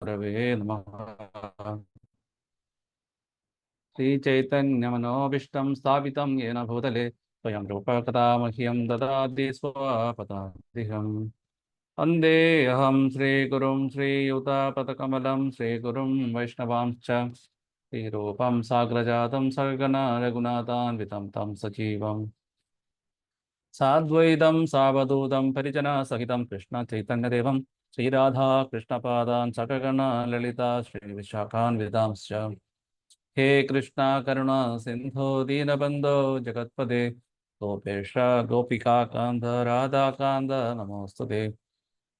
गुरवे नमः। श्रीचैतन्यमनोभीष्टं स्थापितं येन भूतले स्वयं रूपः कदा मह्यं ददाति स्वपदान्तिकम्। वन्देऽहं श्रीगुरुं श्रीयुतापदकमलं श्रीगुरुं वैष्णवांश्च श्रीरूपं साग्रजातं सर्गना रघुनाथान्वितं तं सजीवम् साद्वैतं सावधूतं परिजनसहितं कृष्णचैतन्यदेवं श्रीराधा कृष्णपादान् सकगणा ललिता श्रीविशाखान्वितांश्च। हे कृष्णा करुणा सिन्धो दीनबन्धो जगत्पदे गोपेश गोपिकाकान्त राधाकान्त नमोऽस्तुते।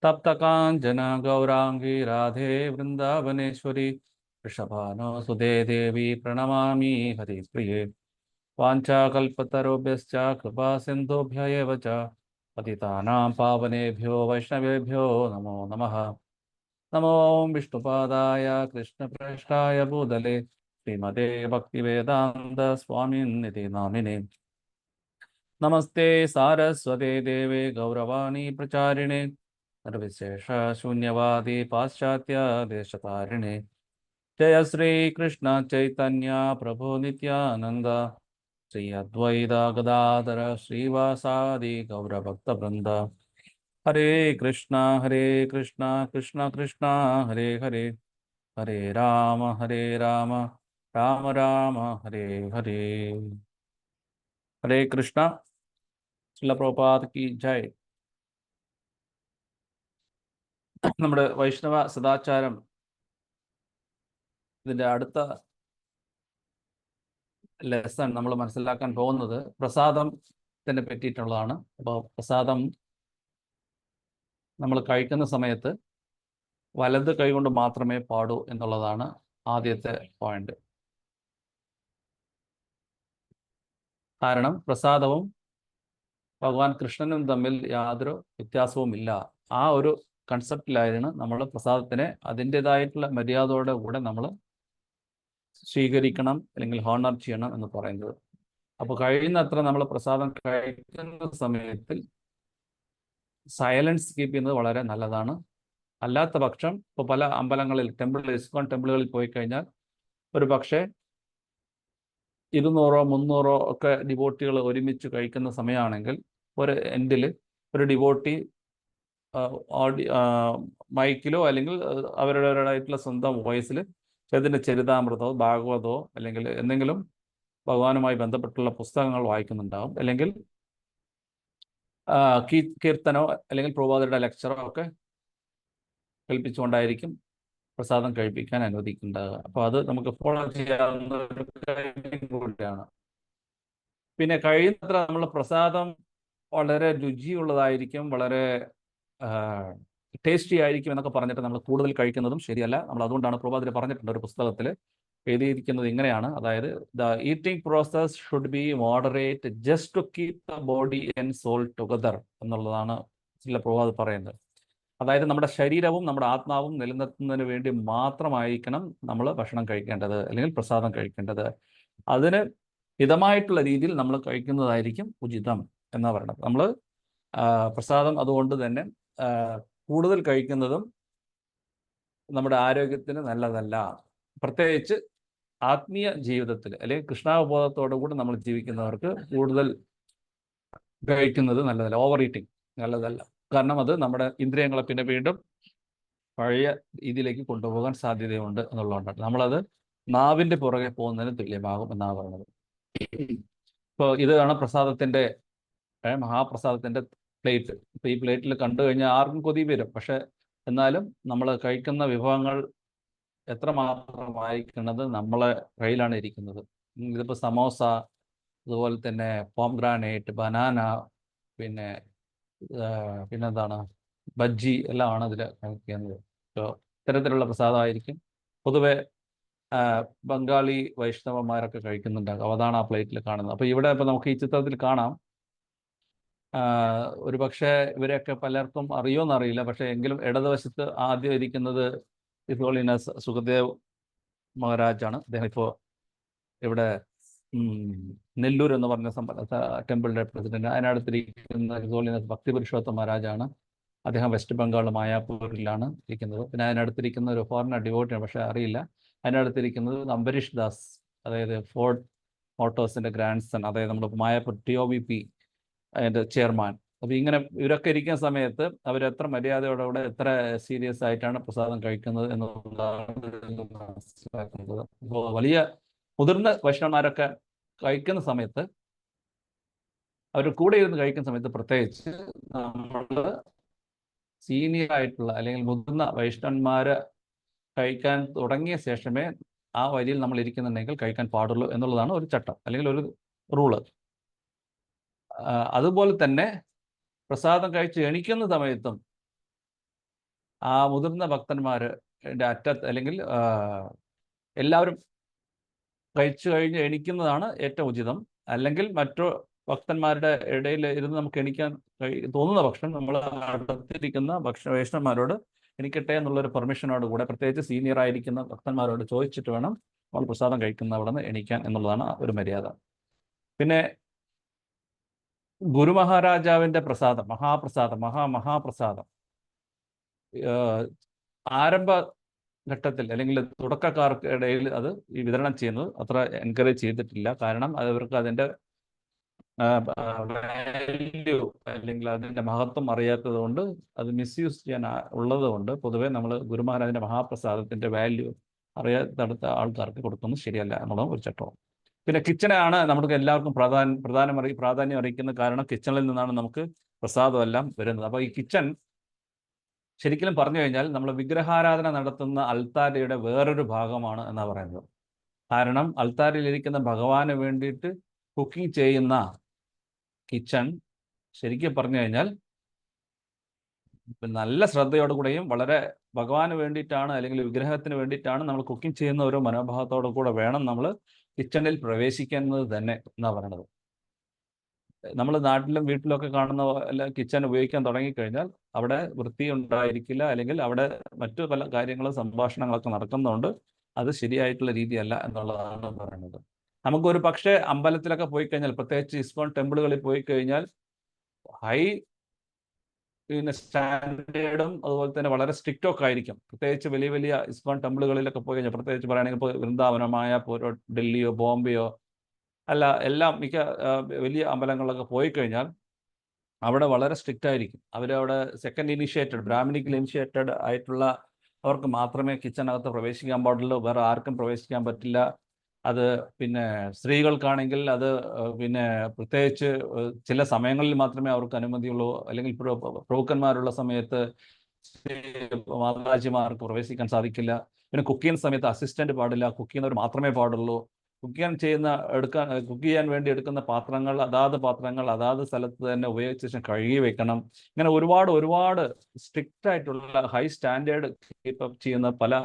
तप्तकाञ्चन गौराङ्गी राधे वृन्दावनेश्वरी वृषभानुसुते देवी प्रणमामि हरिप्रिये। वाञ्छाकल्पतरुभ्यश्च कृपा सिन्धुभ्य एव च पतितानां पावनेभ्यो वैष्णवेभ्यो नमो नमः। नमो विष्णुपादाय कृष्णप्रेष्ठाय भूतले श्रीमते भक्तिवेदान्त स्वामिन्निति नामिने। नमस्ते सारस्वते देवे गौरवाणी प्रचारिणे निर्विशेष शून्यवादी पाश्चात्य देशतारिणे। जय श्री कृष्ण चैतन्य प्रभु नित्यानंद श्री अद्वैता गदाधर श्रीवासादि गौरभक्तवृंद। हरे कृष्णा कृष्णा कृष्णा हरे हरे हरे राम राम राम हरे हरे। हरे कृष्णा। श्रील प्रभुपाद की जय। നമ്മുടെ വൈഷ്ണവ സദാചാരം ഇതിൻ്റെ അടുത്ത ലെസൺ നമ്മൾ മനസ്സിലാക്കാൻ പോകുന്നത് പ്രസാദത്തിനെ പറ്റിയിട്ടുള്ളതാണ്. അപ്പോൾ പ്രസാദം നമ്മൾ കഴിക്കുന്ന സമയത്ത് വലത് കൈ കൊണ്ട് മാത്രമേ പാടൂ എന്നുള്ളതാണ് ആദ്യത്തെ പോയിന്റ്. കാരണം പ്രസാദവും ഭഗവാൻ കൃഷ്ണനും തമ്മിൽ യാതൊരു വ്യത്യാസവുമില്ല. ആ ഒരു കൺസെപ്റ്റിലായിരുന്നു നമ്മൾ പ്രസാദത്തിനെ അതിൻ്റെതായിട്ടുള്ള മര്യാദയോടെ കൂടെ നമ്മൾ സ്വീകരിക്കണം അല്ലെങ്കിൽ ഹോണർ ചെയ്യണം എന്ന് പറയുന്നത്. അപ്പോൾ കഴിയുന്നത്ര നമ്മൾ പ്രസാദം കഴിക്കുന്ന സമയത്തിൽ സൈലൻസ് കീപ്പ് ചെയ്യുന്നത് വളരെ നല്ലതാണ്. അല്ലാത്ത പക്ഷം ഇപ്പോൾ പല അമ്പലങ്ങളിൽ ഇസ്കോൺ ടെമ്പിളുകളിൽ പോയി കഴിഞ്ഞാൽ ഒരു പക്ഷേ 200 300 ഒക്കെ ഡിവോട്ടികൾ ഒരുമിച്ച് കഴിക്കുന്ന സമയമാണെങ്കിൽ ഒരു എൻഡിൽ ഒരു ഡിവോട്ടി മൈക്കിലോ അല്ലെങ്കിൽ അവരുടേതായിട്ടുള്ള സ്വന്തം വോയിസിൽ ഏതിൻ്റെ ചരിതാമൃതമോ ഭാഗവതമോ അല്ലെങ്കിൽ എന്തെങ്കിലും ഭഗവാനുമായി ബന്ധപ്പെട്ടുള്ള പുസ്തകങ്ങൾ വായിക്കുന്നുണ്ടാവും, അല്ലെങ്കിൽ കീർത്തനോ അല്ലെങ്കിൽ പ്രഭാതരുടെ ലെക്ചറോ ഒക്കെ കേൾപ്പിച്ചുകൊണ്ടായിരിക്കും പ്രസാദം കഴിപ്പിക്കാൻ അനുവദിക്കുന്നുണ്ടാകുക. അപ്പോൾ അത് നമുക്ക് ഫോളോ ചെയ്യാവുന്ന ഒരു കാര്യം കൂടിയാണ്. പിന്നെ കഴിയുന്നത്ര നമ്മൾ പ്രസാദം വളരെ രുചിയുള്ളതായിരിക്കും, വളരെ ടേസ്റ്റി ആയിരിക്കും എന്നൊക്കെ പറഞ്ഞിട്ട് നമ്മൾ കൂടുതൽ കഴിക്കുന്നതും ശരിയല്ല. നമ്മൾ അതുകൊണ്ടാണ് പ്രഭാതത്തിൽ പറഞ്ഞിട്ടുണ്ട്, ഒരു പുസ്തകത്തിൽ എഴുതിയിരിക്കുന്നത് ഇങ്ങനെയാണ്, അതായത് the eating process should be moderate just to keep the body and soul together എന്നുള്ളതാണ് ചില പ്രഭാത് പറയുന്നത്. അതായത് നമ്മുടെ ശരീരവും നമ്മുടെ ആത്മാവും നിലനിർത്തുന്നതിന് വേണ്ടി മാത്രമായിരിക്കണം നമ്മൾ ഭക്ഷണം കഴിക്കേണ്ടത് അല്ലെങ്കിൽ പ്രസാദം കഴിക്കേണ്ടത്. അതിന് ഹിതമായിട്ടുള്ള രീതിയിൽ നമ്മൾ കഴിക്കുന്നതായിരിക്കും ഉചിതം എന്നാണ് പറയുന്നത്. നമ്മൾ പ്രസാദം അതുകൊണ്ട് തന്നെ കൂടുതൽ കഴിക്കുന്നതും നമ്മുടെ ആരോഗ്യത്തിന് നല്ലതല്ല. പ്രത്യേകിച്ച് ആത്മീയ ജീവിതത്തിൽ അല്ലെങ്കിൽ കൃഷ്ണാവബോധത്തോടു കൂടി നമ്മൾ ജീവിക്കുന്നവർക്ക് കൂടുതൽ കഴിക്കുന്നത് നല്ലതല്ല. ഓവർ ഈറ്റിംഗ് നല്ലതല്ല. കാരണം അത് നമ്മുടെ ഇന്ദ്രിയങ്ങളെ പിന്നെ വീണ്ടും പഴയ രീതിയിലേക്ക് കൊണ്ടുപോകാൻ സാധ്യതയുണ്ട് എന്നുള്ളതുകൊണ്ടാണ്. നമ്മളത് നാവിൻ്റെ പുറകെ പോകുന്നതിന് തുല്യമാകും എന്നാണ് പറയുന്നത്. ഇപ്പോൾ ഇതാണ് പ്രസാദത്തിൻ്റെ മഹാപ്രസാദത്തിൻ്റെ പ്ലേറ്റ്. ഇപ്പോൾ ഈ പ്ലേറ്റിൽ കണ്ടു കഴിഞ്ഞാൽ ആർക്കും കൊതി വരും. പക്ഷെ എന്നാലും നമ്മൾ കഴിക്കുന്ന വിഭവങ്ങൾ എത്രമാത്രം വായിക്കുന്നത് നമ്മളെ കയ്യിലാണ് ഇരിക്കുന്നത്. ഇതിപ്പോൾ സമോസ, അതുപോലെ തന്നെ പോംഗ്രാനൈറ്റ്, ബനാന, പിന്നെന്താണ് ബജ്ജി എല്ലാമാണ് ഇതിൽ കഴിക്കുന്നത്. അപ്പോൾ ഇത്തരത്തിലുള്ള പ്രസാദമായിരിക്കും പൊതുവെ ബംഗാളി വൈഷ്ണവന്മാരൊക്കെ കഴിക്കുന്നുണ്ടാകും. അതാണ് ആ പ്ലേറ്റിൽ കാണുന്നത്. അപ്പോൾ ഇവിടെ ഇപ്പോൾ നമുക്ക് ഈ ചിത്രത്തിൽ കാണാം, ഒരു പക്ഷേ ഇവരെയൊക്കെ പലർക്കും അറിയുമെന്നറിയില്ല, പക്ഷേ എങ്കിലും ഇടതുവശത്ത് ആദ്യം ഇരിക്കുന്നത് ഹിസ് ഹോളിനെസ് സുഖദേവ് മഹാരാജാണ്. അദ്ദേഹം ഇപ്പോൾ ഇവിടെ നെല്ലൂർ എന്ന് പറഞ്ഞ ടെമ്പിളിൻ്റെ പ്രസിഡന്റ്. അതിനടുത്തിരിക്കുന്ന ഹിസ് ഹോളിനെസ് ഭക്തി പുരുഷോത്തമ മഹാരാജാണ്. അദ്ദേഹം വെസ്റ്റ് ബംഗാൾ മായാപൂരിലാണ് ഇരിക്കുന്നത്. പിന്നെ അതിനടുത്തിരിക്കുന്ന ഒരു ഫോറിനർ ഡിവോട്ടിയാണ്, പക്ഷേ അറിയില്ല. അതിനടുത്തിരിക്കുന്നത് അംബരീഷ് ദാസ്, അതായത് ഫോർഡ് മോട്ടോഴ്സിൻ്റെ ഗ്രാൻഡ് സൺ, അതായത് നമ്മൾ മായാപൂർ TOVP അതിൻ്റെ ചെയർമാൻ. അപ്പോൾ ഇങ്ങനെ ഇവരൊക്കെ ഇരിക്കുന്ന സമയത്ത് അവരെത്ര മര്യാദയോടെ എത്ര സീരിയസ് ആയിട്ടാണ് പ്രസാദം കഴിക്കുന്നത് എന്നുള്ളതാണ് മനസ്സിലാക്കുന്നത്. അപ്പോൾ വലിയ മുതിർന്ന വൈഷ്ണവന്മാരൊക്കെ കഴിക്കുന്ന സമയത്ത്, അവർ കൂടെ ഇരുന്ന് കഴിക്കുന്ന സമയത്ത് പ്രത്യേകിച്ച് നമ്മൾ സീനിയർ ആയിട്ടുള്ള അല്ലെങ്കിൽ മുതിർന്ന വൈഷ്ണവന്മാർ കഴിക്കാൻ തുടങ്ങിയ ശേഷമേ ആ വരിയിൽ നമ്മൾ ഇരിക്കുന്നുണ്ടെങ്കിൽ കഴിക്കാൻ പാടുള്ളൂ എന്നുള്ളതാണ് ഒരു ചട്ടം അല്ലെങ്കിൽ ഒരു റൂള്. അതുപോലെ തന്നെ പ്രസാദം കഴിച്ച് എണിക്കുന്ന സമയത്തും ആ മുതിർന്ന ഭക്തന്മാരുടെ അറ്റത്ത് അല്ലെങ്കിൽ എല്ലാവരും കഴിച്ചു കഴിഞ്ഞ് എണിക്കുന്നതാണ് ഏറ്റവും ഉചിതം. അല്ലെങ്കിൽ മറ്റു ഭക്തന്മാരുടെ ഇടയിൽ ഇരുന്ന് നമുക്ക് എണിക്കാൻ തോന്നുന്ന പക്ഷം നമ്മൾ അടുത്തിരിക്കുന്ന വൈഷ്ണവന്മാരോട് എണിക്കട്ടെ എന്നുള്ളൊരു പെർമിഷനോട് കൂടെ, പ്രത്യേകിച്ച് സീനിയർ ആയിരിക്കുന്ന ഭക്തന്മാരോട് ചോദിച്ചിട്ട് വേണം നമ്മൾ പ്രസാദം കഴിക്കുന്ന അവിടെ നിന്ന് എണിക്കാൻ എന്നുള്ളതാണ് ഒരു മര്യാദ. പിന്നെ ഗുരുമഹാരാജാവിൻ്റെ പ്രസാദം, മഹാപ്രസാദം ആരംഭ ഘട്ടത്തിൽ അല്ലെങ്കിൽ തുടക്കക്കാർക്ക് ഇടയിൽ അത് ഈ വിതരണം ചെയ്യുന്നത് അത്ര എൻകറേജ് ചെയ്തിട്ടില്ല. കാരണം അവർക്ക് അതിൻ്റെ വാല്യൂ അല്ലെങ്കിൽ അതിൻ്റെ മഹത്വം അറിയാത്തത് കൊണ്ട്, അത് മിസ്യൂസ് ചെയ്യാൻ ഉള്ളത് കൊണ്ട് പൊതുവേ നമ്മൾ ഗുരുമഹാരാജൻ്റെ മഹാപ്രസാദത്തിൻ്റെ വാല്യൂ അറിയാത്തടുത്ത ആൾക്കാർക്ക് കൊടുക്കുന്നത് ശരിയല്ല എന്നുള്ള ഒരു ചട്ടവും. പിന്നെ കിച്ചനാണ് നമുക്ക് എല്ലാവർക്കും പ്രാധാന്യം അറിയിക്കുന്ന കാരണം കിച്ചണിൽ നിന്നാണ് നമുക്ക് പ്രസാദം എല്ലാം വരുന്നത്. അപ്പോൾ ഈ കിച്ചൺ ശരിക്കും പറഞ്ഞു കഴിഞ്ഞാൽ നമ്മൾ വിഗ്രഹാരാധന നടത്തുന്ന അൾത്താരയുടെ വേറൊരു ഭാഗമാണ് എന്നാണ് പറയുന്നത്. കാരണം അൾത്താരയിലിരിക്കുന്ന ഭഗവാന് വേണ്ടിയിട്ട് കുക്കിംഗ് ചെയ്യുന്ന കിച്ചൺ ശരിക്കും പറഞ്ഞു കഴിഞ്ഞാൽ നല്ല ശ്രദ്ധയോടുകൂടെയും വളരെ ഭഗവാന് വേണ്ടിയിട്ടാണ് അല്ലെങ്കിൽ വിഗ്രഹത്തിന് വേണ്ടിയിട്ടാണ് നമ്മൾ കുക്കിംഗ് ചെയ്യുന്ന ഒരു മനോഭാവത്തോടു കൂടെ വേണം നമ്മൾ കിച്ചണിൽ പ്രവേശിക്കുന്നത് തന്നെ എന്നാണ് പറയണത്. നമ്മൾ നാട്ടിലും വീട്ടിലൊക്കെ കാണുന്ന കിച്ചൺ ഉപയോഗിക്കാൻ തുടങ്ങിക്കഴിഞ്ഞാൽ അവിടെ വൃത്തി ഉണ്ടായിരിക്കില്ല, അല്ലെങ്കിൽ അവിടെ മറ്റു പല കാര്യങ്ങളും സംഭാഷണങ്ങളൊക്കെ നടക്കുന്നതുകൊണ്ട് അത് ശരിയായിട്ടുള്ള രീതിയല്ല എന്നുള്ളതാണ് പറയുന്നത്. നമുക്കൊരു പക്ഷേ അമ്പലത്തിലൊക്കെ പോയി കഴിഞ്ഞാൽ, പ്രത്യേകിച്ച് ഇസ്കോൺ ടെമ്പിളുകളിൽ പോയി കഴിഞ്ഞാൽ ഹൈ പിന്നെ സ്റ്റാൻഡേർഡും അതുപോലെ തന്നെ വളരെ സ്ട്രിക്റ്റ് ഒക്കെ ആയിരിക്കും. പ്രത്യേകിച്ച് വലിയ വലിയ ഇസ്കോൺ ടെമ്പിളുകളിലൊക്കെ പോയി കഴിഞ്ഞാൽ, പ്രത്യേകിച്ച് പറയുകയാണെങ്കിൽ ഇപ്പോൾ വൃന്ദാവനോ മായാപൂരോ ഡൽഹിയോ ബോംബെയോ അല്ല, എല്ലാം മിക്ക വലിയ അമ്പലങ്ങളിലൊക്കെ പോയി കഴിഞ്ഞാൽ അവിടെ വളരെ സ്ട്രിക്റ്റ് ആയിരിക്കും. അവരവിടെ സെക്കൻഡ് ഇനിഷ്യേറ്റഡ്, ബ്രാഹ്മണിക്കൽ ഇനിഷ്യേറ്റഡ് ആയിട്ടുള്ള അവർക്ക് മാത്രമേ കിച്ചനകത്ത് പ്രവേശിക്കാൻ പാടുള്ളൂ, വേറെ ആർക്കും പ്രവേശിക്കാൻ പറ്റില്ല. അത് പിന്നെ സ്ത്രീകൾക്കാണെങ്കിൽ അത് പിന്നെ പ്രത്യേകിച്ച് ചില സമയങ്ങളിൽ മാത്രമേ അവർക്ക് അനുമതിയുള്ളൂ, അല്ലെങ്കിൽ പ്രഭുക്കന്മാരുള്ള സമയത്ത് മാതാജിമാർക്ക് പ്രവേശിക്കാൻ സാധിക്കില്ല. പിന്നെ കുക്ക് ചെയ്യുന്ന സമയത്ത് അസിസ്റ്റന്റ് പാടില്ല, കുക്ക് ചെയ്യുന്നവർ മാത്രമേ പാടുള്ളൂ. കുക്ക് ചെയ്യാൻ വേണ്ടി എടുക്കുന്ന പാത്രങ്ങൾ അതാത് സ്ഥലത്ത് തന്നെ ഉപയോഗിച്ച ശേഷം കഴുകി വെക്കണം. ഇങ്ങനെ ഒരുപാട് സ്ട്രിക്റ്റ് ആയിട്ടുള്ള ഹൈ സ്റ്റാൻഡേർഡ് കീപ്പപ്പ് ചെയ്യുന്ന പല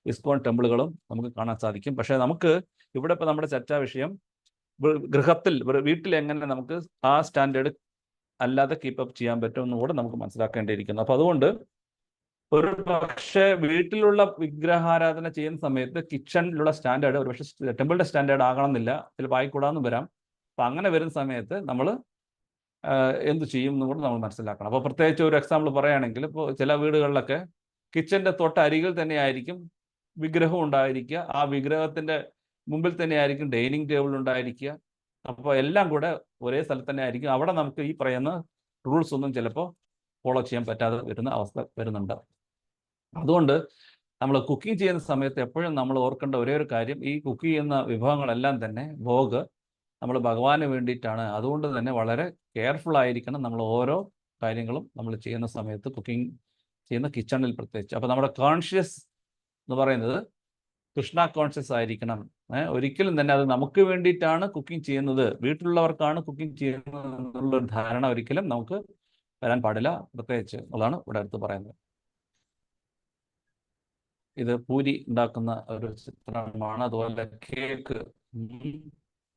ഇസ്കോൺ ടെമ്പിളുകളും നമുക്ക് കാണാൻ സാധിക്കും. പക്ഷേ നമുക്ക് ഇവിടെ ഇപ്പോൾ നമ്മുടെ ചർച്ചാ വിഷയം വീട്ടിൽ എങ്ങനെ നമുക്ക് ആ സ്റ്റാൻഡേർഡ് അല്ലാതെ കീപ്പപ്പ് ചെയ്യാൻ പറ്റും എന്നും കൂടെ നമുക്ക് മനസ്സിലാക്കേണ്ടിയിരിക്കുന്നു. അപ്പൊ അതുകൊണ്ട് ഒരു പക്ഷേ വീട്ടിലുള്ള വിഗ്രഹാരാധന ചെയ്യുന്ന സമയത്ത് കിച്ചണിലുള്ള സ്റ്റാൻഡേർഡ് ഒരു പക്ഷേ ടെമ്പിളിന്റെ സ്റ്റാൻഡേർഡ് ആകണമെന്നില്ല, ചിലപ്പോൾ ആയിക്കൂടാന്ന് വരാം. അപ്പം അങ്ങനെ വരുന്ന സമയത്ത് നമ്മൾ എന്ത് ചെയ്യും എന്നും കൂടെ നമ്മൾ മനസ്സിലാക്കണം. അപ്പോൾ പ്രത്യേകിച്ച് ഒരു എക്സാമ്പിൾ പറയുകയാണെങ്കിൽ, ഇപ്പോൾ ചില വീടുകളിലൊക്കെ കിച്ചൻ്റെ തൊട്ടരികിൽ തന്നെ ആയിരിക്കും വിഗ്രഹം ഉണ്ടായിരിക്കുക, ആ വിഗ്രഹത്തിൻ്റെ മുമ്പിൽ തന്നെ ആയിരിക്കും ഡൈനിങ് ടേബിൾ ഉണ്ടായിരിക്കുക. അപ്പോൾ എല്ലാം കൂടെ ഒരേ സ്ഥലത്ത് തന്നെ ആയിരിക്കും. അവിടെ നമുക്ക് ഈ പറയുന്ന റൂൾസ് ഒന്നും ചിലപ്പോൾ ഫോളോ ചെയ്യാൻ പറ്റാതെ വരുന്ന അവസ്ഥ വരുന്നുണ്ട്. അതുകൊണ്ട് നമ്മൾ കുക്കിംഗ് ചെയ്യുന്ന സമയത്ത് എപ്പോഴും നമ്മൾ ഓർക്കേണ്ട ഒരേ ഒരു കാര്യം, ഈ കുക്ക് ചെയ്യുന്ന വിഭവങ്ങളെല്ലാം തന്നെ ഭോഗ് നമ്മൾ ഭഗവാന് വേണ്ടിയിട്ടാണ്. അതുകൊണ്ട് തന്നെ വളരെ കെയർഫുൾ ആയിരിക്കണം നമ്മൾ ഓരോ കാര്യങ്ങളും നമ്മൾ ചെയ്യുന്ന സമയത്ത്, കുക്കിംഗ് ചെയ്യുന്ന കിച്ചണിൽ പ്രത്യേകിച്ച്. അപ്പോൾ നമ്മുടെ കോൺഷ്യസ് എന്ന് പറയുന്നത് കൃഷ്ണ കോൺഷ്യസ് ആയിരിക്കണം. ഒരിക്കലും തന്നെ അത് നമുക്ക് വേണ്ടിയിട്ടാണ് കുക്കിംഗ് ചെയ്യുന്നത്, വീട്ടിലുള്ളവർക്കാണ് കുക്കിംഗ് ചെയ്യുന്നത് എന്നുള്ളൊരു ധാരണ ഒരിക്കലും നമുക്ക് വരാൻ പാടില്ല, പ്രത്യേകിച്ച് അതാണ് ഇവിടെ അടുത്ത് പറയുന്നത്. ഇത് പൂരി ഉണ്ടാക്കുന്ന ഒരു ചിത്രമാണ്. അതുപോലെ കേക്ക്,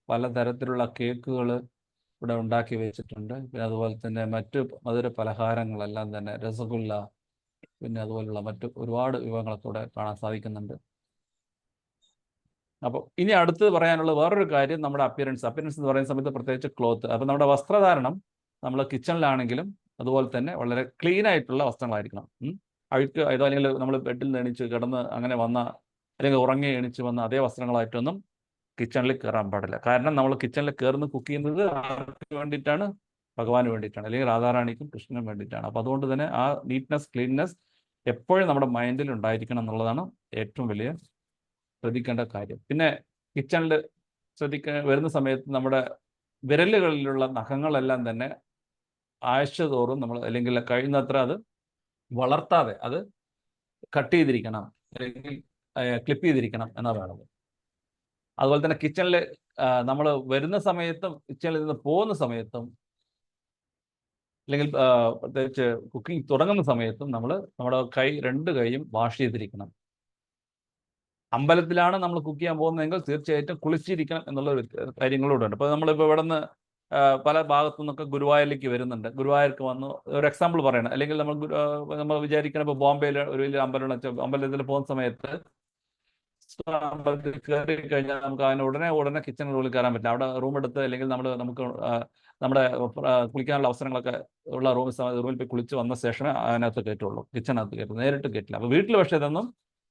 പലതരത്തിലുള്ള കേക്കുകൾ ഇവിടെ ഉണ്ടാക്കി വെച്ചിട്ടുണ്ട്. പിന്നെ അതുപോലെ തന്നെ മറ്റു മധുര പലഹാരങ്ങളെല്ലാം തന്നെ, രസഗുല്ല, പിന്നെ അതുപോലുള്ള മറ്റു ഒരുപാട് വിഭവങ്ങളൊക്കെ ഇവിടെ കാണാൻ സാധിക്കുന്നുണ്ട്. അപ്പോൾ ഇനി അടുത്ത് പറയാനുള്ള വേറൊരു കാര്യം നമ്മുടെ അപ്പിയറൻസ് എന്ന് പറയുന്ന സമയത്ത് പ്രത്യേകിച്ച് ക്ലോത്ത്. അപ്പം നമ്മുടെ വസ്ത്രധാരണം നമ്മൾ കിച്ചണിലാണെങ്കിലും അതുപോലെ തന്നെ വളരെ ക്ലീൻ ആയിട്ടുള്ള വസ്ത്രങ്ങളായിരിക്കണം. അഴുക്ക് ആയതോ അല്ലെങ്കിൽ നമ്മൾ ബെഡിൽ നിന്ന് എണീച്ച് കിടന്ന് അങ്ങനെ വന്ന അല്ലെങ്കിൽ ഉറങ്ങി എണീച്ച് വന്ന അതേ വസ്ത്രങ്ങളായിട്ടൊന്നും കിച്ചണിൽ കയറാൻ പാടില്ല. കാരണം നമ്മൾ കിച്ചണിൽ കയറുന്ന കുക്ക് ചെയ്യുന്നത് ആർക്ക് വേണ്ടിയിട്ടാണ്? ഭഗവാന് വേണ്ടിയിട്ടാണ്, അല്ലെങ്കിൽ രാധാറാണിക്കും കൃഷ്ണനും വേണ്ടിയിട്ടാണ്. അപ്പോൾ അതുകൊണ്ട് തന്നെ ആ നീറ്റ്നെസ്, ക്ലീൻനെസ് എപ്പോഴും നമ്മുടെ മൈൻഡിൽ ഉണ്ടായിരിക്കണം എന്നുള്ളതാണ് ഏറ്റവും വലിയ ശ്രദ്ധിക്കേണ്ട കാര്യം. പിന്നെ കിച്ചണിൽ വരുന്ന സമയത്ത് നമ്മുടെ വിരലുകളിലുള്ള നഖങ്ങളെല്ലാം തന്നെ ആഴ്ച തോറും നമ്മൾ അല്ലെങ്കിൽ കഴിയുന്നത്ര അത് വളർത്താതെ അത് കട്ട് ചെയ്തിരിക്കണം, അല്ലെങ്കിൽ ക്ലിപ്പ് ചെയ്തിരിക്കണം എന്നാണ് വേണ്ടത്. അതുപോലെ തന്നെ കിച്ചണിൽ നമ്മൾ വരുന്ന സമയത്തും കിച്ചണിൽ നിന്ന് പോകുന്ന സമയത്തും അല്ലെങ്കിൽ പ്രത്യേകിച്ച് കുക്കിംഗ് തുടങ്ങുന്ന സമയത്തും നമ്മൾ നമ്മുടെ രണ്ട് കൈയും വാഷ് ചെയ്തിരിക്കണം. അമ്പലത്തിലാണ് നമ്മൾ കുക്ക് ചെയ്യാൻ പോകുന്നതെങ്കിൽ തീർച്ചയായിട്ടും കുളിച്ചിരിക്കണം എന്നുള്ള ഒരു കാര്യങ്ങളൂടെ ഉണ്ട്. അപ്പോൾ നമ്മളിപ്പോൾ ഇവിടെ നിന്ന് പല ഭാഗത്തു നിന്നൊക്കെ ഗുരുവായൂരിലേക്ക് വരുന്നുണ്ട്. ഗുരുവായൂർക്ക് വന്നു ഒരു എക്സാമ്പിൾ പറയണം. അല്ലെങ്കിൽ നമ്മൾ വിചാരിക്കണം ഇപ്പോൾ ബോംബെയിൽ ഒരു വലിയ അമ്പലത്തിൽ പോകുന്ന സമയത്ത് അമ്പലത്തിൽ കയറി കഴിഞ്ഞാൽ നമുക്ക് അതിന് ഉടനെ കിച്ചണിനുള്ളിൽ കയറാൻ പറ്റില്ല. അവിടെ റൂം എടുത്ത് അല്ലെങ്കിൽ നമുക്ക് നമ്മുടെ കുളിക്കാനുള്ള അവസരങ്ങളൊക്കെ ഉള്ള റൂമിൽ പോയി കുളിച്ച് വന്ന ശേഷമേ അതിനകത്ത് കയറ്റുള്ളൂ, കിച്ചണിനകത്ത് കയറ്റും, നേരിട്ട് കയറ്റില്ല. അപ്പോൾ വീട്ടിൽ പക്ഷേ ഇതൊന്നും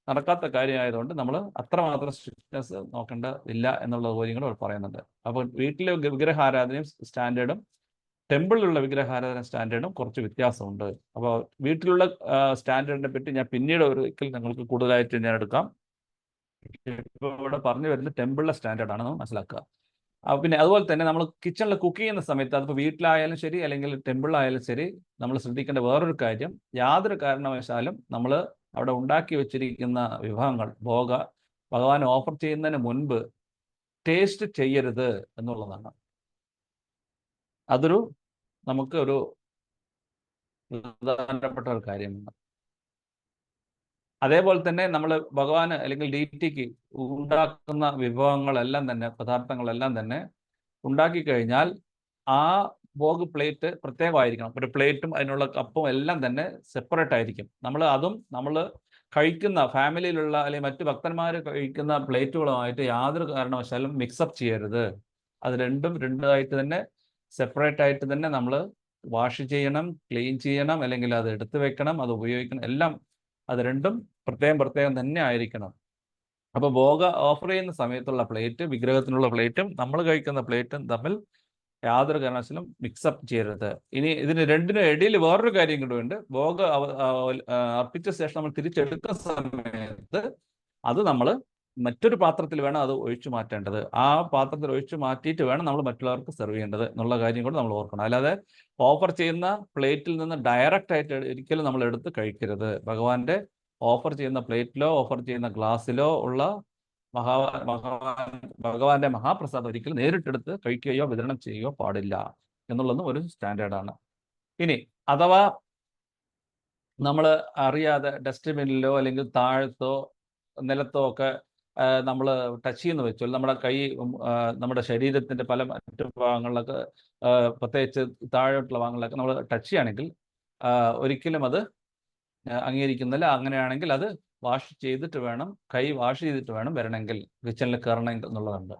നടക്കാത്ത കാര്യമായതുകൊണ്ട് നമ്മൾ അത്രമാത്രം സ്ട്രിക്ട്നെസ് നോക്കേണ്ടതില്ല എന്നുള്ള കാര്യങ്ങൾ അവർ പറയുന്നുണ്ട്. അപ്പോൾ വീട്ടിലെ വിഗ്രഹാരാധനയും സ്റ്റാൻഡേർഡും ടെമ്പിളിലുള്ള വിഗ്രഹാരാധന സ്റ്റാൻഡേർഡും കുറച്ച് വ്യത്യാസമുണ്ട്. അപ്പോൾ വീട്ടിലുള്ള സ്റ്റാൻഡേർഡിനെ പറ്റി ഞാൻ പിന്നീട് ഒരിക്കൽ നിങ്ങൾക്ക് കൂടുതലായിട്ട് ഞാൻ എടുക്കാം. ഇപ്പോൾ ഇവിടെ പറഞ്ഞു വരുന്നത് ടെമ്പിളിലെ സ്റ്റാൻഡേർഡ് ആണെന്ന് മനസ്സിലാക്കുക. പിന്നെ അതുപോലെ തന്നെ നമ്മൾ കിച്ചണിൽ കുക്ക് ചെയ്യുന്ന സമയത്ത് അതിപ്പോൾ വീട്ടിലായാലും ശരി അല്ലെങ്കിൽ ടെമ്പിളിലായാലും ശരി, നമ്മൾ ശ്രദ്ധിക്കേണ്ട വേറൊരു കാര്യം, യാതൊരു കാരണവശാലും നമ്മൾ അവിടെ ഉണ്ടാക്കി വെച്ചിരിക്കുന്ന വിഭവങ്ങൾ ഭഗവാൻ ഓഫർ ചെയ്യുന്നതിന് മുൻപ് ടേസ്റ്റ് ചെയ്യരുത് എന്നുള്ളതാണ്. അതൊരു നമുക്ക് ഒരു പ്രധാനപ്പെട്ട ഒരു കാര്യമാണ്. അതേപോലെ തന്നെ നമ്മൾ ഭഗവാന് അല്ലെങ്കിൽ ഡീറ്റിക്ക് ഉണ്ടാക്കുന്ന വിഭവങ്ങളെല്ലാം തന്നെ, പദാർത്ഥങ്ങളെല്ലാം തന്നെ ഉണ്ടാക്കി കഴിഞ്ഞാൽ ആ ഭോഗ് പ്ലേറ്റ് പ്രത്യേകമായിരിക്കണം. ഒരു പ്ലേറ്റും അതിനുള്ള കപ്പും എല്ലാം തന്നെ സെപ്പറേറ്റ് ആയിരിക്കും. നമ്മൾ കഴിക്കുന്ന ഫാമിലിയിലുള്ള അല്ലെങ്കിൽ മറ്റു ഭക്തന്മാർ കഴിക്കുന്ന പ്ലേറ്റുകളുമായിട്ട് യാതൊരു കാരണവശാലും മിക്സപ്പ് ചെയ്യരുത്. അത് രണ്ടായിട്ട് തന്നെ സെപ്പറേറ്റ് ആയിട്ട് തന്നെ നമ്മൾ വാഷ് ചെയ്യണം, ക്ലീൻ ചെയ്യണം, അല്ലെങ്കിൽ അത് എടുത്തു വെക്കണം, അത് ഉപയോഗിക്കണം, എല്ലാം അത് രണ്ടും പ്രത്യേകം തന്നെ ആയിരിക്കണം. അപ്പോൾ ഭോഗ ഓഫർ ചെയ്യുന്ന സമയത്തുള്ള പ്ലേറ്റ്, വിഗ്രഹത്തിനുള്ള പ്ലേറ്റും നമ്മൾ കഴിക്കുന്ന പ്ലേറ്റും തമ്മിൽ യാതൊരു കാരണവശാലും മിക്സപ്പ് ചെയ്യരുത്. ഇനി ഇതിന് രണ്ടിനും ഇടയിൽ വേറൊരു കാര്യം കൂടെ ഭോഗ അർപ്പിച്ച ശേഷം നമ്മൾ തിരിച്ചെടുക്കുന്ന സമയത്ത് അത് നമ്മൾ മറ്റൊരു പാത്രത്തിൽ വേണം അത് ഒഴിച്ചു മാറ്റേണ്ടത്. ആ പാത്രത്തിൽ ഒഴിച്ചു മാറ്റിയിട്ട് വേണം നമ്മൾ മറ്റുള്ളവർക്ക് സെർവ് ചെയ്യേണ്ടത് എന്നുള്ള കാര്യം കൂടെ നമ്മൾ ഓർക്കണം. അല്ലാതെ ഓഫർ ചെയ്യുന്ന പ്ലേറ്റിൽ നിന്ന് ഡയറക്റ്റ് ആയിട്ട് ഒരിക്കലും നമ്മൾ എടുത്ത് കഴിക്കരുത്. ഓഫർ ചെയ്യുന്ന പ്ലേറ്റിലോ ഓഫർ ചെയ്യുന്ന ഗ്ലാസ്സിലോ ഉള്ള ഭഗവാന്റെ മഹാപ്രസാദം ഒരിക്കലും നേരിട്ടെടുത്ത് കഴിക്കുകയോ വിതരണം ചെയ്യുകയോ പാടില്ല എന്നുള്ളതും ഒരു സ്റ്റാൻഡേർഡാണ്. ഇനി അഥവാ നമ്മൾ അറിയാതെ ഡസ്റ്റ്ബിന്നിലോ അല്ലെങ്കിൽ താഴത്തോ നിലത്തോ ഒക്കെ നമ്മൾ ടച്ച് ചെയ്യുന്ന വെച്ചാൽ നമ്മുടെ കൈ നമ്മുടെ ശരീരത്തിൻ്റെ പല മറ്റു ഭാഗങ്ങളിലൊക്കെ പ്രത്യേകിച്ച് താഴോട്ടുള്ള ഭാഗങ്ങളിലൊക്കെ നമ്മൾ ടച്ച് ചെയ്യുകയാണെങ്കിൽ ഒരിക്കലും അത് അംഗീകരിക്കുന്നില്ല. അങ്ങനെയാണെങ്കിൽ അത് കൈ വാഷ് ചെയ്തിട്ട് വേണം വരണമെങ്കിൽ, കിച്ചണിൽ കയറണമെങ്കിൽ എന്നുള്ളതുണ്ട്.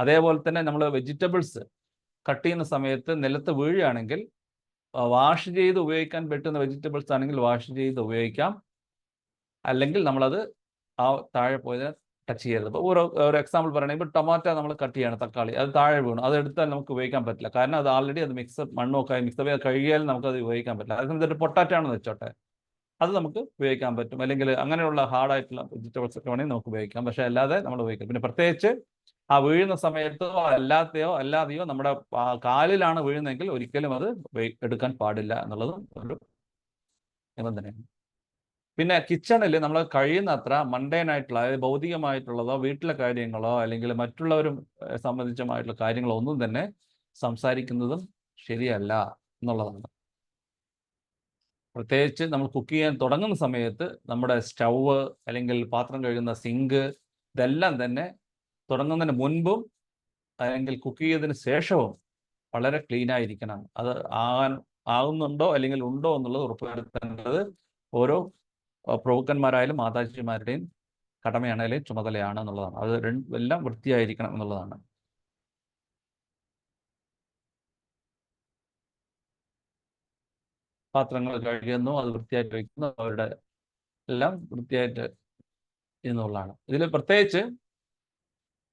അതേപോലെ തന്നെ നമ്മൾ വെജിറ്റബിൾസ് കട്ട് ചെയ്യുന്ന സമയത്ത് നിലത്ത് വീഴുകയാണെങ്കിൽ വാഷ് ചെയ്ത് ഉപയോഗിക്കാൻ പറ്റുന്ന വെജിറ്റബിൾസ് ആണെങ്കിൽ വാഷ് ചെയ്ത് ഉപയോഗിക്കാം, അല്ലെങ്കിൽ നമ്മളത് ആ താഴെ പോയതിനെ ടച്ച് ചെയ്യരുത്. ഇപ്പോൾ ഒരു എക്സാമ്പിൾ പറയുകയാണെങ്കിൽ ഇപ്പോൾ ടൊമാറ്റോ നമ്മൾ കട്ട് ചെയ്യണം, തക്കാളി അത് താഴെ വീണു, അത് എടുത്താൽ നമുക്ക് ഉപയോഗിക്കാൻ പറ്റില്ല. കാരണം അത് ആൾറെഡി അത് മണ്ണൊക്കെ മിക്സപ്പ് ചെയ്ത് കഴുകിയാൽ നമുക്കത് ഉപയോഗിക്കാൻ പറ്റില്ല. അതേസമയത്ത് പൊട്ടാറ്റോ ആണെന്ന് വെച്ചോട്ടെ, അത് നമുക്ക് ഉപയോഗിക്കാൻ പറ്റും. അല്ലെങ്കിൽ അങ്ങനെയുള്ള ഹാർഡായിട്ടുള്ള വെജിറ്റബിൾസ് ഒക്കെ വേണമെങ്കിൽ നമുക്ക് ഉപയോഗിക്കാം. പക്ഷേ അല്ലാതെ നമ്മൾ ഉപയോഗിക്കാം. പിന്നെ പ്രത്യേകിച്ച് ആ വീഴുന്ന സമയത്തോ അല്ലാതെയോ നമ്മുടെ കാലിലാണ് വീഴുന്നതെങ്കിൽ ഒരിക്കലും അത് എടുക്കാൻ പാടില്ല എന്നുള്ളതും ഒരു നിബന്ധനയാണ്. പിന്നെ കിച്ചണിൽ നമ്മൾ കഴിയുന്നത്ര മണ്ടേനായിട്ടുള്ള, അതായത് ഭൗതികമായിട്ടുള്ളതോ വീട്ടിലെ കാര്യങ്ങളോ അല്ലെങ്കിൽ മറ്റുള്ളവരും സംബന്ധിച്ചമായിട്ടുള്ള കാര്യങ്ങളോ ഒന്നും തന്നെ സംസാരിക്കുന്നതും ശരിയല്ല എന്നുള്ളതാണ്. പ്രത്യേകിച്ച് നമ്മൾ കുക്ക് ചെയ്യാൻ തുടങ്ങുന്ന സമയത്ത് നമ്മുടെ സ്റ്റൗവ് അല്ലെങ്കിൽ പാത്രം കഴുകുന്ന സിങ്ക് ഇതെല്ലാം തന്നെ തുടങ്ങുന്നതിന് മുൻപും അല്ലെങ്കിൽ കുക്ക് ചെയ്തതിന് ശേഷവും വളരെ ക്ലീൻ ആയിരിക്കണം. അത് ആകുന്നുണ്ടോ അല്ലെങ്കിൽ ഉണ്ടോ എന്നുള്ളത് ഉറപ്പുവരുത്തേണ്ടത് ഓരോ പ്രഭുക്കന്മാരായാലും മാതാജിമാരുടെയും കടമയാണ്, അല്ലെങ്കിൽ ചുമതലയാണ് എന്നുള്ളതാണ്. അത് എല്ലാം വൃത്തിയായിരിക്കണം എന്നുള്ളതാണ്. പാത്രങ്ങൾ കഴുകുന്നു, അത് വൃത്തിയായിട്ട് വയ്ക്കുന്നു, അവരുടെ എല്ലാം വൃത്തിയായിട്ട് എന്നുള്ളതാണ്. ഇതിൽ പ്രത്യേകിച്ച്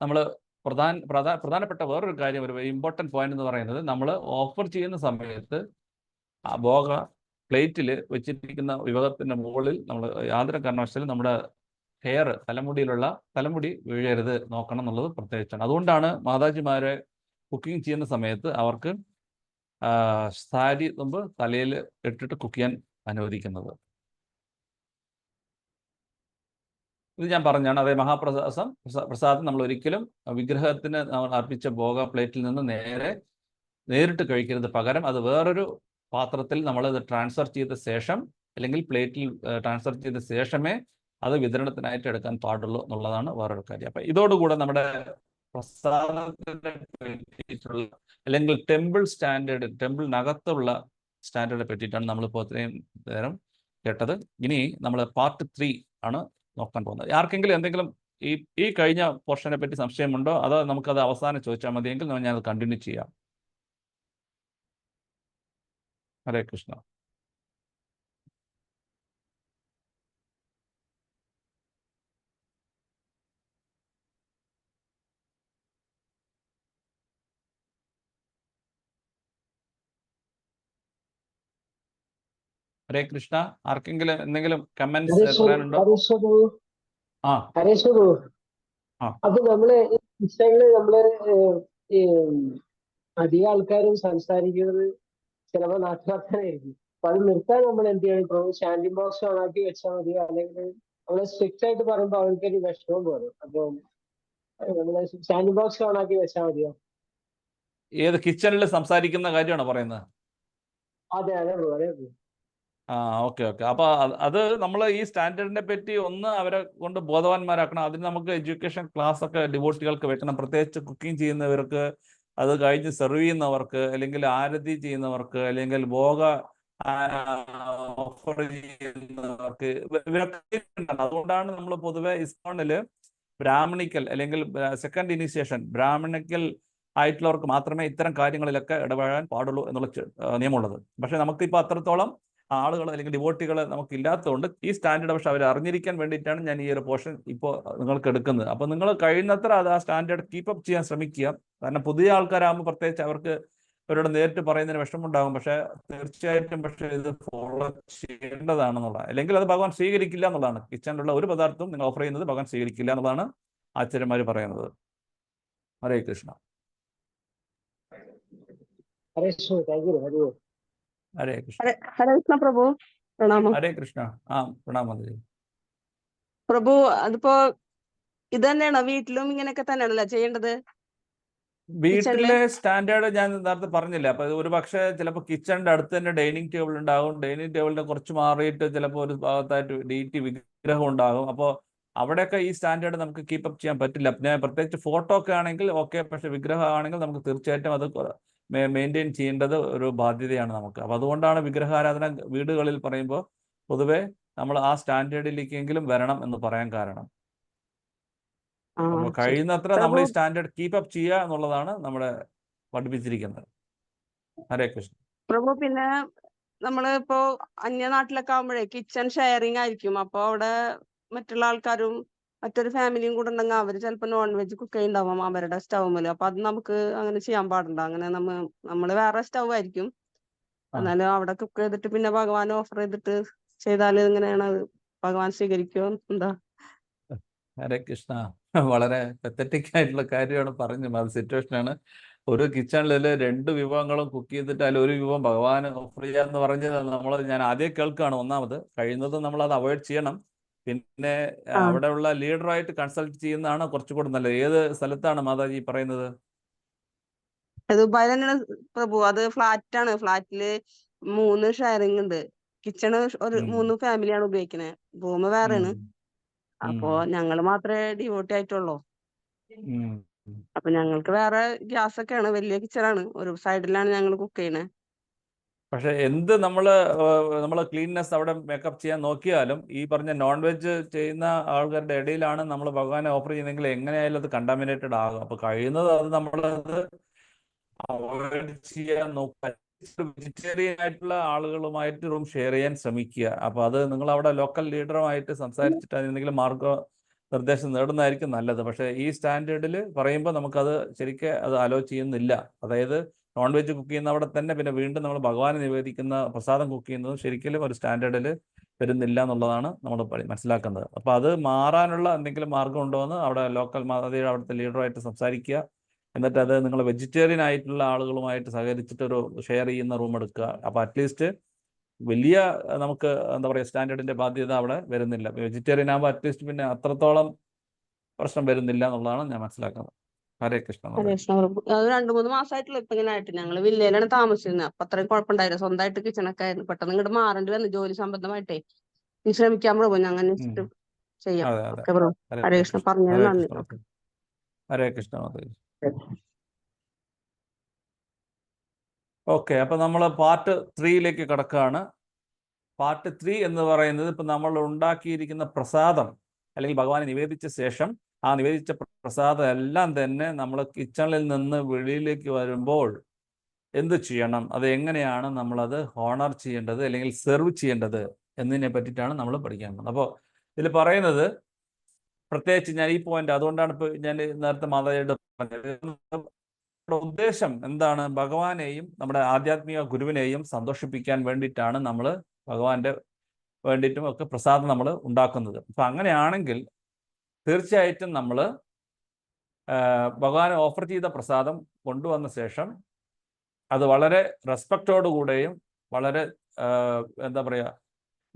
നമ്മൾ പ്രധാനപ്പെട്ട വേറൊരു കാര്യം, ഒരു ഇമ്പോർട്ടൻറ്റ് പോയിന്റ് എന്ന് പറയുന്നത്, നമ്മൾ ഓഫർ ചെയ്യുന്ന സമയത്ത് ആ ഭോഗ പ്ലേറ്റിൽ വെച്ചിരിക്കുന്ന വിഭവത്തിൻ്റെ മുകളിൽ നമ്മൾ യാതൊരു കാരണവശാലും നമ്മുടെ തലമുടി വീഴരുത് നോക്കണം എന്നുള്ളത് പ്രത്യേകിച്ചാണ്. അതുകൊണ്ടാണ് മാതാജിമാരെ കുക്കിംഗ് ചെയ്യുന്ന സമയത്ത് അവർക്ക് സാരി തുമ്പ് തലയിൽ ഇട്ടിട്ട് കുക്ക് ചെയ്യാൻ അനുവദിക്കുന്നത്. ഇത് ഞാൻ പറഞ്ഞാണ്. അതേ പ്രസാദം നമ്മൾ ഒരിക്കലും വിഗ്രഹത്തിന് നമ്മൾ അർപ്പിച്ച ഭോഗ പ്ലേറ്റിൽ നിന്ന് നേരിട്ട് കഴിക്കരുത്. പകരം അത് വേറൊരു പാത്രത്തിൽ നമ്മളത് ട്രാൻസ്ഫർ ചെയ്ത ശേഷം, അല്ലെങ്കിൽ പ്ലേറ്റിൽ ട്രാൻസ്ഫർ ചെയ്ത ശേഷമേ അത് വിതരണത്തിനായിട്ട് എടുക്കാൻ പാടുള്ളൂ എന്നുള്ളതാണ് വേറൊരു കാര്യം. അപ്പം ഇതോടുകൂടെ നമ്മുടെ പ്രസാദത്തിനെ പറ്റിയിട്ടുള്ള, അല്ലെങ്കിൽ ടെമ്പിളിനകത്തുള്ള സ്റ്റാൻഡേർഡിനെ പറ്റിയിട്ടാണ് നമ്മളിപ്പോൾ ഇത്രയും നേരം കേട്ടത്. ഇനി നമ്മൾ പാർട്ട് 3 ആണ് നോക്കാൻ പോകുന്നത്. ആർക്കെങ്കിലും എന്തെങ്കിലും ഈ കഴിഞ്ഞ പോർഷനെ പറ്റി സംശയമുണ്ടോ, അതോ നമുക്കത് അവസാനം ചോദിച്ചാൽ മതിയെങ്കിൽ ഞാനത് കണ്ടിന്യൂ ചെയ്യാം. ഹരേ കൃഷ്ണ. ഹരേ കൃഷ്ണ. ആർക്കെങ്കിലും എന്തെങ്കിലും കമന്റ്സ് പറയാനുണ്ടോ? ആ അപ്പൊ നമ്മള് നമ്മള് അധികം ആൾക്കാരും സംസാരിക്കുന്നത് ചിലപ്പോ നാട്ടുകാർക്കാനായിരിക്കും. അപ്പൊ അത് നിർത്താൻ നമ്മൾ എന്ത് ചെയ്യണം? ഇപ്പൊ സ്റ്റാൻഡിംഗ് ബോക്സ് ഓണാക്കി വെച്ചാൽ മതിയോ, അല്ലെങ്കിൽ നമ്മള് സ്ട്രിക്റ്റ് ആയിട്ട് പറയുമ്പോൾ അവർക്കൊരു വിഷമം പോലെ. അപ്പൊ നമ്മള് സ്റ്റാൻഡിംഗ് ബോക്സ് ഓണാക്കി വെച്ചാൽ മതിയോ? ഏത് കിച്ചണിൽ സംസാരിക്കുന്ന കാര്യമാണോ പറയുന്നത്? അതെ അതെ അതെ. ഓക്കെ. അപ്പോൾ അത് നമ്മൾ ഈ സ്റ്റാൻഡേർഡിനെ പറ്റി ഒന്ന് അവരെ കൊണ്ട് ബോധവാന്മാരാക്കണം. അതിന് നമുക്ക് എഡ്യൂക്കേഷൻ ക്ലാസ് ഒക്കെ ഡിവോട്ടികൾക്ക് വെക്കണം. പ്രത്യേകിച്ച് കുക്കിംഗ് ചെയ്യുന്നവർക്ക്, അത് കഴിഞ്ഞ് സെർവ് ചെയ്യുന്നവർക്ക്, അല്ലെങ്കിൽ ആരതി ചെയ്യുന്നവർക്ക്, അല്ലെങ്കിൽ ഭോഗ ഓഫർ ചെയ്യുന്നവർക്ക്, ഇവരൊക്കെ. അതുകൊണ്ടാണ് നമ്മൾ പൊതുവെ ഇസ്കോണിൽ ബ്രാഹ്മണിക്കൽ അല്ലെങ്കിൽ സെക്കൻഡ് ഇനീഷ്യേഷൻ ബ്രാഹ്മണിക്കൽ ആയിട്ടുള്ളവർക്ക് മാത്രമേ ഇത്തരം കാര്യങ്ങളിലൊക്കെ ഇടപെടാൻ പാടുള്ളൂ എന്നുള്ള നിയമമുള്ളത്. പക്ഷെ നമുക്കിപ്പോൾ അത്രത്തോളം ആളുകൾ അല്ലെങ്കിൽ ഡിവോട്ടികൾ നമുക്കില്ലാത്തതുകൊണ്ട് ഈ സ്റ്റാൻഡേർഡ് പക്ഷെ അവർ അറിഞ്ഞിരിക്കാൻ വേണ്ടിയിട്ടാണ് ഞാൻ ഈ ഒരു പോർഷൻ ഇപ്പോൾ നിങ്ങൾക്ക് എടുക്കുന്നത്. അപ്പോൾ നിങ്ങൾ കഴിയുന്നത്ര അത് ആ സ്റ്റാൻഡേർഡ് കീപ്പപ്പ് ചെയ്യാൻ ശ്രമിക്കുക. കാരണം പുതിയ ആൾക്കാരാകുമ്പോൾ പ്രത്യേകിച്ച് അവർക്ക് അവരോട് നേരിട്ട് പറയുന്നതിന് വിഷമമുണ്ടാകും. പക്ഷെ തീർച്ചയായിട്ടും ഇത് ഫോളോ ചെയ്യേണ്ടതാണെന്നുള്ളതാണ്. അല്ലെങ്കിൽ അത് ഭഗവാൻ സ്വീകരിക്കില്ല എന്നുള്ളതാണ്. കിച്ചണിലുള്ള ഒരു പദാർത്ഥവും നിങ്ങൾ ഓഫർ ചെയ്യുന്നത് ഭഗവാൻ സ്വീകരിക്കില്ല എന്നുള്ളതാണ് ആചാര്യന്മാർ പറയുന്നത്. ഹരേ കൃഷ്ണ. ഹരേ കൃഷ്ണ. ഹരേ കൃഷ്ണ. ഹരേ കൃഷ്ണ പ്രഭു, പ്രണാമം. ഹരേ കൃഷ്ണ. പ്രണാമം പ്രഭു. അതിപ്പോ ഇത് തന്നെയാണോ വീട്ടിലും ഇങ്ങനെയൊക്കെ തന്നെയാണല്ലോ ചെയ്യേണ്ടത്? വീട്ടിലെ സ്റ്റാൻഡേർഡ് ഞാൻ നേരത്തെ പറഞ്ഞില്ല. അപ്പൊ ഒരു പക്ഷേ ചിലപ്പോൾ കിച്ചണിന്റെ അടുത്ത് തന്നെ ഡൈനിങ് ടേബിൾ ഉണ്ടാകും. ഡൈനിങ് ടേബിളിന്റെ കുറച്ച് മാറിയിട്ട് ചിലപ്പോൾ ഒരു ഭാഗത്തായിട്ട് ഡീറ്റി വിഗ്രഹം ഉണ്ടാകും. അപ്പോൾ അവിടെയൊക്കെ ഈ സ്റ്റാൻഡേർഡ് നമുക്ക് കീപ്പപ്പ് ചെയ്യാൻ പറ്റില്ല. പിന്നെ പ്രത്യേകിച്ച് ഫോട്ടോ ഒക്കെ ആണെങ്കിൽ ഓക്കെ, പക്ഷെ വിഗ്രഹം ആണെങ്കിൽ നമുക്ക് തീർച്ചയായിട്ടും അത് മെയിൻറ്റെയിൻ ചെയ്യേണ്ടത് ഒരു ബാധ്യതയാണ് നമുക്ക്. അപ്പൊ അതുകൊണ്ടാണ് വിഗ്രഹാരാധന വീടുകളിൽ പറയുമ്പോൾ പൊതുവെ നമ്മൾ ആ സ്റ്റാൻഡേർഡിലേക്കെങ്കിലും വരണം എന്ന് പറയാൻ കാരണം. അപ്പോൾ കഴിയുന്നത്ര നമ്മൾ ഈ സ്റ്റാൻഡേർഡ് കീപ്പപ്പ് ചെയ്യുക എന്നുള്ളതാണ് നമ്മളെ പഠിപ്പിച്ചിരിക്കുന്നത്. ഹരേ കൃഷ്ണ. പ്രഭു, പിന്നെ നമ്മള് ഇപ്പോ അന്യനാട്ടിലൊക്കെ ആവുമ്പോഴേ കിച്ചൺ ഷെയറിങ് ആയിരിക്കും. അപ്പൊ അവിടെ മറ്റുള്ള ആൾക്കാരും മറ്റൊരു ഫാമിലിയും കൂടെ ഉണ്ടെങ്കിൽ അവര് ചിലപ്പോൾ നോൺ വെജ് കുക്ക് ചെയ്യുന്നുണ്ടാവും അവരുടെ സ്റ്റൗമില്. അപ്പൊ അത് നമുക്ക് അങ്ങനെ ചെയ്യാൻ പാടുണ്ടോ? അങ്ങനെ നമ്മള് വേറെ സ്റ്റൗ ആയിരിക്കും, എന്നാലും അവിടെ കുക്ക് ചെയ്തിട്ട് പിന്നെ ഭഗവാൻ ഓഫർ ചെയ്തിട്ട് ചെയ്താൽ എങ്ങനെയാണ്? ഭഗവാൻ സ്വീകരിക്കുമോ? എന്താ? ഹരേ കൃഷ്ണ. വളരെ പെത്തറ്റിക് ആയിട്ടുള്ള കാര്യമാണ് പറഞ്ഞത്. അത് സിറ്റുവേഷനാണ്. ഒരു കിച്ചണിൽ 2 വിഭവങ്ങളും കുക്ക് ചെയ്തിട്ട് അതിൽ ഒരു വിഭവം ഭഗവാന് ഓഫർ ചെയ്യാന്ന് പറഞ്ഞത് ഞാൻ ആദ്യം കേൾക്കുകയാണ്. ഒന്നാമത് കഴിയുന്നതും നമ്മൾ അത് അവോയ്ഡ് ചെയ്യണം. പിന്നെ അവിടെയുള്ള ലീഡറായിട്ട് കൺസൾട്ട് ചെയ്യുന്നതാണ് കുറച്ചുകൂടി നല്ലത്. ഏത് സ്ഥലത്താണ് മാതാജി പറയുന്നത്? ദുബായ് തന്നെയാണ് പ്രഭു. അത് ഫ്ലാറ്റ് ആണ്. ഫ്ലാറ്റില് 3 ഷെയറിംഗ് ഉണ്ട്. കിച്ചണ് ഒരു 3 ഫാമിലിയാണ് ഉപയോഗിക്കുന്നത്. റൂം വേറെയാണ്. അപ്പോ ഞങ്ങൾ മാത്രമേ ഡിവോട്ടി ആയിട്ടുള്ളൂ. അപ്പൊ ഞങ്ങൾക്ക് വേറെ ഗ്യാസ് ഒക്കെയാണ്. വലിയ കിച്ചണാണ്. ഒരു സൈഡിലാണ് ഞങ്ങൾ കുക്ക് ചെയ്യുന്നത്. പക്ഷെ എന്ത് നമ്മൾ ക്ലീൻനെസ് അവിടെ മേക്കപ്പ് ചെയ്യാൻ നോക്കിയാലും ഈ പറഞ്ഞ നോൺ വെജ് ചെയ്യുന്ന ആൾക്കാരുടെ ഇടയിലാണ് നമ്മൾ ഭഗവാനെ ഓഫർ ചെയ്യുന്നതെങ്കിൽ എങ്ങനെയായാലും അത് കണ്ടാമിനേറ്റഡ് ആകും. അപ്പൊ കഴിയുന്നത് അത് നമ്മളത് അവോയ്ഡ് ചെയ്യാൻ നോക്കുക. വെജിറ്റേറിയൻ ആയിട്ടുള്ള ആളുകളുമായിട്ട് റൂം ഷെയർ ചെയ്യാൻ ശ്രമിക്കുക. അപ്പോൾ അത് നിങ്ങൾ അവിടെ ലോക്കൽ ലീഡറുമായിട്ട് സംസാരിച്ചിട്ട് അതിനെന്തെങ്കിലും നിർദ്ദേശം നേടുന്നതായിരിക്കും നല്ലത്. പക്ഷേ ഈ സ്റ്റാൻഡേർഡിൽ പറയുമ്പോൾ നമുക്കത് ശരിക്കും അത് അലോ ചെയ്യുന്നില്ല. അതായത് നോൺ വെജ് കുക്ക് ചെയ്യുന്ന അവിടെ തന്നെ പിന്നെ വീണ്ടും നമ്മൾ ഭഗവാന് നിവേദിക്കുന്ന പ്രസാദം കുക്ക് ചെയ്യുന്നതും ശരിക്കും ഒരു സ്റ്റാൻഡേർഡിൽ വരുന്നില്ല എന്നുള്ളതാണ് നമ്മൾ മനസ്സിലാക്കുന്നത്. അപ്പോൾ അത് മാറാനുള്ള എന്തെങ്കിലും മാർഗം ഉണ്ടോ എന്ന് അവിടെ ലോക്കൽ അവിടുത്തെ ലീഡറുമായിട്ട് സംസാരിക്കുക. എന്നിട്ട് അത് നിങ്ങൾ വെജിറ്റേറിയൻ ആയിട്ടുള്ള ആളുകളുമായിട്ട് സഹകരിച്ചിട്ട് ഒരു ഷെയർ ചെയ്യുന്ന റൂം എടുക്കുക. അപ്പോൾ അറ്റ്ലീസ്റ്റ് വലിയ നമുക്ക് എന്താ പറയുക സ്റ്റാൻഡേർഡിന്റെ ബാധ്യത അവിടെ വരുന്നില്ല. വെജിറ്റേറിയൻ ആകുമ്പോൾ അറ്റ്ലീസ്റ്റ് പിന്നെ അത്രത്തോളം പ്രശ്നം വരുന്നില്ല എന്നുള്ളതാണ് ഞാൻ മനസ്സിലാക്കുന്നത്. ഹരേ കൃഷ്ണ. ഹരേ കൃഷ്ണ പ്രഭു. അത് 2-3 മാസമായിട്ടുള്ള ഇപ്പൊ ഇങ്ങനെ ആയിട്ട്. ഞങ്ങള് വില്ലയിലാണ് താമസിച്ചിരുന്നത്. അപ്പൊ അത്രയും കുഴപ്പമുണ്ടായിരുന്നു. സ്വന്തമായിട്ട് കിച്ചണൊക്കെ ആയിരുന്നു. പെട്ടെന്ന് ഇങ്ങോട്ട് മാറേണ്ടി വന്നു ജോലി സംബന്ധമായിട്ടേ. നീ ശ്രമിക്കാൻ പ്രഭു, ഞങ്ങൾ അന്വേഷിച്ചിട്ട് ചെയ്യാം. അതെ അതെ. ഓക്കെ പ്രഭു. ഹരേ കൃഷ്ണ. പറഞ്ഞതിന് ഹരേ നന്ദി. കൃഷ്ണ. ഹരേ കൃഷ്ണ. ഓക്കെ, അപ്പൊ നമ്മൾ പാർട്ട് 3യിലേക്ക് കിടക്കുകയാണ്. പാർട്ട് 3 എന്ന് പറയുന്നത് ഇപ്പം നമ്മൾ ഉണ്ടാക്കിയിരിക്കുന്ന പ്രസാദം അല്ലെങ്കിൽ ഭഗവാനെ നിവേദിച്ച ശേഷം ആ നിവേദിച്ച പ്രസാദം എല്ലാം തന്നെ നമ്മൾ കിച്ചണിൽ നിന്ന് വെളിയിലേക്ക് വരുമ്പോൾ എന്ത് ചെയ്യണം, അത് എങ്ങനെയാണ് നമ്മളത് ഹോണർ ചെയ്യേണ്ടത് അല്ലെങ്കിൽ സെർവ് ചെയ്യേണ്ടത് എന്നതിനെ പറ്റിയിട്ടാണ് നമ്മൾ പഠിക്കാൻ പോകുന്നത്. അപ്പോൾ ഇതിൽ പറയുന്നത് പ്രത്യേകിച്ച് ഞാൻ ഈ പോയിന്റ് അതുകൊണ്ടാണ് ഇപ്പോൾ ഞാൻ നേരത്തെ മാതാജിയുടെ പറഞ്ഞത്. ഉദ്ദേശം എന്താണ്? ഭഗവാനെയും നമ്മുടെ ആധ്യാത്മിക ഗുരുവിനെയും സന്തോഷിപ്പിക്കാൻ വേണ്ടിയിട്ടാണ് നമ്മൾ ഭഗവാന്റെ വേണ്ടിയിട്ടും ഒക്കെ പ്രസാദം നമ്മൾ ഉണ്ടാക്കുന്നത്. അപ്പം അങ്ങനെയാണെങ്കിൽ തീർച്ചയായിട്ടും നമ്മൾ ഭഗവാന് ഓഫർ ചെയ്ത പ്രസാദം കൊണ്ടുവന്ന ശേഷം അത് വളരെ റെസ്പെക്റ്റോടുകൂടെയും വളരെ എന്താ പറയുക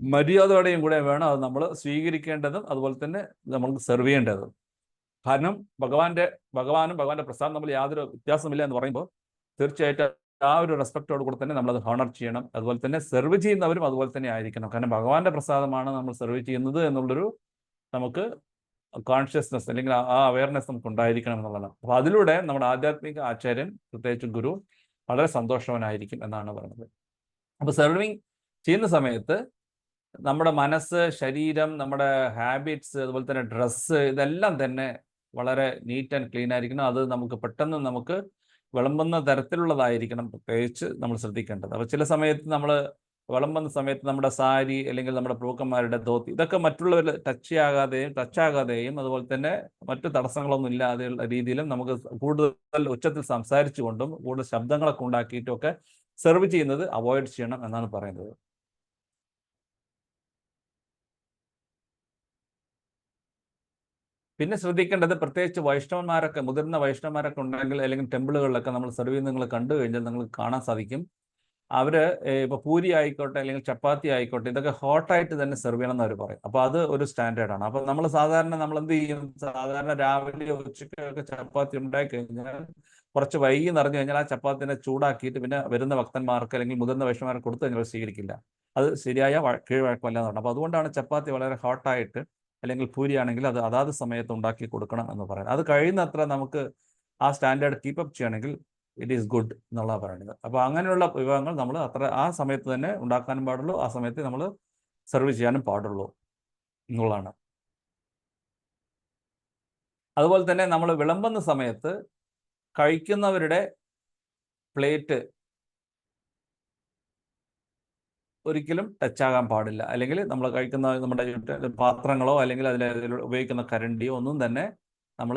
മര്യാദയോടെയും കൂടെ വേണം അത് നമ്മൾ സ്വീകരിക്കേണ്ടതും അതുപോലെ തന്നെ നമ്മൾക്ക് സെർവ് ചെയ്യേണ്ടതും. കാരണം ഭഗവാനും ഭഗവാന്റെ പ്രസാദം നമ്മൾ യാതൊരു വ്യത്യാസമില്ല എന്ന് പറയുമ്പോൾ തീർച്ചയായിട്ടും ആ ഒരു റെസ്പെക്റ്റോട് കൂടെ തന്നെ നമ്മളത് ഹോണർ ചെയ്യണം. അതുപോലെ തന്നെ സെർവ് ചെയ്യുന്നവരും അതുപോലെ തന്നെ ആയിരിക്കണം. കാരണം ഭഗവാന്റെ പ്രസാദമാണ് നമ്മൾ സെർവ് ചെയ്യുന്നത് എന്നുള്ളൊരു നമുക്ക് കോൺഷ്യസ്നെസ് അല്ലെങ്കിൽ ആ അവയർനെസ് നമുക്ക് ഉണ്ടായിരിക്കണം എന്നുള്ളതാണ്. അപ്പോൾ അതിലൂടെ നമ്മുടെ ആധ്യാത്മിക ആചാര്യൻ പ്രത്യേകിച്ച് ഗുരു വളരെ സന്തോഷവാനായിരിക്കും എന്നാണ് പറയുന്നത്. അപ്പോൾ സെർവിങ് ചെയ്യുന്ന സമയത്ത് നമ്മുടെ മനസ്സ്, ശരീരം, നമ്മുടെ ഹാബിറ്റ്സ്, അതുപോലെ തന്നെ ഡ്രസ്സ്, ഇതെല്ലാം തന്നെ വളരെ നീറ്റ് ആൻഡ് ക്ലീൻ ആയിരിക്കണം. അത് നമുക്ക് പെട്ടെന്ന് നമുക്ക് വിളമ്പുന്ന തരത്തിലുള്ളതായിരിക്കണം പ്രത്യേകിച്ച് നമ്മൾ ശ്രദ്ധിക്കേണ്ടത്. അപ്പോൾ ചില സമയത്ത് നമ്മൾ വിളമ്പുന്ന സമയത്ത് നമ്മുടെ സാരി അല്ലെങ്കിൽ നമ്മുടെ പ്രഭുക്കന്മാരുടെ ധോത്തി ഇതൊക്കെ മറ്റുള്ളവർ ടച്ചാകാതെയും അതുപോലെ തന്നെ മറ്റു തടസ്സങ്ങളൊന്നും ഇല്ലാതെയുള്ള രീതിയിലും നമുക്ക് കൂടുതൽ ഉച്ചത്തിൽ സംസാരിച്ചുകൊണ്ടും കൂടുതൽ ശബ്ദങ്ങളൊക്കെ ഉണ്ടാക്കിയിട്ടും ഒക്കെ സെർവ് ചെയ്യുന്നത് അവോയ്ഡ് ചെയ്യണം എന്നാണ് പറയുന്നത്. പിന്നെ ശ്രദ്ധിക്കേണ്ടത് പ്രത്യേകിച്ച് വൈഷ്ണവന്മാരൊക്കെ മുതിർന്ന വൈഷ്ണവന്മാരൊക്കെ ഉണ്ടെങ്കിൽ അല്ലെങ്കിൽ ടെമ്പിളുകളിലൊക്കെ നമ്മൾ സെർവ് ചെയ്യുന്നത് നിങ്ങൾ കണ്ടു കഴിഞ്ഞാൽ നിങ്ങൾക്ക് കാണാൻ സാധിക്കും. അവർ ഇപ്പോൾ പൂരി ആയിക്കോട്ടെ അല്ലെങ്കിൽ ചപ്പാത്തി ആയിക്കോട്ടെ ഇതൊക്കെ ഹോട്ടായിട്ട് തന്നെ സെർവ് ചെയ്യണം എന്ന് അവർ പറയും. അപ്പോൾ അത് ഒരു സ്റ്റാൻഡേർഡാണ്. അപ്പോൾ നമ്മൾ എന്ത് ചെയ്യും, സാധാരണ രാവിലെ ഉച്ചയ്ക്കൊക്കെ ചപ്പാത്തി ഉണ്ടാക്കി കഴിഞ്ഞാൽ കുറച്ച് വൈകി നിറഞ്ഞു കഴിഞ്ഞാൽ ആ ചപ്പാത്തിനെ ചൂടാക്കിയിട്ട് പിന്നെ വരുന്ന ഭക്തന്മാർക്ക് അല്ലെങ്കിൽ മുതിർന്ന വൈഷ്ണവന്മാർക്ക് കൊടുത്തു കഴിഞ്ഞാൽ സ്വീകരിക്കില്ല. അത് ശരിയായ കീഴ്വഴക്കമല്ല എന്ന് പറഞ്ഞു. അപ്പോൾ അതുകൊണ്ടാണ് ചപ്പാത്തി വളരെ ഹോട്ടായിട്ട് അല്ലെങ്കിൽ പൂരി ആണെങ്കിൽ അത് അതാത് സമയത്ത് ഉണ്ടാക്കി കൊടുക്കണം എന്ന് പറയുന്നത്. അത് കഴിയുന്നത്ര നമുക്ക് ആ സ്റ്റാൻഡേർഡ് കീപ്പപ്പ് ചെയ്യണമെങ്കിൽ ഇറ്റ് ഈസ് ഗുഡ് എന്നുള്ള പറയുന്നത്. അപ്പോൾ അങ്ങനെയുള്ള വിഭവങ്ങൾ നമ്മൾ ആ സമയത്ത് തന്നെ ഉണ്ടാക്കാനും പാടുള്ളൂ, ആ സമയത്ത് നമ്മൾ സെർവ് ചെയ്യാനും പാടുള്ളൂ എന്നുള്ളതാണ്. അതുപോലെ തന്നെ നമ്മൾ വിളമ്പുന്ന സമയത്ത് കഴിക്കുന്നവരുടെ പ്ലേറ്റ് ഒരിക്കലും ടച്ചാകാൻ പാടില്ല. അല്ലെങ്കിൽ നമ്മൾ കഴിക്കുന്ന നമ്മുടെ പാത്രങ്ങളോ അല്ലെങ്കിൽ അതിൽ ഉപയോഗിക്കുന്ന കരണ്ടിയോ ഒന്നും തന്നെ നമ്മൾ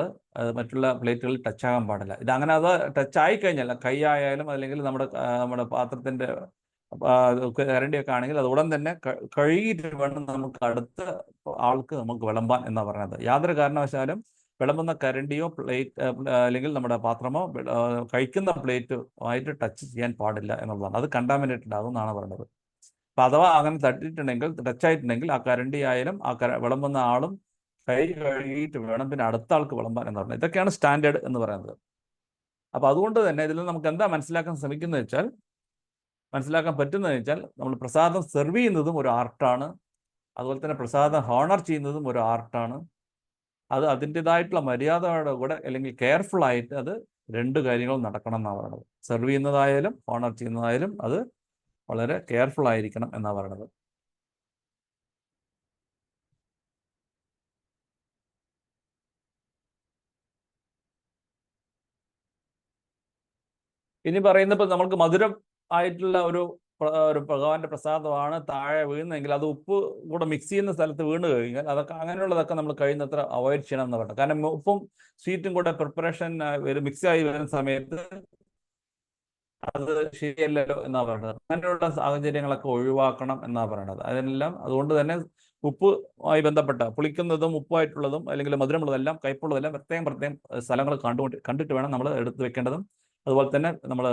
മറ്റുള്ള പ്ലേറ്റുകളിൽ ടച്ചാകാൻ പാടില്ല. ഇതങ്ങനെ അത് ടച്ചായി കഴിഞ്ഞാൽ കൈ ആയാലും അല്ലെങ്കിൽ നമ്മുടെ പാത്രത്തിൻ്റെ കരണ്ടിയൊക്കെ ആണെങ്കിൽ അത് ഉടൻ തന്നെ കഴുകിയിട്ട് വേണം നമുക്ക് അടുത്ത ആൾക്ക് നമുക്ക് വിളമ്പാൻ എന്നാണ് പറയുന്നത്. യാതൊരു കാരണവശാലും വിളമ്പുന്ന കരണ്ടിയോ പ്ലേറ്റ് അല്ലെങ്കിൽ നമ്മുടെ പാത്രമോ കഴിക്കുന്ന പ്ലേറ്റോ ആയിട്ട് ടച്ച് ചെയ്യാൻ പാടില്ല എന്നുള്ളതാണ്. അത് കണ്ടാമിനേറ്റഡ് ആകും എന്നാണ് പറയുന്നത്. അപ്പം അഥവാ അങ്ങനെ ടച്ചായിട്ടുണ്ടെങ്കിൽ ആ കരണ്ടി ആയാലും ആ വിളമ്പുന്ന ആളും കൈ കഴുകിയിട്ട് വേണം പിന്നെ അടുത്ത ആൾക്ക് വിളമ്പാൻ എന്ന് പറയുന്നത്. ഇതൊക്കെയാണ് സ്റ്റാൻഡേർഡ് എന്ന് പറയുന്നത്. അപ്പോൾ അതുകൊണ്ട് തന്നെ ഇതിൽ നമുക്ക് എന്താ മനസ്സിലാക്കാൻ പറ്റുന്നത് വെച്ചാൽ നമ്മൾ പ്രസാദം സെർവ് ചെയ്യുന്നതും ഒരു ആർട്ടാണ്. അതുപോലെ തന്നെ പ്രസാദം ഹോണർ ചെയ്യുന്നതും ഒരു ആർട്ടാണ്. അത് അതിൻ്റെതായിട്ടുള്ള മര്യാദയോടെ കൂടെ അല്ലെങ്കിൽ കെയർഫുൾ ആയിട്ട് അത് രണ്ട് കാര്യങ്ങളും നടക്കണം എന്നാണ് പറയുന്നത്. സെർവ് ചെയ്യുന്നതായാലും ഹോണർ ചെയ്യുന്നതായാലും അത് വളരെ കെയർഫുൾ ആയിരിക്കണം എന്നാണ് പറയുന്നത്. ഇനി പറയുന്നപ്പോൾ നമ്മൾക്ക് മധുരം ആയിട്ടുള്ള ഒരു ഭഗവാന്റെ പ്രസാദമാണ് താഴെ വീഴുന്നതെങ്കിൽ അത് ഉപ്പ് കൂടെ മിക്സ് ചെയ്യുന്ന സ്ഥലത്ത് വീണ് കഴിഞ്ഞാൽ അതൊക്കെ അങ്ങനെയുള്ളതൊക്കെ നമ്മൾ കഴിയുന്നത്ര അവോയ്ഡ് ചെയ്യണം എന്ന് പറഞ്ഞു. കാരണം ഉപ്പും സ്വീറ്റും കൂടെ പ്രിപ്പറേഷൻ മിക്സ് ആയി വരുന്ന സമയത്ത് അത് ശരിയല്ലല്ലോ എന്നാ പറയുന്നത്. അങ്ങനെയുള്ള സാഹചര്യങ്ങളൊക്കെ ഒഴിവാക്കണം എന്നാ പറയുന്നത്. അതിനെല്ലാം അതുകൊണ്ട് തന്നെ ഉപ്പുമായി ബന്ധപ്പെട്ട പുളിക്കുന്നതും ഉപ്പായിട്ടുള്ളതും അല്ലെങ്കിൽ മധുരമുള്ളതെല്ലാം കയ്പുള്ളതെല്ലാം പ്രത്യേകം സ്ഥലങ്ങൾ കണ്ടിട്ട് വേണം നമ്മൾ എടുത്ത് വെക്കേണ്ടതും. അതുപോലെ തന്നെ നമ്മൾ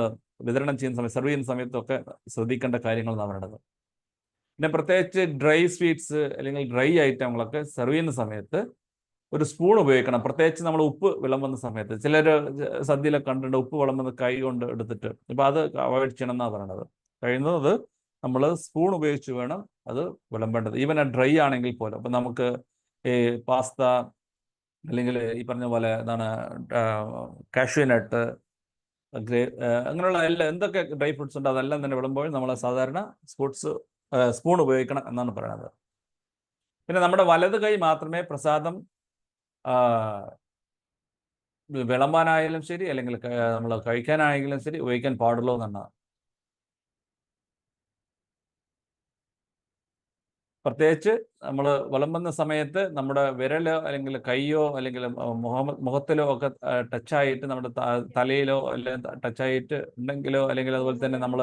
വിതരണം ചെയ്യുന്ന സമയത്ത് സെർവ് ചെയ്യുന്ന സമയത്തൊക്കെ ശ്രദ്ധിക്കേണ്ട കാര്യങ്ങൾ എന്നാണ് പറയുന്നത്. പിന്നെ പ്രത്യേകിച്ച് ഡ്രൈ സ്വീറ്റ്സ് അല്ലെങ്കിൽ ഡ്രൈ ഐറ്റങ്ങളൊക്കെ സെർവ് ചെയ്യുന്ന സമയത്ത് ഒരു സ്പൂൺ ഉപയോഗിക്കണം. പ്രത്യേകിച്ച് നമ്മൾ ഉപ്പ് വിളമ്പുന്ന സമയത്ത് ചിലർ സദ്യയിലൊക്കെ കണ്ടിട്ടുണ്ട് ഉപ്പ് വിളമ്പുന്നത് കൈ കൊണ്ട് എടുത്തിട്ട്. അപ്പോൾ അത് അവോയ്ഡ് ചെയ്യണം എന്നാണ് പറയുന്നത്. കഴിയുന്നത് നമ്മൾ സ്പൂൺ ഉപയോഗിച്ച് വേണം അത് വിളമ്പേണ്ടത്, ഈവൻ ഡ്രൈ ആണെങ്കിൽ പോലും. അപ്പം നമുക്ക് ഈ പാസ്ത അല്ലെങ്കിൽ ഈ പറഞ്ഞ പോലെ എന്താണ് കാഷ്യൂനട്ട്, അങ്ങനെയുള്ള എന്തൊക്കെ ഡ്രൈ ഫ്രൂട്ട്സ് ഉണ്ട് അതെല്ലാം തന്നെ വിളമ്പുമ്പോൾ നമ്മൾ സാധാരണ സ്പൂൺ ഉപയോഗിക്കണം എന്നാണ് പറയുന്നത്. പിന്നെ നമ്മുടെ വലത് കൈ മാത്രമേ പ്രസാദം വിളമ്പാനായാലും ശരി അല്ലെങ്കിൽ നമ്മൾ കഴിക്കാനായെങ്കിലും ശരി ഉപയോഗിക്കാൻ പാടുള്ളൂ എന്നാണ്. പ്രത്യേകിച്ച് നമ്മൾ വിളമ്പുന്ന സമയത്ത് നമ്മുടെ വിരലോ അല്ലെങ്കിൽ കൈയോ അല്ലെങ്കിൽ മുഖത്തിലോ ഒക്കെ ടച്ചായിട്ട് നമ്മുടെ തലയിലോ അല്ലെങ്കിൽ ടച്ചായിട്ട് ഉണ്ടെങ്കിലോ അല്ലെങ്കിൽ അതുപോലെ തന്നെ നമ്മൾ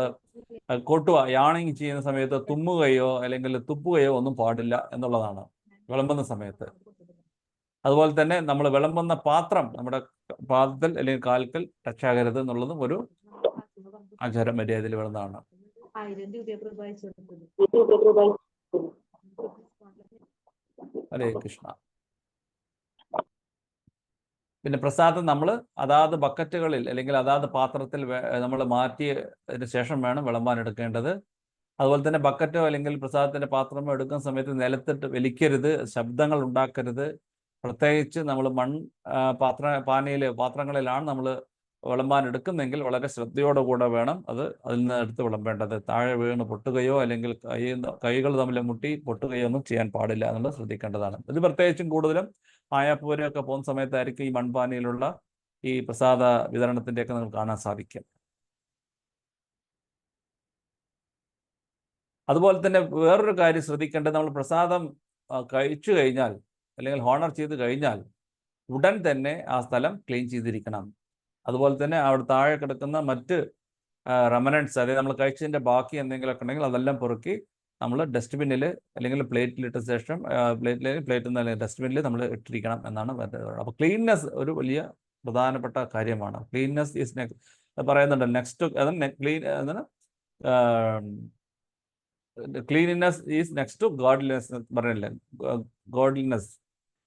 യാണിങ് ചെയ്യുന്ന സമയത്ത് തുമ്മുകയോ അല്ലെങ്കിൽ തുപ്പുകയോ ഒന്നും പാടില്ല എന്നുള്ളതാണ് വിളമ്പുന്ന സമയത്ത്. അതുപോലെ തന്നെ നമ്മൾ വിളമ്പുന്ന പാത്രം നമ്മുടെ പാദത്തിൽ അല്ലെങ്കിൽ കാൽക്കൽ ടച്ചാകരുത് എന്നുള്ളതും ഒരു ആചാര മര്യാദയിൽ വരുന്നതാണ്. ഹരേ കൃഷ്ണ. പിന്നെ പ്രസാദം നമ്മൾ അതാത് ബക്കറ്റുകളിൽ അല്ലെങ്കിൽ അതാത് പാത്രത്തിൽ നമ്മൾ മാറ്റിയതിന് ശേഷം വേണം വിളമ്പാൻ എടുക്കേണ്ടത്. അതുപോലെ തന്നെ ബക്കറ്റോ അല്ലെങ്കിൽ പ്രസാദത്തിൻ്റെ പാത്രമോ എടുക്കുന്ന സമയത്ത് നിലത്തിട്ട് വലിക്കരുത്, ശബ്ദങ്ങൾ ഉണ്ടാക്കരുത്. പ്രത്യേകിച്ച് നമ്മൾ പാത്രങ്ങളിലാണ് നമ്മൾ വിളമ്പാൻ എടുക്കുന്നെങ്കിൽ വളരെ ശ്രദ്ധയോടുകൂടെ വേണം അതിൽ നിന്ന് എടുത്ത് വിളമ്പേണ്ടത്. താഴെ വീണ് പൊട്ടുകയോ അല്ലെങ്കിൽ കൈകൾ തമ്മിൽ മുട്ടി പൊട്ടുകയോ ഒന്നും ചെയ്യാൻ പാടില്ല എന്നുള്ളത് ശ്രദ്ധിക്കേണ്ടതാണ്. ഇത് പ്രത്യേകിച്ചും കൂടുതലും മായാപ്പൂരൊക്കെ പോകുന്ന സമയത്തായിരിക്കും ഈ മൺപാനിയിലുള്ള ഈ പ്രസാദ വിതരണത്തിൻ്റെയൊക്കെ നമുക്ക് കാണാൻ സാധിക്കും. അതുപോലെ തന്നെ വേറൊരു കാര്യം ശ്രദ്ധിക്കേണ്ടത്, നമ്മൾ പ്രസാദം കഴിച്ചു കഴിഞ്ഞാൽ അല്ലെങ്കിൽ ഹോണർ ചെയ്ത് കഴിഞ്ഞാൽ ഉടൻ തന്നെ ആ സ്ഥലം ക്ലീൻ ചെയ്തിരിക്കണം. അതുപോലെ തന്നെ അവിടെ താഴെ കിടക്കുന്ന മറ്റ് റെമനൻസ്, അതായത് നമ്മൾ കഴിച്ചതിൻ്റെ ബാക്കി എന്തെങ്കിലുമൊക്കെ ഉണ്ടെങ്കിൽ അതെല്ലാം പൊറുക്കി നമ്മൾ ഡസ്റ്റ്ബിന്നിൽ അല്ലെങ്കിൽ പ്ലേറ്റിലിട്ട ശേഷം പ്ലേറ്റിൽ നിന്ന് ഡസ്റ്റ്ബിന്നിൽ നമ്മൾ ഇട്ടിരിക്കണം എന്നാണ് പറയുന്നത്. അപ്പോൾ ക്ലീൻനെസ് ഒരു വലിയ പ്രധാനപ്പെട്ട കാര്യമാണ്. ക്ലീൻനെസ് ഈസ് പറയുന്നുണ്ട് cleanliness is next to godliness പറഞ്ഞില്ലേ, ഗോഡ്ലിനെസ്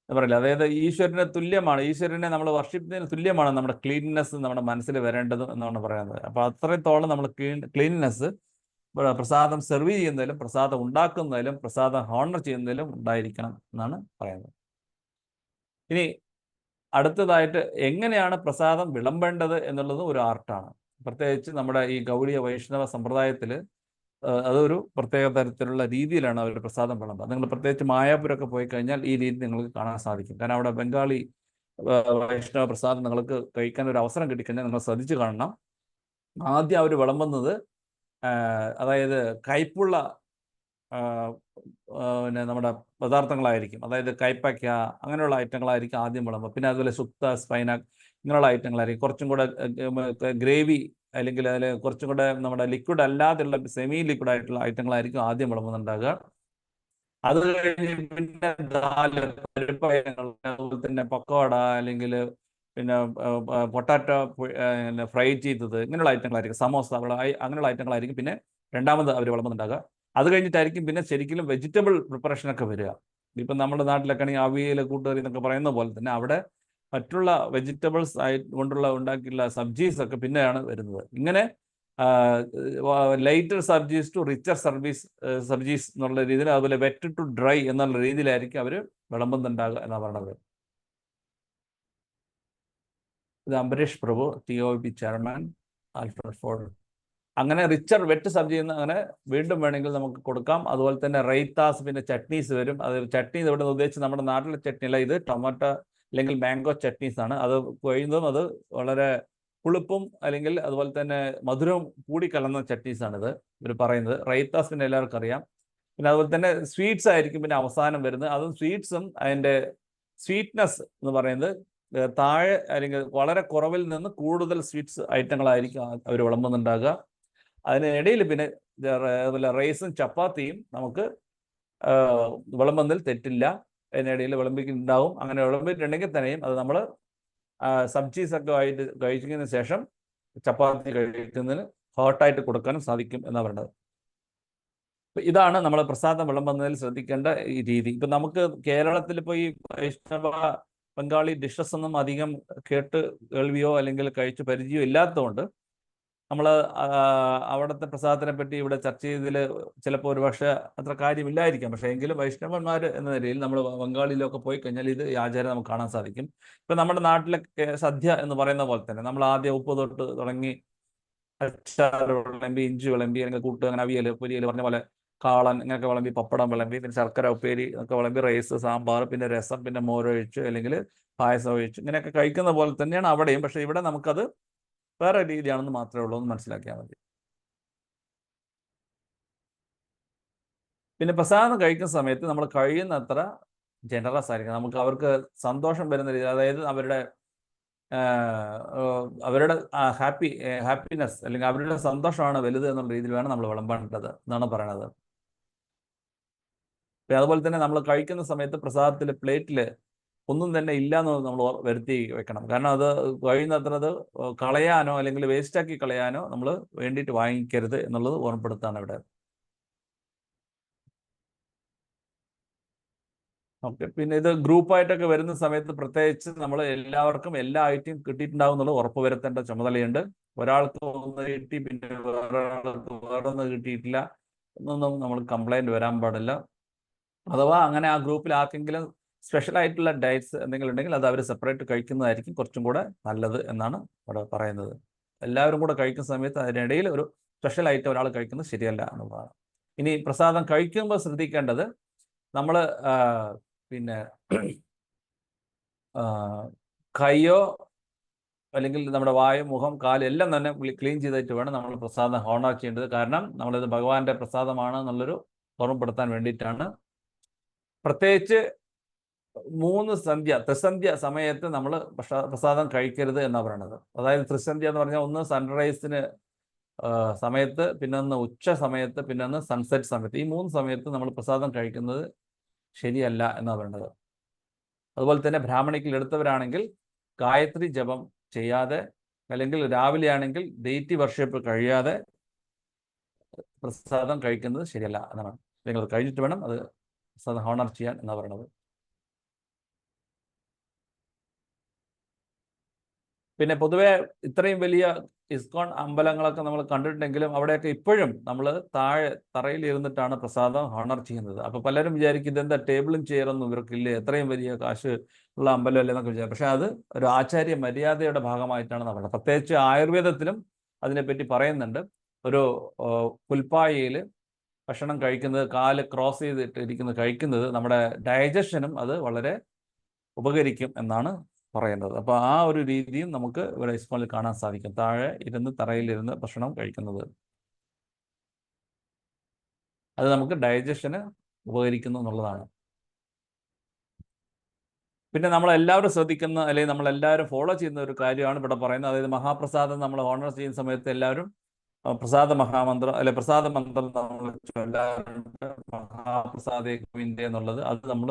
പറയില്ല. അതായത് ഈശ്വരന് തുല്യമാണ്, ഈശ്വരനെ നമ്മൾ വർഷിപ്പിക്കുന്നതിന് തുല്യമാണ് നമ്മുടെ ക്ലീൻനെസ് നമ്മുടെ മനസ്സിൽ വരേണ്ടതും എന്നാണ് പറയുന്നത്. അപ്പോൾ അത്രത്തോളം നമ്മൾ ക്ലീൻനെസ് പ്രസാദം സെർവ് ചെയ്യുന്നതിലും പ്രസാദം ഉണ്ടാക്കുന്നതിലും പ്രസാദം ഹോണർ ചെയ്യുന്നതിലും ഉണ്ടായിരിക്കണം എന്നാണ് പറയുന്നത്. ഇനി അടുത്തതായിട്ട് എങ്ങനെയാണ് പ്രസാദം വിളമ്പേണ്ടത് എന്നുള്ളത് ഒരു ആർട്ടാണ്. പ്രത്യേകിച്ച് നമ്മുടെ ഈ ഗൗഡീയ വൈഷ്ണവ സമ്പ്രദായത്തിൽ അതൊരു പ്രത്യേക തരത്തിലുള്ള രീതിയിലാണ് അവർ പ്രസാദം വിളമ്പുക. നിങ്ങൾ പ്രത്യേകിച്ച് മായാപുരമൊക്കെ പോയി കഴിഞ്ഞാൽ ഈ രീതി നിങ്ങൾക്ക് കാണാൻ സാധിക്കും. കാരണം അവിടെ ബംഗാളി വൈഷ്ണവ പ്രസാദം നിങ്ങൾക്ക് കഴിക്കാൻ ഒരു അവസരം കിട്ടിക്കഴിഞ്ഞാൽ നിങ്ങൾ ശ്രദ്ധിച്ചു കാണണം. ആദ്യം അവർ വിളമ്പുന്നത് അതായത് കയ്പുള്ള പിന്നെ നമ്മുടെ പദാർത്ഥങ്ങളായിരിക്കും. അതായത് കയ്പയ്ക്ക അങ്ങനെയുള്ള ഐറ്റങ്ങളായിരിക്കും ആദ്യം വിളമ്പുക. പിന്നെ അതുപോലെ സുക്ത, സ്പൈനാക് ഇങ്ങനെയുള്ള ഐറ്റങ്ങളായിരിക്കും. കുറച്ചും കൂടെ ഗ്രേവി അല്ലെങ്കിൽ അതിൽ കുറച്ചും കൂടെ നമ്മുടെ ലിക്വിഡ് അല്ലാതെയുള്ള സെമി ലിക്വിഡ് ആയിട്ടുള്ള ഐറ്റങ്ങളായിരിക്കും ആദ്യം വിളമ്പുന്നുണ്ടാകുക. അത് കഴിഞ്ഞ് പിന്നെ ദാല്, പരിപ്പ് ഐറ്റങ്ങൾ, അതുപോലെ തന്നെ പക്കോട അല്ലെങ്കിൽ പിന്നെ പൊട്ടാറ്റോ ഫ്രൈ ചെയ്തത് ഇങ്ങനെയുള്ള ഐറ്റങ്ങളായിരിക്കും, സമോസ അങ്ങനെയുള്ള ഐറ്റങ്ങളായിരിക്കും പിന്നെ രണ്ടാമത് അവർ വിളമ്പുന്നുണ്ടാകുക. അത് കഴിഞ്ഞിട്ടായിരിക്കും പിന്നെ ശരിക്കും വെജിറ്റബിൾ പ്രിപ്പറേഷനൊക്കെ വരിക. ഇപ്പം നമ്മുടെ നാട്ടിലൊക്കെ ആണെങ്കിൽ അവിയൽ, കൂട്ടുകറി എന്നൊക്കെ പറയുന്ന പോലെ തന്നെ അവിടെ മറ്റുള്ള വെജിറ്റബിൾസ് കൊണ്ടുള്ള ഉണ്ടാക്കിയുള്ള സബ്ജീസ് ഒക്കെ പിന്നെയാണ് വരുന്നത്. ഇങ്ങനെ ലൈറ്റർ സബ്ജീസ് ടു റിച്ചർ സബ്ജീസ് എന്നുള്ള രീതിയിൽ, അതുപോലെ വെറ്റ് ടു ഡ്രൈ എന്നുള്ള രീതിയിലായിരിക്കും അവർ വിളമ്പുന്നുണ്ടാകുക എന്നാണ് പറയുന്നത്. ഇത് അംബരീഷ് പ്രഭു, TOB ചെയർമാൻ, ആൽഫ്രഡ് ഫോർഡ്. അങ്ങനെ റിച്ചർ വെറ്റ് സബ്ജി എന്ന് അങ്ങനെ വീണ്ടും വേണമെങ്കിൽ നമുക്ക് കൊടുക്കാം. അതുപോലെ തന്നെ റൈത്താസ്, പിന്നെ ചട്നീസ് വരും. അത് ചട്നി ഇവിടെ ഉദ്ദേശിച്ച് നമ്മുടെ നാട്ടിലെ ചട്നി അല്ല, ഇത് ടൊമാറ്റോ അല്ലെങ്കിൽ മാംഗോ ചട്നീസ് ആണ്. അത് കഴിയുന്നതും അത് വളരെ പുളിപ്പും അല്ലെങ്കിൽ അതുപോലെ തന്നെ മധുരവും കൂടി കലർന്ന ചട്നീസാണിത് ഇവർ പറയുന്നത്. റൈത്താസ് പിന്നെ എല്ലാവർക്കും അറിയാം. പിന്നെ അതുപോലെ തന്നെ സ്വീറ്റ്സ് ആയിരിക്കും പിന്നെ അവസാനം വരുന്നത്. അതും സ്വീറ്റ്സും അതിൻ്റെ സ്വീറ്റ്നെസ് എന്ന് പറയുന്നത് താഴെ അല്ലെങ്കിൽ വളരെ കുറവിൽ നിന്ന് കൂടുതൽ സ്വീറ്റ്സ് ഐറ്റങ്ങളായിരിക്കും അവർ വിളമ്പുന്നുണ്ടാകുക. അതിനിടയിൽ പിന്നെ അതുപോലെ റൈസും ചപ്പാത്തിയും നമുക്ക് വിളമ്പുന്നതിൽ തെറ്റില്ല. അതിനിടയിൽ വിളമ്പിക്കുന്നുണ്ടാവും. അങ്ങനെ വിളമ്പിയിട്ടുണ്ടെങ്കിൽ തന്നെയും അത് നമ്മൾ സബ്ജീസൊക്കെ ആയിട്ട് കഴിച്ചതിന് ശേഷം ചപ്പാത്തി കഴിക്കുന്നതിന് ഹോട്ടായിട്ട് കൊടുക്കാനും സാധിക്കും എന്നാണ് പറയുന്നത്. ഇതാണ് നമ്മൾ പ്രസാദം വിളമ്പുന്നതിൽ ശ്രദ്ധിക്കേണ്ട ഈ രീതി. ഇപ്പം നമുക്ക് കേരളത്തിൽ ഇപ്പോൾ ഈ വൈഷ്ണവ ബംഗാളി ഡിഷസ് ഒന്നും അധികം കേൾവിയോ അല്ലെങ്കിൽ കഴിച്ച് പരിചയമോ ഇല്ലാത്തതുകൊണ്ട് നമ്മൾ അവിടുത്തെ പ്രസാദത്തിനെ പറ്റി ഇവിടെ ചർച്ച ചെയ്തതിൽ ചിലപ്പോൾ ഒരുപക്ഷെ അത്ര കാര്യമില്ലായിരിക്കാം. പക്ഷേ എങ്കിലും വൈഷ്ണവന്മാർ എന്ന നിലയിൽ നമ്മൾ ബംഗാളിലൊക്കെ പോയി കഴിഞ്ഞാൽ ഇത് ഈ ആചാരം നമുക്ക് കാണാൻ സാധിക്കും. ഇപ്പം നമ്മുടെ നാട്ടിലെ സദ്യ എന്ന് പറയുന്ന പോലെ തന്നെ നമ്മൾ ആദ്യം ഉപ്പ് തൊട്ട് തുടങ്ങി അച്ചാർ വിളമ്പി, ഇഞ്ചി വിളമ്പി, അല്ലെങ്കിൽ കൂട്ട്, അങ്ങനെ അവിയൽ, പൊരിയൽ പറഞ്ഞ പോലെ കാളൻ ഇങ്ങനെയൊക്കെ വിളമ്പി, പപ്പടം വിളമ്പി, പിന്നെ ശർക്കര ഉപ്പേരി ഒക്കെ വിളമ്പി, റൈസ്, സാമ്പാർ, പിന്നെ രസം, പിന്നെ മോരൊഴിച്ച് അല്ലെങ്കിൽ പായസം ഒഴിച്ച് ഇങ്ങനെയൊക്കെ കഴിക്കുന്ന പോലെ തന്നെയാണ് അവിടെയും. പക്ഷേ ഇവിടെ നമുക്കത് വേറെ രീതിയാണെന്ന് മാത്രമേ ഉള്ളൂ എന്ന് മനസ്സിലാക്കിയാൽ മതി. പിന്നെ പ്രസാദം കഴിക്കുന്ന സമയത്ത് നമ്മൾ കഴിയുന്നത്ര ജനറസ് ആയിരിക്കണം. നമുക്ക് അവർക്ക് സന്തോഷം വരുന്ന രീതി, അതായത് അവരുടെ ഹാപ്പിനെസ് അല്ലെങ്കിൽ അവരുടെ സന്തോഷമാണ് വലുത് എന്നുള്ള രീതിയിൽ വേണം നമ്മൾ വിളമ്പേണ്ടത് എന്നാണ് പറയണത്. അതുപോലെ തന്നെ നമ്മൾ കഴിക്കുന്ന സമയത്ത് പ്രസാദത്തിൽ പ്ലേറ്റിൽ ഒന്നും തന്നെ ഇല്ല എന്ന് നമ്മൾ വരുത്തി വെക്കണം. കാരണം അത് കഴിയുന്നത്ര അത് കളയാനോ അല്ലെങ്കിൽ വേസ്റ്റാക്കി കളയാനോ നമ്മൾ വേണ്ടിയിട്ട് വാങ്ങിക്കരുത് എന്നുള്ളത് ഓർമ്മപ്പെടുത്താണ് ഇവിടെ. ഓക്കെ. പിന്നെ ഇത് ഗ്രൂപ്പായിട്ടൊക്കെ വരുന്ന സമയത്ത് പ്രത്യേകിച്ച് നമ്മൾ എല്ലാവർക്കും എല്ലാ ഐറ്റം കിട്ടിയിട്ടുണ്ടാവും എന്നുള്ളത് ഉറപ്പുവരുത്തേണ്ട ചുമതലയുണ്ട്. ഒരാൾക്ക് ഒന്ന് കിട്ടി പിന്നെ വേറൊരാൾക്ക് വേറൊന്നും കിട്ടിയിട്ടില്ല എന്നൊന്നും നമ്മൾ കംപ്ലൈൻറ്റ് വരാൻ പാടില്ല. അഥവാ അങ്ങനെ ആ ഗ്രൂപ്പിൽ ആർക്കെങ്കിലും സ്പെഷ്യൽ ആയിട്ടുള്ള ഡയറ്റ്സ് എന്തെങ്കിലും ഉണ്ടെങ്കിൽ അത് അവർ സെപ്പറേറ്റ് കഴിക്കുന്നതായിരിക്കും കുറച്ചും കൂടെ നല്ലത് എന്നാണ് ഇവിടെ പറയുന്നത്. എല്ലാവരും കൂടെ കഴിക്കുന്ന സമയത്ത് അതിനിടയിൽ ഒരു സ്പെഷ്യൽ ഐറ്റം ഒരാൾ കഴിക്കുന്നത് ശരിയല്ല എന്നുള്ളതാണ്. ഇനി പ്രസാദം കഴിക്കുമ്പോൾ ശ്രദ്ധിക്കേണ്ടത് നമ്മൾ പിന്നെ കൈയോ അല്ലെങ്കിൽ നമ്മുടെ വായും, മുഖം, കാല് എല്ലാം തന്നെ ക്ലീൻ ചെയ്തിട്ട് വേണം നമ്മൾ പ്രസാദം ഹോണർ ചെയ്യേണ്ടത്. കാരണം നമ്മളിത് ഭഗവാന്റെ പ്രസാദമാണ് എന്നുള്ളൊരു ഓർമ്മപ്പെടുത്താൻ വേണ്ടിയിട്ടാണ്. പ്രത്യേകിച്ച് 3 ത്രിസന്ധ്യ സമയത്ത് നമ്മൾ പ്രസാദം കഴിക്കരുത് എന്നാണ് പറയുന്നത്. അതായത് ത്രിസന്ധ്യ എന്ന് പറഞ്ഞാൽ ഒന്ന് സൺറൈസിന് സമയത്ത്, പിന്നെ ഒന്ന് ഉച്ച സമയത്ത്, പിന്നെ ഒന്ന് സൺസെറ്റ് സമയത്ത്. ഈ 3 സമയത്ത് നമ്മൾ പ്രസാദം കഴിക്കുന്നത് ശരിയല്ല എന്നാണ് പറയുന്നത്. അതുപോലെ തന്നെ ബ്രാഹ്മണിക്കിൽ എടുത്തവരാണെങ്കിൽ ഗായത്രി ജപം ചെയ്യാതെ അല്ലെങ്കിൽ രാവിലെ ആണെങ്കിൽ ഡെയ്റ്റി വർഷിപ്പ് കഴിയാതെ പ്രസാദം കഴിക്കുന്നത് ശരിയല്ല എന്നാണ്. നിങ്ങൾ കഴിഞ്ഞിട്ട് വേണം അത് പ്രസാദം ഹോണർ ചെയ്യാൻ എന്നാണ് പറയുന്നത്. പിന്നെ പൊതുവെ ഇത്രയും വലിയ ഇസ്കോൺ അമ്പലങ്ങളൊക്കെ നമ്മൾ കണ്ടിട്ടുണ്ടെങ്കിലും അവിടെയൊക്കെ ഇപ്പോഴും നമ്മൾ താഴെ തറയിൽ ഇരുന്നിട്ടാണ് പ്രസാദം ഹോണർ ചെയ്യുന്നത്. അപ്പോൾ പലരും വിചാരിക്കും ഇതെന്താ ടേബിളും ചെയറൊന്നും ഇവർക്കില്ലേ, എത്രയും വലിയ കാശ് ഉള്ള അമ്പലമല്ലേ എന്നൊക്കെ വിചാരിക്കും. പക്ഷേ അത് ഒരു ആചാര്യ മര്യാദയുടെ ഭാഗമായിട്ടാണ് പറയുന്നത്. പ്രത്യേകിച്ച് ആയുർവേദത്തിലും അതിനെപ്പറ്റി പറയുന്നുണ്ട്. ഒരു പുൽപ്പായയിൽ ഭക്ഷണം കഴിക്കുന്നത്, കാല് ക്രോസ് ചെയ്തിട്ട് കഴിക്കുന്നത് നമ്മുടെ ഡൈജഷനും അത് വളരെ ഉപകരിക്കും എന്നാണ് പറയുന്നത്. അപ്പോൾ ആ ഒരു രീതിയും നമുക്ക് ഇവിടെ ഇസ്കോണിൽ കാണാൻ സാധിക്കും. താഴെ ഇരുന്ന് തറയിലിരുന്ന് ഭക്ഷണം കഴിക്കുന്നത് അത് നമുക്ക് ഡൈജഷന് ഉപകരിക്കുന്നു എന്നുള്ളതാണ്. പിന്നെ നമ്മളെല്ലാവരും ശ്രദ്ധിക്കുന്ന അല്ലെങ്കിൽ നമ്മളെല്ലാവരും ഫോളോ ചെയ്യുന്ന ഒരു കാര്യമാണ് ഇവിടെ പറയുന്നത്. അതായത് മഹാപ്രസാദം നമ്മൾ ഓണർ ചെയ്യുന്ന സമയത്ത് എല്ലാവരും പ്രസാദ മഹാമന്ത്രം അല്ലെ പ്രസാദ മന്ത്രം നമ്മൾ ചൊല്ലാറുണ്ട്. മഹാപ്രസാദേ ഗോവിന്ദേ എന്നുള്ളത് അത് നമ്മൾ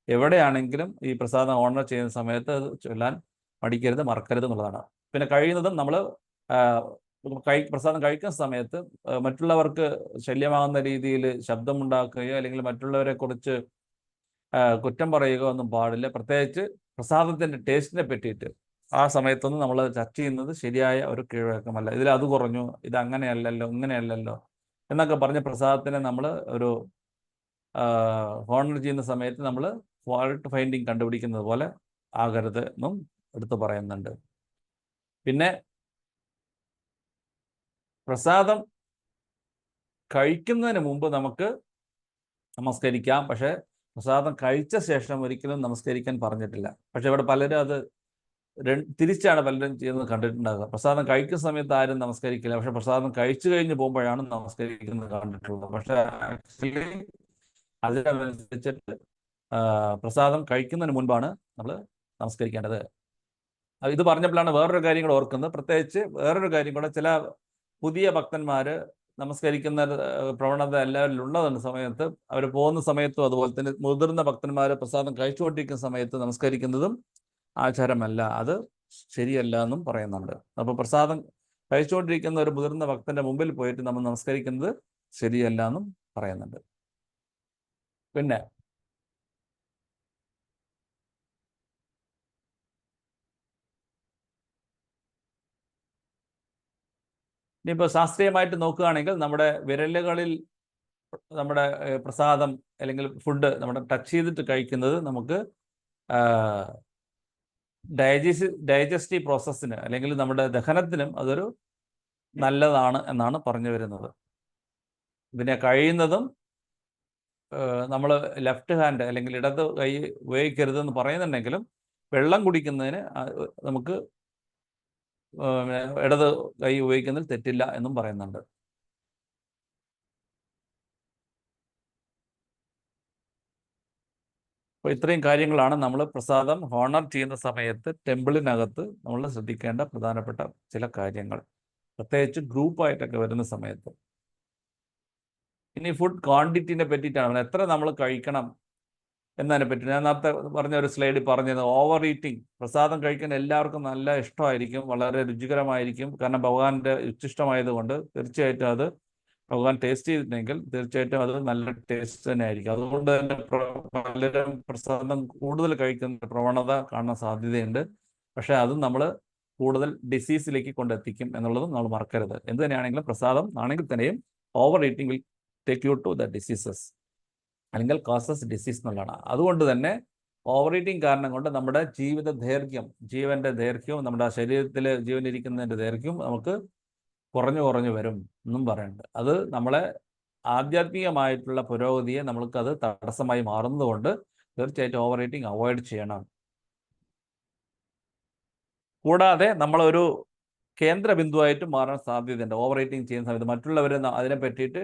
എവിടെയാണെങ്കിലും ഈ പ്രസാദം ഓണർ ചെയ്യുന്ന സമയത്ത് അത് ചൊല്ലാൻ മടിക്കരുത്, മറക്കരുത് എന്നുള്ളതാണ്. പിന്നെ കഴിയുന്നതും നമ്മൾ പ്രസാദം കഴിക്കുന്ന സമയത്ത് മറ്റുള്ളവർക്ക് ശല്യമാകുന്ന രീതിയിൽ ശബ്ദമുണ്ടാക്കുകയോ അല്ലെങ്കിൽ മറ്റുള്ളവരെ കുറിച്ച് കുറ്റം പറയുകയോ ഒന്നും പാടില്ല. പ്രത്യേകിച്ച് പ്രസാദത്തിൻ്റെ ടേസ്റ്റിനെ പറ്റിയിട്ട് ആ സമയത്തൊന്നും നമ്മൾ ചർച്ച ചെയ്യുന്നത് ശരിയായ ഒരു കീഴ്വഴക്കമല്ല. ഇതിൽ അത് കുറഞ്ഞു, ഇത് അങ്ങനെയല്ലല്ലോ, ഇങ്ങനെയല്ലല്ലോ എന്നൊക്കെ പറഞ്ഞ് പ്രസാദത്തിനെ നമ്മൾ ഒരു ഹോണർ ചെയ്യുന്ന സമയത്ത് നമ്മൾ ഫാൾട്ട് ഫൈൻഡിങ് കണ്ടുപിടിക്കുന്നത് പോലെ ആകരുത് എന്നും എടുത്തു പറയുന്നുണ്ട്. പിന്നെ പ്രസാദം കഴിക്കുന്നതിന് മുമ്പ് നമുക്ക് നമസ്കരിക്കാം. പക്ഷേ പ്രസാദം കഴിച്ച ശേഷം ഒരിക്കലും നമസ്കരിക്കാൻ പറഞ്ഞിട്ടില്ല. പക്ഷെ ഇവിടെ പലരും അത് തിരിച്ചാണ് പലരും ചെയ്യുന്നത് കണ്ടിട്ടുണ്ടാകുക. പ്രസാദം കഴിക്കുന്ന സമയത്ത് ആരും നമസ്കരിക്കില്ല, പക്ഷെ പ്രസാദം കഴിച്ചു കഴിഞ്ഞ് പോകുമ്പോഴാണ് നമസ്കരിക്കുന്നത് കണ്ടിട്ടുള്ളത്. പക്ഷെ ആക്ച്വലി അതിനനുസരിച്ചിട്ട് പ്രസാദം കഴിക്കുന്നതിന് മുൻപാണ് നമ്മൾ നമസ്കരിക്കേണ്ടത്. ഇത് പറഞ്ഞപ്പോഴാണ് വേറൊരു കാര്യം കൂടെ ഓർക്കുന്നത്. പ്രത്യേകിച്ച് വേറൊരു കാര്യം കൂടെ, ചില പുതിയ ഭക്തന്മാർ നമസ്കരിക്കുന്ന പ്രവണത എല്ലാവരിലും ഉള്ളതെന്ന സമയത്ത് അവർ പോകുന്ന സമയത്തും അതുപോലെ തന്നെ മുതിർന്ന ഭക്തന്മാർ പ്രസാദം കഴിച്ചുകൊണ്ടിരിക്കുന്ന സമയത്ത് നമസ്കരിക്കുന്നതും ആചാരമല്ല, അത് ശരിയല്ല എന്നും പറയുന്നുണ്ട്. അപ്പോൾ പ്രസാദം കഴിച്ചുകൊണ്ടിരിക്കുന്ന ഒരു മുതിർന്ന ഭക്തന്റെ മുമ്പിൽ പോയിട്ട് നമ്മൾ നമസ്കരിക്കുന്നത് ശരിയല്ല എന്നും പറയുന്നുണ്ട്. പിന്നെ ഇനിയിപ്പോൾ ശാസ്ത്രീയമായിട്ട് നോക്കുകയാണെങ്കിൽ നമ്മുടെ വിരലുകളിൽ നമ്മുടെ പ്രസാദം അല്ലെങ്കിൽ ഫുഡ് നമ്മുടെ ടച്ച് ചെയ്തിട്ട് കഴിക്കുന്നത് നമുക്ക് ഡൈജസ്റ്റീവ് പ്രോസസ്സിന് അല്ലെങ്കിൽ നമ്മുടെ ദഹനത്തിനും അതൊരു നല്ലതാണ് എന്നാണ് പറഞ്ഞു വരുന്നത്. പിന്നെ കഴിയുന്നതും നമ്മൾ ലെഫ്റ്റ് ഹാൻഡ് അല്ലെങ്കിൽ ഇടത് കൈ ഉപയോഗിക്കരുതെന്ന് പറയുന്നുണ്ടെങ്കിലും വെള്ളം കുടിക്കുന്നതിന് നമുക്ക് ഇടത് കൈ ഉപയോഗിക്കുന്നതിൽ തെറ്റില്ല എന്നും പറയുന്നുണ്ട്. അപ്പോൾ ഇത്രയും കാര്യങ്ങളാണ് നമ്മൾ പ്രസാദം ഹോണർ ചെയ്യുന്ന സമയത്ത് ടെമ്പിളിനകത്ത് നമ്മൾ ശ്രദ്ധിക്കേണ്ട പ്രധാനപ്പെട്ട ചില കാര്യങ്ങൾ, പ്രത്യേകിച്ച് ഗ്രൂപ്പായിട്ടൊക്കെ വരുന്ന സമയത്ത്. ഇനി ഫുഡ് ക്വാണ്ടിറ്റിനെ പറ്റിയിട്ടാണ്, എത്ര നമ്മൾ കഴിക്കണം എന്നതിനെ പറ്റി ഞാൻ നേരത്തെ പറഞ്ഞ ഒരു സ്ലൈഡിൽ പറഞ്ഞത്. ഓവർ ഈറ്റിംഗ്, പ്രസാദം കഴിക്കാൻ എല്ലാവർക്കും നല്ല ഇഷ്ടമായിരിക്കും, വളരെ രുചികരമായിരിക്കും. കാരണം ഭഗവാന്റെ ഉച്ചിഷ്ടമായതുകൊണ്ട് തീർച്ചയായിട്ടും അത് ഭഗവാൻ ടേസ്റ്റ് ചെയ്തിട്ടുണ്ടെങ്കിൽ തീർച്ചയായിട്ടും അത് നല്ല ടേസ്റ്റ് തന്നെ ആയിരിക്കും. അതുകൊണ്ട് തന്നെ പലരും പ്രസാദം കൂടുതൽ കഴിക്കുന്ന പ്രവണത കാണാൻ സാധ്യതയുണ്ട്. പക്ഷേ അതും നമ്മൾ കൂടുതൽ ഡിസീസിലേക്ക് കൊണ്ടെത്തിക്കും എന്നുള്ളതും നമ്മൾ മറക്കരുത്. എന്ത് തന്നെയാണെങ്കിലും പ്രസാദം ആണെങ്കിൽ തന്നെയും over eating will take you to the diseases അല്ലെങ്കിൽ കോസസ് ഡിസീസ് എന്നുള്ളതാണ്. അതുകൊണ്ട് തന്നെ ഓവർ ഈറ്റിംഗ് കാരണം കൊണ്ട് നമ്മുടെ ജീവിത ദൈർഘ്യം, ജീവന്റെ ദൈർഘ്യവും നമ്മുടെ ശരീരത്തിൽ ജീവൻ ഇരിക്കുന്നതിൻ്റെ ദൈർഘ്യവും നമുക്ക് കുറഞ്ഞു വരും എന്നും പറയുന്നുണ്ട്. അത് നമ്മളെ ആധ്യാത്മികമായിട്ടുള്ള പുരോഗതിയെ നമ്മൾക്കത് തടസ്സമായി മാറുന്നതുകൊണ്ട് തീർച്ചയായിട്ടും ഓവർ ഈറ്റിംഗ് അവോയ്ഡ് ചെയ്യണം. കൂടാതെ നമ്മളൊരു കേന്ദ്ര ബിന്ദുവായിട്ട് മാറാൻ സാധ്യതയുണ്ട്. ഓവർ ഈറ്റിംഗ് ചെയ്യുന്ന സമയത്ത് മറ്റുള്ളവർ അതിനെ പറ്റിയിട്ട്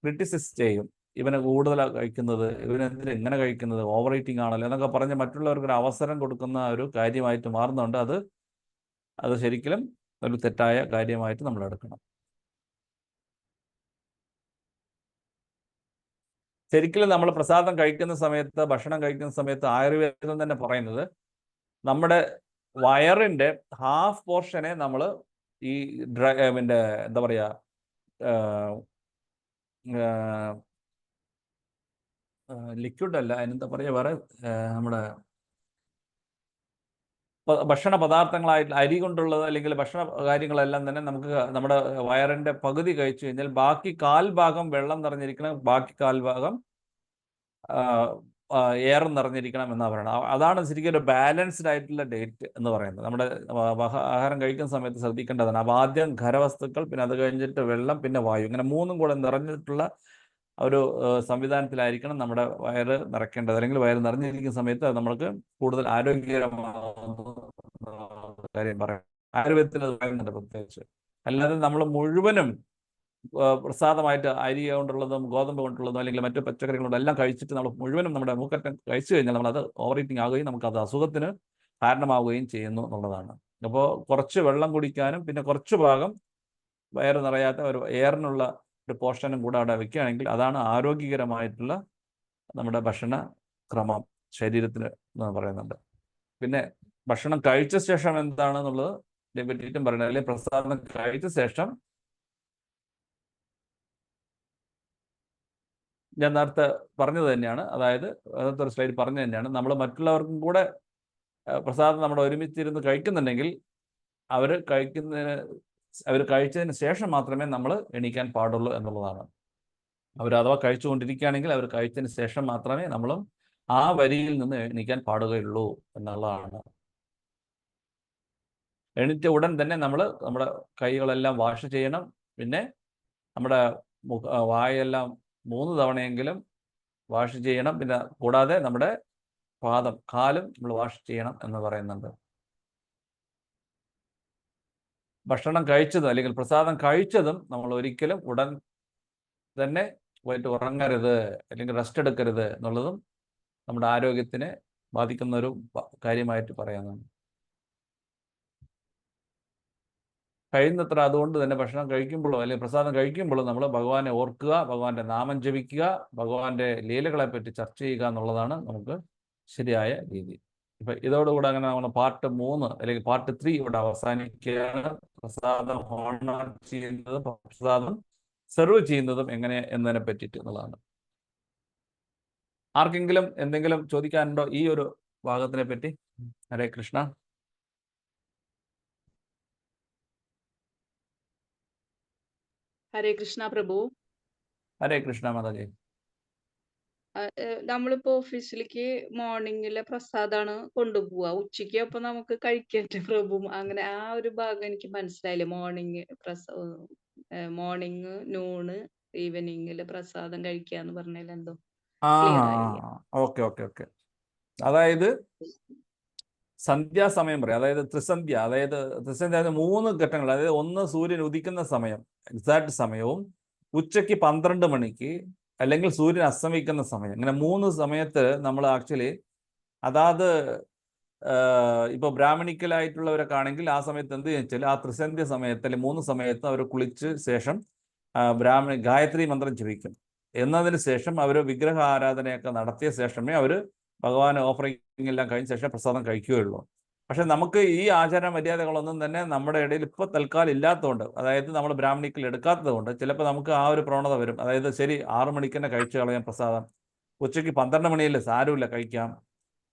ക്രിറ്റിസൈസ് ചെയ്യും. ഇവനെ കൂടുതലാണ് കഴിക്കുന്നത്, ഇവനെന്തിന് ഇങ്ങനെ കഴിക്കുന്നത്, ഓവർ ഈറ്റിംഗ് ആണല്ലോ എന്നൊക്കെ പറഞ്ഞ് മറ്റുള്ളവർക്ക് ഒരു അവസരം കൊടുക്കുന്ന ഒരു കാര്യമായിട്ട് മാറുന്നുണ്ട്. അത് ശരിക്കും ഒരു തെറ്റായ കാര്യമായിട്ട് നമ്മൾ എടുക്കണം. ശരിക്കും നമ്മൾ പ്രസാദം കഴിക്കുന്ന സമയത്ത്, ഭക്ഷണം കഴിക്കുന്ന സമയത്ത് ആയുർവേദം തന്നെ പറയുന്നത് നമ്മുടെ വയറിൻ്റെ ഹാഫ് പോർഷനെ നമ്മൾ ഈ പിന്നെ എന്താ പറയുക ലിക്വിഡ് അല്ല, അതിനെന്താ പറയുക വേറെ, നമ്മുടെ ഭക്ഷണ പദാർത്ഥങ്ങളായിട്ട് അരി കൊണ്ടുള്ളത് അല്ലെങ്കിൽ ഭക്ഷണ കാര്യങ്ങളെല്ലാം തന്നെ നമുക്ക് നമ്മുടെ വയറിൻ്റെ പകുതി കഴിച്ചു കഴിഞ്ഞാൽ ബാക്കി 1/4 ഭാഗം വെള്ളം നിറഞ്ഞിരിക്കണം, ബാക്കി 1/4 ഭാഗം എയർ നിറഞ്ഞിരിക്കണം എന്നാണ് പറയുന്നത്. അതാണ് ശരിക്കും ഒരു ബാലൻസ്ഡ് ആയിട്ടുള്ള ഡേറ്റ് എന്ന് പറയുന്നത്. നമ്മുടെ ആഹാരം കഴിക്കുന്ന സമയത്ത് ശ്രദ്ധിക്കേണ്ടതാണ്. അപ്പോൾ ആദ്യം ഖരവസ്തുക്കൾ, പിന്നെ അത് കഴിഞ്ഞിട്ട് വെള്ളം, പിന്നെ വായു, ഇങ്ങനെ മൂന്നും കൂടെ നിറഞ്ഞിട്ടുള്ള ഒരു സംവിധാനത്തിലായിരിക്കണം നമ്മുടെ വയറ് നിറയ്ക്കേണ്ടത്. അല്ലെങ്കിൽ വയറ് നിറഞ്ഞിരിക്കുന്ന സമയത്ത് അത് നമ്മൾക്ക് കൂടുതൽ ആരോഗ്യകരമാകുന്ന കാര്യം പറയാം. ആയുർവേദത്തിൽ അത് പറയുന്നുണ്ട് പ്രത്യേകിച്ച്. അല്ലാതെ നമ്മൾ മുഴുവനും പ്രസാദമായിട്ട് അരി കൊണ്ടുള്ളതും ഗോതമ്പ് കൊണ്ടുള്ളതും അല്ലെങ്കിൽ മറ്റു പച്ചക്കറികളുള്ള എല്ലാം കഴിച്ചിട്ട് നമ്മൾ മുഴുവനും നമ്മുടെ മൂക്കറ്റം കഴിച്ചു കഴിഞ്ഞാൽ നമ്മളത് ഓവർ ഈറ്റിംഗ് ആവുകയും നമുക്കത് അസുഖത്തിന് കാരണമാവുകയും ചെയ്യുന്നു എന്നുള്ളതാണ്. അപ്പോൾ കുറച്ച് വെള്ളം കുടിക്കാനും പിന്നെ കുറച്ച് ഭാഗം വയറ് നിറയാത്ത ഒരു എയറിനുള്ള ഒരു പോർഷനും കൂടെ അവിടെ വെക്കുകയാണെങ്കിൽ അതാണ് ആരോഗ്യകരമായിട്ടുള്ള നമ്മുടെ ഭക്ഷണ ക്രമം ശരീരത്തിന് എന്ന് പറയുന്നുണ്ട്. പിന്നെ ഭക്ഷണം കഴിച്ച ശേഷം എന്താണെന്നുള്ളത് പറ്റിയിട്ടും പറയുന്നത്. അല്ലെങ്കിൽ പ്രസാദം കഴിച്ച ശേഷം ഞാൻ നേരത്തെ പറഞ്ഞത് തന്നെയാണ്, അതായത് അന്നത്തെ ഒരു സ്ലൈഡ് പറഞ്ഞു തന്നെയാണ്, നമ്മൾ മറ്റുള്ളവർക്കും കൂടെ പ്രസാദം നമ്മൾ ഒരുമിച്ചിരുന്ന് കഴിക്കുന്നുണ്ടെങ്കിൽ അവർ കഴിച്ചതിന് ശേഷം മാത്രമേ നമ്മൾ എണീക്കാൻ പാടുള്ളൂ എന്നുള്ളതാണ്. അഥവാ കഴിച്ചുകൊണ്ടിരിക്കുകയാണെങ്കിൽ അവർ കഴിച്ചതിന് ശേഷം മാത്രമേ നമ്മളും ആ വരിയിൽ നിന്ന് എണീക്കാൻ പാടുകയുള്ളൂ എന്നുള്ളതാണ്. എണീറ്റ ഉടൻ തന്നെ നമ്മൾ നമ്മുടെ കൈകളെല്ലാം വാഷ് ചെയ്യണം. പിന്നെ നമ്മുടെ വായെല്ലാം 3 തവണയെങ്കിലും വാഷ് ചെയ്യണം. പിന്നെ കൂടാതെ നമ്മുടെ കാലും നമ്മൾ വാഷ് ചെയ്യണം എന്ന് പറയുന്നുണ്ട്. ഭക്ഷണം കഴിച്ചതും അല്ലെങ്കിൽ പ്രസാദം കഴിച്ചതും നമ്മൾ ഒരിക്കലും ഉടൻ തന്നെ പോയിട്ട് ഉറങ്ങരുത് അല്ലെങ്കിൽ റെസ്റ്റ് എടുക്കരുത് എന്നുള്ളതും നമ്മുടെ ആരോഗ്യത്തിനെ ബാധിക്കുന്ന ഒരു കാര്യമായിട്ട് പറയാനാണ്. കഴിയുന്നത്ര അതുകൊണ്ട് തന്നെ ഭക്ഷണം കഴിക്കുമ്പോഴോ അല്ലെങ്കിൽ പ്രസാദം കഴിക്കുമ്പോഴോ നമ്മൾ ഭഗവാനെ ഓർക്കുക, ഭഗവാന്റെ നാമം ജപിക്കുക, ഭഗവാന്റെ ലീലകളെ പറ്റി ചർച്ച ചെയ്യുക എന്നുള്ളതാണ് നമുക്ക് ശരിയായ രീതി. ഇപ്പം ഇതോടുകൂടെ അങ്ങനെ നമ്മൾ പാർട്ട് 3 അല്ലെങ്കിൽ പാർട്ട് 3 ഇവിടെ അവസാനിക്കുകയാണ്. പ്രസാദം ഹോണർ ചെയ്യുന്നതും പ്രസാദം സെർവ് ചെയ്യുന്നതും എങ്ങനെ എന്നതിനെ പറ്റിയിട്ട് എന്നുള്ളതാണ്. ആർക്കെങ്കിലും എന്തെങ്കിലും ചോദിക്കാനുണ്ടോ ഈ ഒരു ഭാഗത്തിനെ പറ്റി? ഹരേ കൃഷ്ണ. ഹരേ കൃഷ്ണ പ്രഭു. ഹരേ കൃഷ്ണ മാതാജി. നമ്മളിപ്പോ ഓഫീസിലേക്ക് മോർണിംഗിലെ പ്രസാദാണ് കൊണ്ടുപോവുക. ഉച്ചയ്ക്ക് അപ്പൊ നമുക്ക് കഴിക്കട്ടെ പ്രഭു? അങ്ങനെ ആ ഒരു ഭാഗം എനിക്ക് മനസ്സിലായില്ല. മോർണിംഗ്, നൂണ്, ഈവനിങ്ങില് പ്രസാദം കഴിക്കാന്ന് പറഞ്ഞാൽ എന്തോ ക്ലിയർ ആയില്ല. ഓക്കെ. അതായത് സന്ധ്യാസമയം പറയാം. അതായത് ത്രിസന്ധ്യ. അതായത് 3 ഘട്ടങ്ങൾ. അതായത് ഒന്ന് സൂര്യൻ ഉദിക്കുന്ന സമയം, എക്സാക്ട് സമയവും, ഉച്ചയ്ക്ക് 12 മണിക്ക്, അല്ലെങ്കിൽ സൂര്യൻ അസ്തമിക്കുന്ന സമയം. ഇങ്ങനെ 3 സമയത്ത് നമ്മൾ ആക്ച്വലി അതാത് ഇപ്പോൾ ബ്രാഹ്മണിക്കലായിട്ടുള്ളവരൊക്കെ ആണെങ്കിൽ ആ സമയത്ത് എന്ത് വെച്ചാൽ ആ ത്രിസന്ധ്യ സമയത്ത് അല്ലെങ്കിൽ 3 സമയത്ത് അവർ കുളിച്ച് ശേഷം ഗായത്രി മന്ത്രം ജപിക്കും. എന്നതിന് ശേഷം അവർ വിഗ്രഹ ആരാധനയൊക്കെ നടത്തിയ ശേഷമേ അവർ ഭഗവാൻ ഓഫറിംഗ് എല്ലാം കഴിഞ്ഞ ശേഷം പ്രസാദം കഴിക്കുകയുള്ളൂ. പക്ഷെ നമുക്ക് ഈ ആചാര മര്യാദകളൊന്നും തന്നെ നമ്മുടെ ഇടയിൽ ഇപ്പോൾ തൽക്കാലം ഇല്ലാത്തതുകൊണ്ട്, അതായത് നമ്മൾ ബ്രാഹ്മണിക്കൽ എടുക്കാത്തത് കൊണ്ട് ചിലപ്പോൾ നമുക്ക് ആ ഒരു പ്രവണത വരും. അതായത് ശരി 6 മണിക്ക് തന്നെ കഴിച്ചു കളയാം പ്രസാദം, ഉച്ചയ്ക്ക് 12 മണിയല്ലേ സാരമില്ല കഴിക്കാം,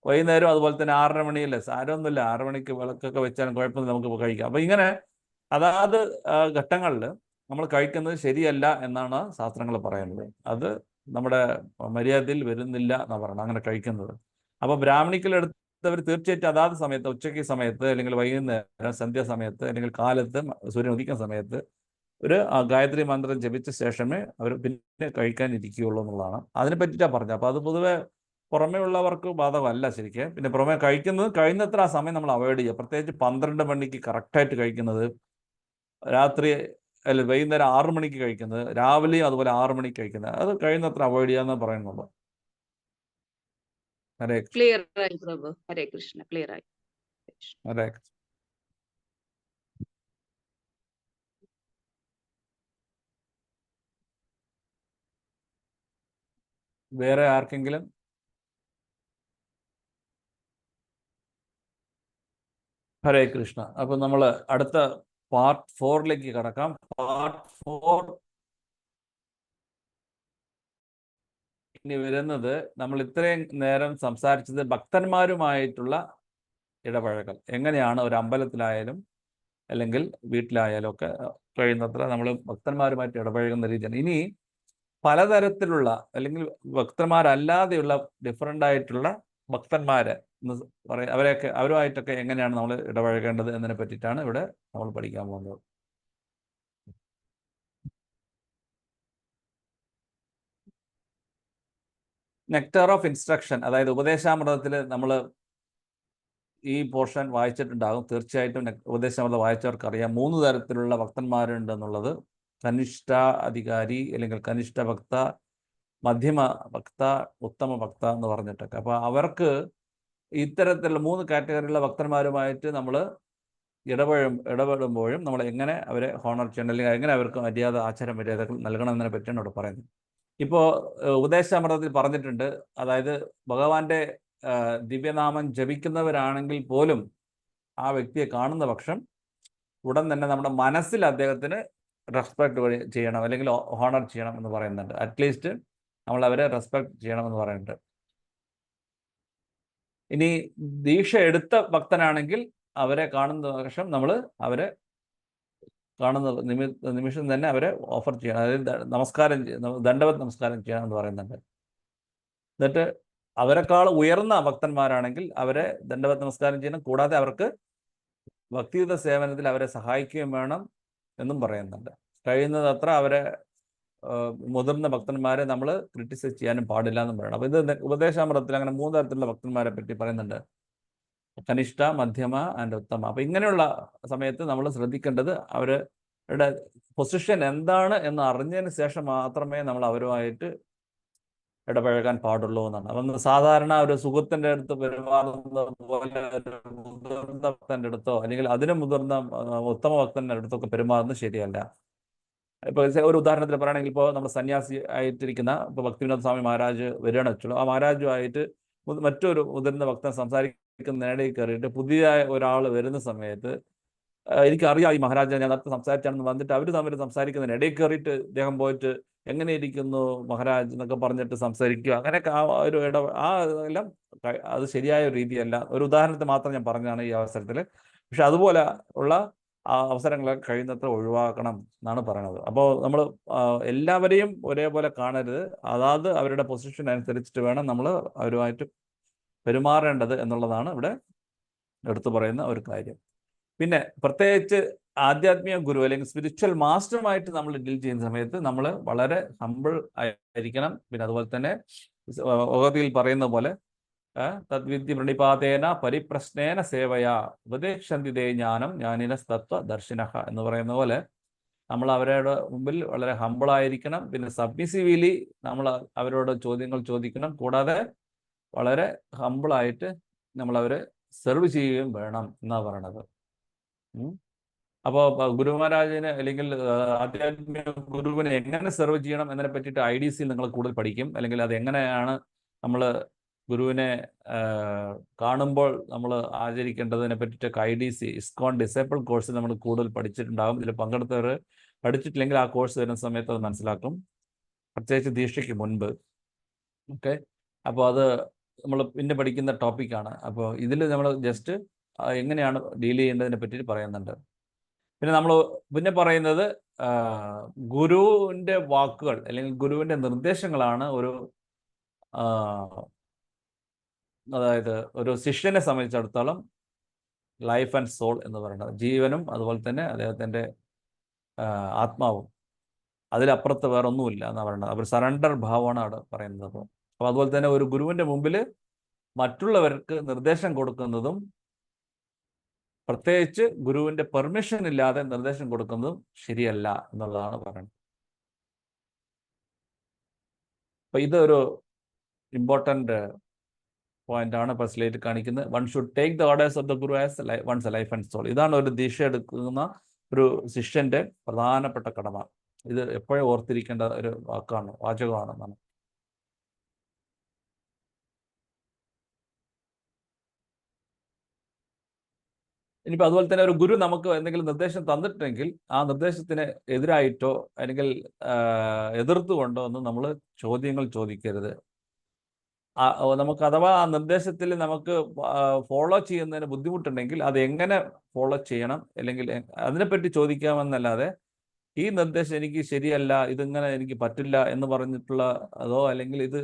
വൈകുന്നേരം അതുപോലെ തന്നെ 6:30 മണിയല്ലേ സാരമൊന്നുമില്ല, 6 മണിക്ക് വിളക്കൊക്കെ വെച്ചാലും കുഴപ്പമൊന്നും നമുക്ക് കഴിക്കാം. അപ്പം ഇങ്ങനെ അതാത് ഘട്ടങ്ങളിൽ നമ്മൾ കഴിക്കുന്നത് ശരിയല്ല എന്നാണ് ശാസ്ത്രങ്ങൾ പറയുന്നത്. അത് നമ്മുടെ മര്യാദയിൽ വരുന്നില്ല എന്നാണ് പറയുന്നത് അങ്ങനെ കഴിക്കുന്നത്. അപ്പോൾ ബ്രാഹ്മണിക്കൽ എടുത്തവർ തീർച്ചയായിട്ടും അതാത് സമയത്ത്, ഉച്ചയ്ക്ക് സമയത്ത് അല്ലെങ്കിൽ വൈകുന്നേരം സന്ധ്യാസമയത്ത് അല്ലെങ്കിൽ കാലത്ത് സൂര്യൻ ഉദിക്കുന്ന സമയത്ത് ഒരു ഗായത്രി മന്ത്രം ജപിച്ച ശേഷമേ അവർ പിന്നെ കഴിക്കാനിരിക്കുകയുള്ളൂ എന്നുള്ളതാണ്. അതിനെ പറ്റിയിട്ടാണ് പറഞ്ഞത്. അപ്പോൾ അത് പൊതുവെ പുറമേ ഉള്ളവർക്ക് ബാധകമല്ല ശരിക്കും. പിന്നെ പുറമേ കഴിക്കുന്നത് കഴിയുന്നത്ര ആ സമയം നമ്മൾ അവോയ്ഡ് ചെയ്യുക. പ്രത്യേകിച്ച് 12 മണിക്ക് കറക്റ്റായിട്ട് കഴിക്കുന്നത്, രാത്രി അല്ല വൈകുന്നേരം 6 മണിക്ക് കഴിക്കുന്നത്, രാവിലെയും അതുപോലെ 6 മണിക്ക് കഴിക്കുന്നത്, അത് കഴിയുന്നത്ര അവോയ്ഡ് ചെയ്യാന്ന് പറയുന്നുള്ളൂ. ഹരേ കൃഷ്ണ. ക്ലിയർ ആയി പ്രഭു. ഹരേ കൃഷ്ണ. ക്ലിയർ ആയി. ഹരേ കൃഷ്ണ. വേറെ ആർക്കെങ്കിലും? ഹരേ കൃഷ്ണ. അപ്പൊ നമ്മൾ അടുത്ത പാർട്ട് 4ലേക്ക് കടക്കാം. പാർട്ട് 4 ഇനി വരുന്നത്, നമ്മൾ ഇത്രയും നേരം സംസാരിച്ചത് ഭക്തന്മാരുമായിട്ടുള്ള ഇടപഴകൽ എങ്ങനെയാണ് ഒരു അമ്പലത്തിലായാലും അല്ലെങ്കിൽ വീട്ടിലായാലും ഒക്കെ കഴിയുന്നത്ര നമ്മൾ ഭക്തന്മാരുമായിട്ട് ഇടപഴകുന്ന രീതിയാണ്. ഇനി പലതരത്തിലുള്ള അല്ലെങ്കിൽ ഭക്തന്മാരല്ലാതെയുള്ള ഡിഫറൻ്റ് ആയിട്ടുള്ള ഭക്തന്മാരെ എന്ന് പറയാം, അവരുമായിട്ടൊക്കെ എങ്ങനെയാണ് നമ്മൾ ഇടപഴകേണ്ടത് എന്നതിനെ പറ്റിയിട്ടാണ് ഇവിടെ നമ്മൾ പഠിക്കാൻ പോകുന്നത്. നെക്ടർ ഓഫ് ഇൻസ്ട്രക്ഷൻ, അതായത് ഉപദേശാമൃതത്തിൽ നമ്മൾ ഈ പോർഷൻ വായിച്ചിട്ടുണ്ടാകും. തീർച്ചയായിട്ടും ഉപദേശാമൃതം വായിച്ചവർക്ക് അറിയാം 3 തരത്തിലുള്ള ഭക്തന്മാരുണ്ടെന്നുള്ളത്. കനിഷ്ഠ അധികാരി അല്ലെങ്കിൽ കനിഷ്ഠ ഭക്ത, മധ്യമ ഭക്ത, ഉത്തമ ഭക്ത എന്ന് പറഞ്ഞിട്ടൊക്കെ. അപ്പോൾ അവർക്ക് ഇത്തരത്തിലുള്ള 3 കാറ്റഗറിയിലുള്ള ഭക്തന്മാരുമായിട്ട് നമ്മൾ ഇടപെടുമ്പോഴും നമ്മൾ എങ്ങനെ അവരെ ഹോണർ ചെയ്യണം അല്ലെങ്കിൽ എങ്ങനെ അവർക്ക് മര്യാദ, ആചാര മര്യാദകൾ നൽകണം എന്നതിനെ പറ്റിയാണ് ഇവിടെ പറയുന്നത്. ഇപ്പോൾ ഉപദേശാമൃതത്തിൽ പറഞ്ഞിട്ടുണ്ട്, അതായത് ഭഗവാന്റെ ദിവ്യനാമം ജപിക്കുന്നവരാണെങ്കിൽ പോലും ആ വ്യക്തിയെ കാണുന്ന പക്ഷം ഉടൻ തന്നെ നമ്മുടെ മനസ്സിൽ അദ്ദേഹത്തിന് റെസ്പെക്ട് ചെയ്യണം അല്ലെങ്കിൽ ഹോണർ ചെയ്യണം എന്ന് പറയുന്നുണ്ട്. അറ്റ്ലീസ്റ്റ് നമ്മൾ അവരെ റെസ്പെക്ട് ചെയ്യണമെന്ന് പറയുന്നുണ്ട്. ഇനി ദീക്ഷ എടുത്ത ഭക്തനാണെങ്കിൽ അവരെ കാണുന്ന പക്ഷം നമ്മൾ അവരെ കാണുന്ന നിമിഷം തന്നെ അവരെ ഓഫർ ചെയ്യണം, അതായത് ദണ്ഡവത് നമസ്കാരം ചെയ്യണം എന്ന് പറയുന്നുണ്ട്. എന്നിട്ട് അവരെക്കാൾ ഉയർന്ന ഭക്തന്മാരാണെങ്കിൽ അവരെ ദണ്ഡവത് നമസ്കാരം ചെയ്യണം. കൂടാതെ അവർക്ക് ഭക്തിയുത സേവനത്തിൽ അവരെ സഹായിക്കുകയും വേണം എന്നും പറയുന്നുണ്ട്. കഴിയുന്നതത്ര അവരെ മുതിർന്ന ഭക്തന്മാരെ നമ്മൾ ക്രിട്ടിസൈസ് ചെയ്യാനും പാടില്ല എന്നും പറയണം. അപ്പോൾ ഇത് ഉപദേശാമൃതത്തിൽ അങ്ങനെ 3 തരത്തിലുള്ള ഭക്തന്മാരെ പറ്റി പറയുന്നുണ്ട്. കനിഷ്ഠ, മധ്യമ ആൻഡ് ഉത്തമ. അപ്പം ഇങ്ങനെയുള്ള സമയത്ത് നമ്മൾ ശ്രദ്ധിക്കേണ്ടത് അവരുടെ പൊസിഷൻ എന്താണ് എന്ന് അറിഞ്ഞതിന് ശേഷം മാത്രമേ നമ്മൾ അവരുമായിട്ട് ഇടപഴകാൻ പാടുള്ളൂ എന്നാണ്. അപ്പം സാധാരണ ഒരു സുഹൃത്തിൻ്റെ അടുത്ത് പെരുമാറുന്ന പോലെ ഒരു മുതിർന്ന ഭക്തൻ്റെ അടുത്തോ അല്ലെങ്കിൽ അതിന് മുതിർന്ന ഉത്തമ ഭക്തൻ്റെ അടുത്തൊക്കെ പെരുമാറുന്നത് ശരിയല്ല. ഇപ്പോൾ ഒരു ഉദാഹരണത്തിൽ പറയുകയാണെങ്കിൽ, ഇപ്പോൾ നമ്മൾ സന്യാസി ആയിട്ടിരിക്കുന്ന ഇപ്പോൾ ഭക്തിവിനോദ സ്വാമി മഹാരാജ് വരികയാണ് വെച്ചുള്ളൂ. ആ മഹാരാജുമായിട്ട് മറ്റൊരു മുതിർന്ന ഭക്തൻ സംസാരിക്കുന്നതിനിടയിൽ കയറിയിട്ട് പുതിയ ഒരാൾ വരുന്ന സമയത്ത് എനിക്കറിയാം ഈ മഹാരാജ ഞാൻ നേരത്തെ സംസാരിച്ചാണെന്ന് വന്നിട്ട് അവർ തമ്മിൽ സംസാരിക്കുന്നതിന് ഇടയിൽ കയറിയിട്ട് ഇദ്ദേഹം പോയിട്ട് എങ്ങനെ ഇരിക്കുന്നു മഹാരാജ് എന്നൊക്കെ പറഞ്ഞിട്ട് സംസാരിക്കുക, അങ്ങനെയൊക്കെ ആ ഒരു എല്ലാം അത് ശരിയായ ഒരു രീതിയല്ല. ഒരു ഉദാഹരണത്തെ മാത്രം ഞാൻ പറഞ്ഞതാണ് ഈ അവസരത്തിൽ. പക്ഷെ അതുപോലെ ഉള്ള അവസരങ്ങളൊക്കെ കഴിയുന്നത്ര ഒഴിവാക്കണം എന്നാണ് പറയുന്നത്. അപ്പോൾ നമ്മൾ എല്ലാവരെയും ഒരേപോലെ കാണരുത്. അതാത് അവരുടെ പൊസിഷൻ അനുസരിച്ചിട്ട് വേണം നമ്മൾ അവരുമായിട്ട് പെരുമാറേണ്ടത് എന്നുള്ളതാണ് ഇവിടെ എടുത്തു പറയുന്ന ഒരു കാര്യം. പിന്നെ പ്രത്യേകിച്ച് ആധ്യാത്മിക ഗുരു അല്ലെങ്കിൽ സ്പിരിച്വൽ മാസ്റ്ററുമായിട്ട് നമ്മൾ ഡീൽ ചെയ്യുന്ന സമയത്ത് നമ്മൾ വളരെ ഹമ്പിൾ ആയിരിക്കണം. പിന്നെ അതുപോലെ തന്നെ ഭഗവത്ഗീതയിൽ പറയുന്ന പോലെ തദ്വിദ്യ പ്രണിപാതേന പരിപ്രശ്നേന സേവയാ ഉപദേക്ഷന്തി തേ ജ്ഞാനം ജ്ഞാനിന തത്വ ദർശിനഃ എന്ന് പറയുന്ന പോലെ നമ്മൾ അവരുടെ മുമ്പിൽ വളരെ ഹമ്പിളായിരിക്കണം. പിന്നെ സബ്മിസീവ്ലി നമ്മൾ അവരോട് ചോദ്യങ്ങൾ ചോദിക്കണം. കൂടാതെ വളരെ ഹമ്പിളായിട്ട് നമ്മൾ അവരെ സെർവ് ചെയ്യുകയും വേണം എന്നാണ് പറയണത്. അപ്പോൾ ഗുരു മഹാരാജിന് അല്ലെങ്കിൽ ആധ്യാത്മിക ഗുരുവിനെ എങ്ങനെ സെർവ് ചെയ്യണം എന്നതിനെ പറ്റിയിട്ട് IDC നിങ്ങൾ കൂടുതൽ പഠിക്കും. അല്ലെങ്കിൽ അത് എങ്ങനെയാണ് നമ്മൾ ഗുരുവിനെ കാണുമ്പോൾ നമ്മൾ ആചരിക്കേണ്ടതിനെ പറ്റിയിട്ടൊക്കെ IDC ഇസ്കോൺ ഡിസേബിൾ കോഴ്സ് നമ്മൾ കൂടുതൽ പഠിച്ചിട്ടുണ്ടാകും. ഇതിൽ പങ്കെടുത്തവർ പഠിച്ചിട്ടില്ലെങ്കിൽ ആ കോഴ്സ് വരുന്ന സമയത്ത് അത് മനസ്സിലാക്കും, പ്രത്യേകിച്ച് ദീക്ഷയ്ക്ക് മുൻപ്. ഓക്കെ, അപ്പോൾ അത് നമ്മൾ പിന്നെ പഠിക്കുന്ന ടോപ്പിക്കാണ്. അപ്പോൾ ഇതിൽ നമ്മൾ ജസ്റ്റ് എങ്ങനെയാണ് ഡീൽ ചെയ്യേണ്ടതിനെ പറ്റി പറയുന്നുണ്ട്. പിന്നെ നമ്മൾ പിന്നെ പറയുന്നത് ഗുരുവിൻ്റെ വാക്കുകൾ അല്ലെങ്കിൽ ഗുരുവിൻ്റെ നിർദ്ദേശങ്ങളാണ് അതായത് ഒരു ശിഷ്യനെ സംബന്ധിച്ചിടത്തോളം ലൈഫ് ആൻഡ് സോൾ എന്ന് പറയുന്നത്. ജീവനും അതുപോലെ തന്നെ അദ്ദേഹത്തിൻ്റെ ആത്മാവും, അതിലപ്പുറത്ത് വേറെ ഒന്നുമില്ല എന്നാണ് പറയുന്നത്. അവർ സറണ്ടർ ഭാവമാണ് അവിടെ പറയുന്നത്. അപ്പോൾ അതുപോലെ തന്നെ ഒരു ഗുരുവിൻ്റെ മുമ്പിൽ മറ്റുള്ളവർക്ക് നിർദ്ദേശം കൊടുക്കുന്നതും, പ്രത്യേകിച്ച് ഗുരുവിൻ്റെ പെർമിഷൻ ഇല്ലാതെ നിർദ്ദേശം കൊടുക്കുന്നതും ശരിയല്ല എന്നുള്ളതാണ് പറയുന്നത്. അപ്പോൾ ഇതൊരു ഇമ്പോർട്ടൻ്റ് പോയിന്റാണ് ഇപ്പോൾ സ്ലേറ്റ് കാണിക്കുന്നത്. One should take the orders of the guru as one's life and soul. ഇതാണ് ഒരു ദീക്ഷ എടുക്കുന്ന ഒരു ശിഷ്യന്റെ പ്രധാനപ്പെട്ട കടമ. ഇത് എപ്പോഴും ഓർത്തിരിക്കേണ്ട ഒരു വാചകമാണെന്നാണ്. ഇനിയിപ്പോൾ അതുപോലെ തന്നെ ഒരു ഗുരു നമുക്ക് എന്തെങ്കിലും നിർദ്ദേശം തന്നിട്ടുണ്ടെങ്കിൽ ആ നിർദ്ദേശത്തിന് എതിരായിട്ടോ അല്ലെങ്കിൽ എതിർത്തുകൊണ്ടോ ഒന്നും നമ്മൾ ചോദ്യങ്ങൾ ചോദിക്കരുത്. നമുക്ക് അഥവാ ആ നിർദ്ദേശത്തിൽ നമുക്ക് ഫോളോ ചെയ്യുന്നതിന് ബുദ്ധിമുട്ടുണ്ടെങ്കിൽ അത് എങ്ങനെ ഫോളോ ചെയ്യണം അല്ലെങ്കിൽ അതിനെപ്പറ്റി ചോദിക്കാമെന്നല്ലാതെ ഈ നിർദ്ദേശം എനിക്ക് ശരിയല്ല, ഇതിങ്ങനെ എനിക്ക് പറ്റില്ല എന്ന് പറഞ്ഞിട്ടുള്ള അതോ അല്ലെങ്കിൽ ഇത്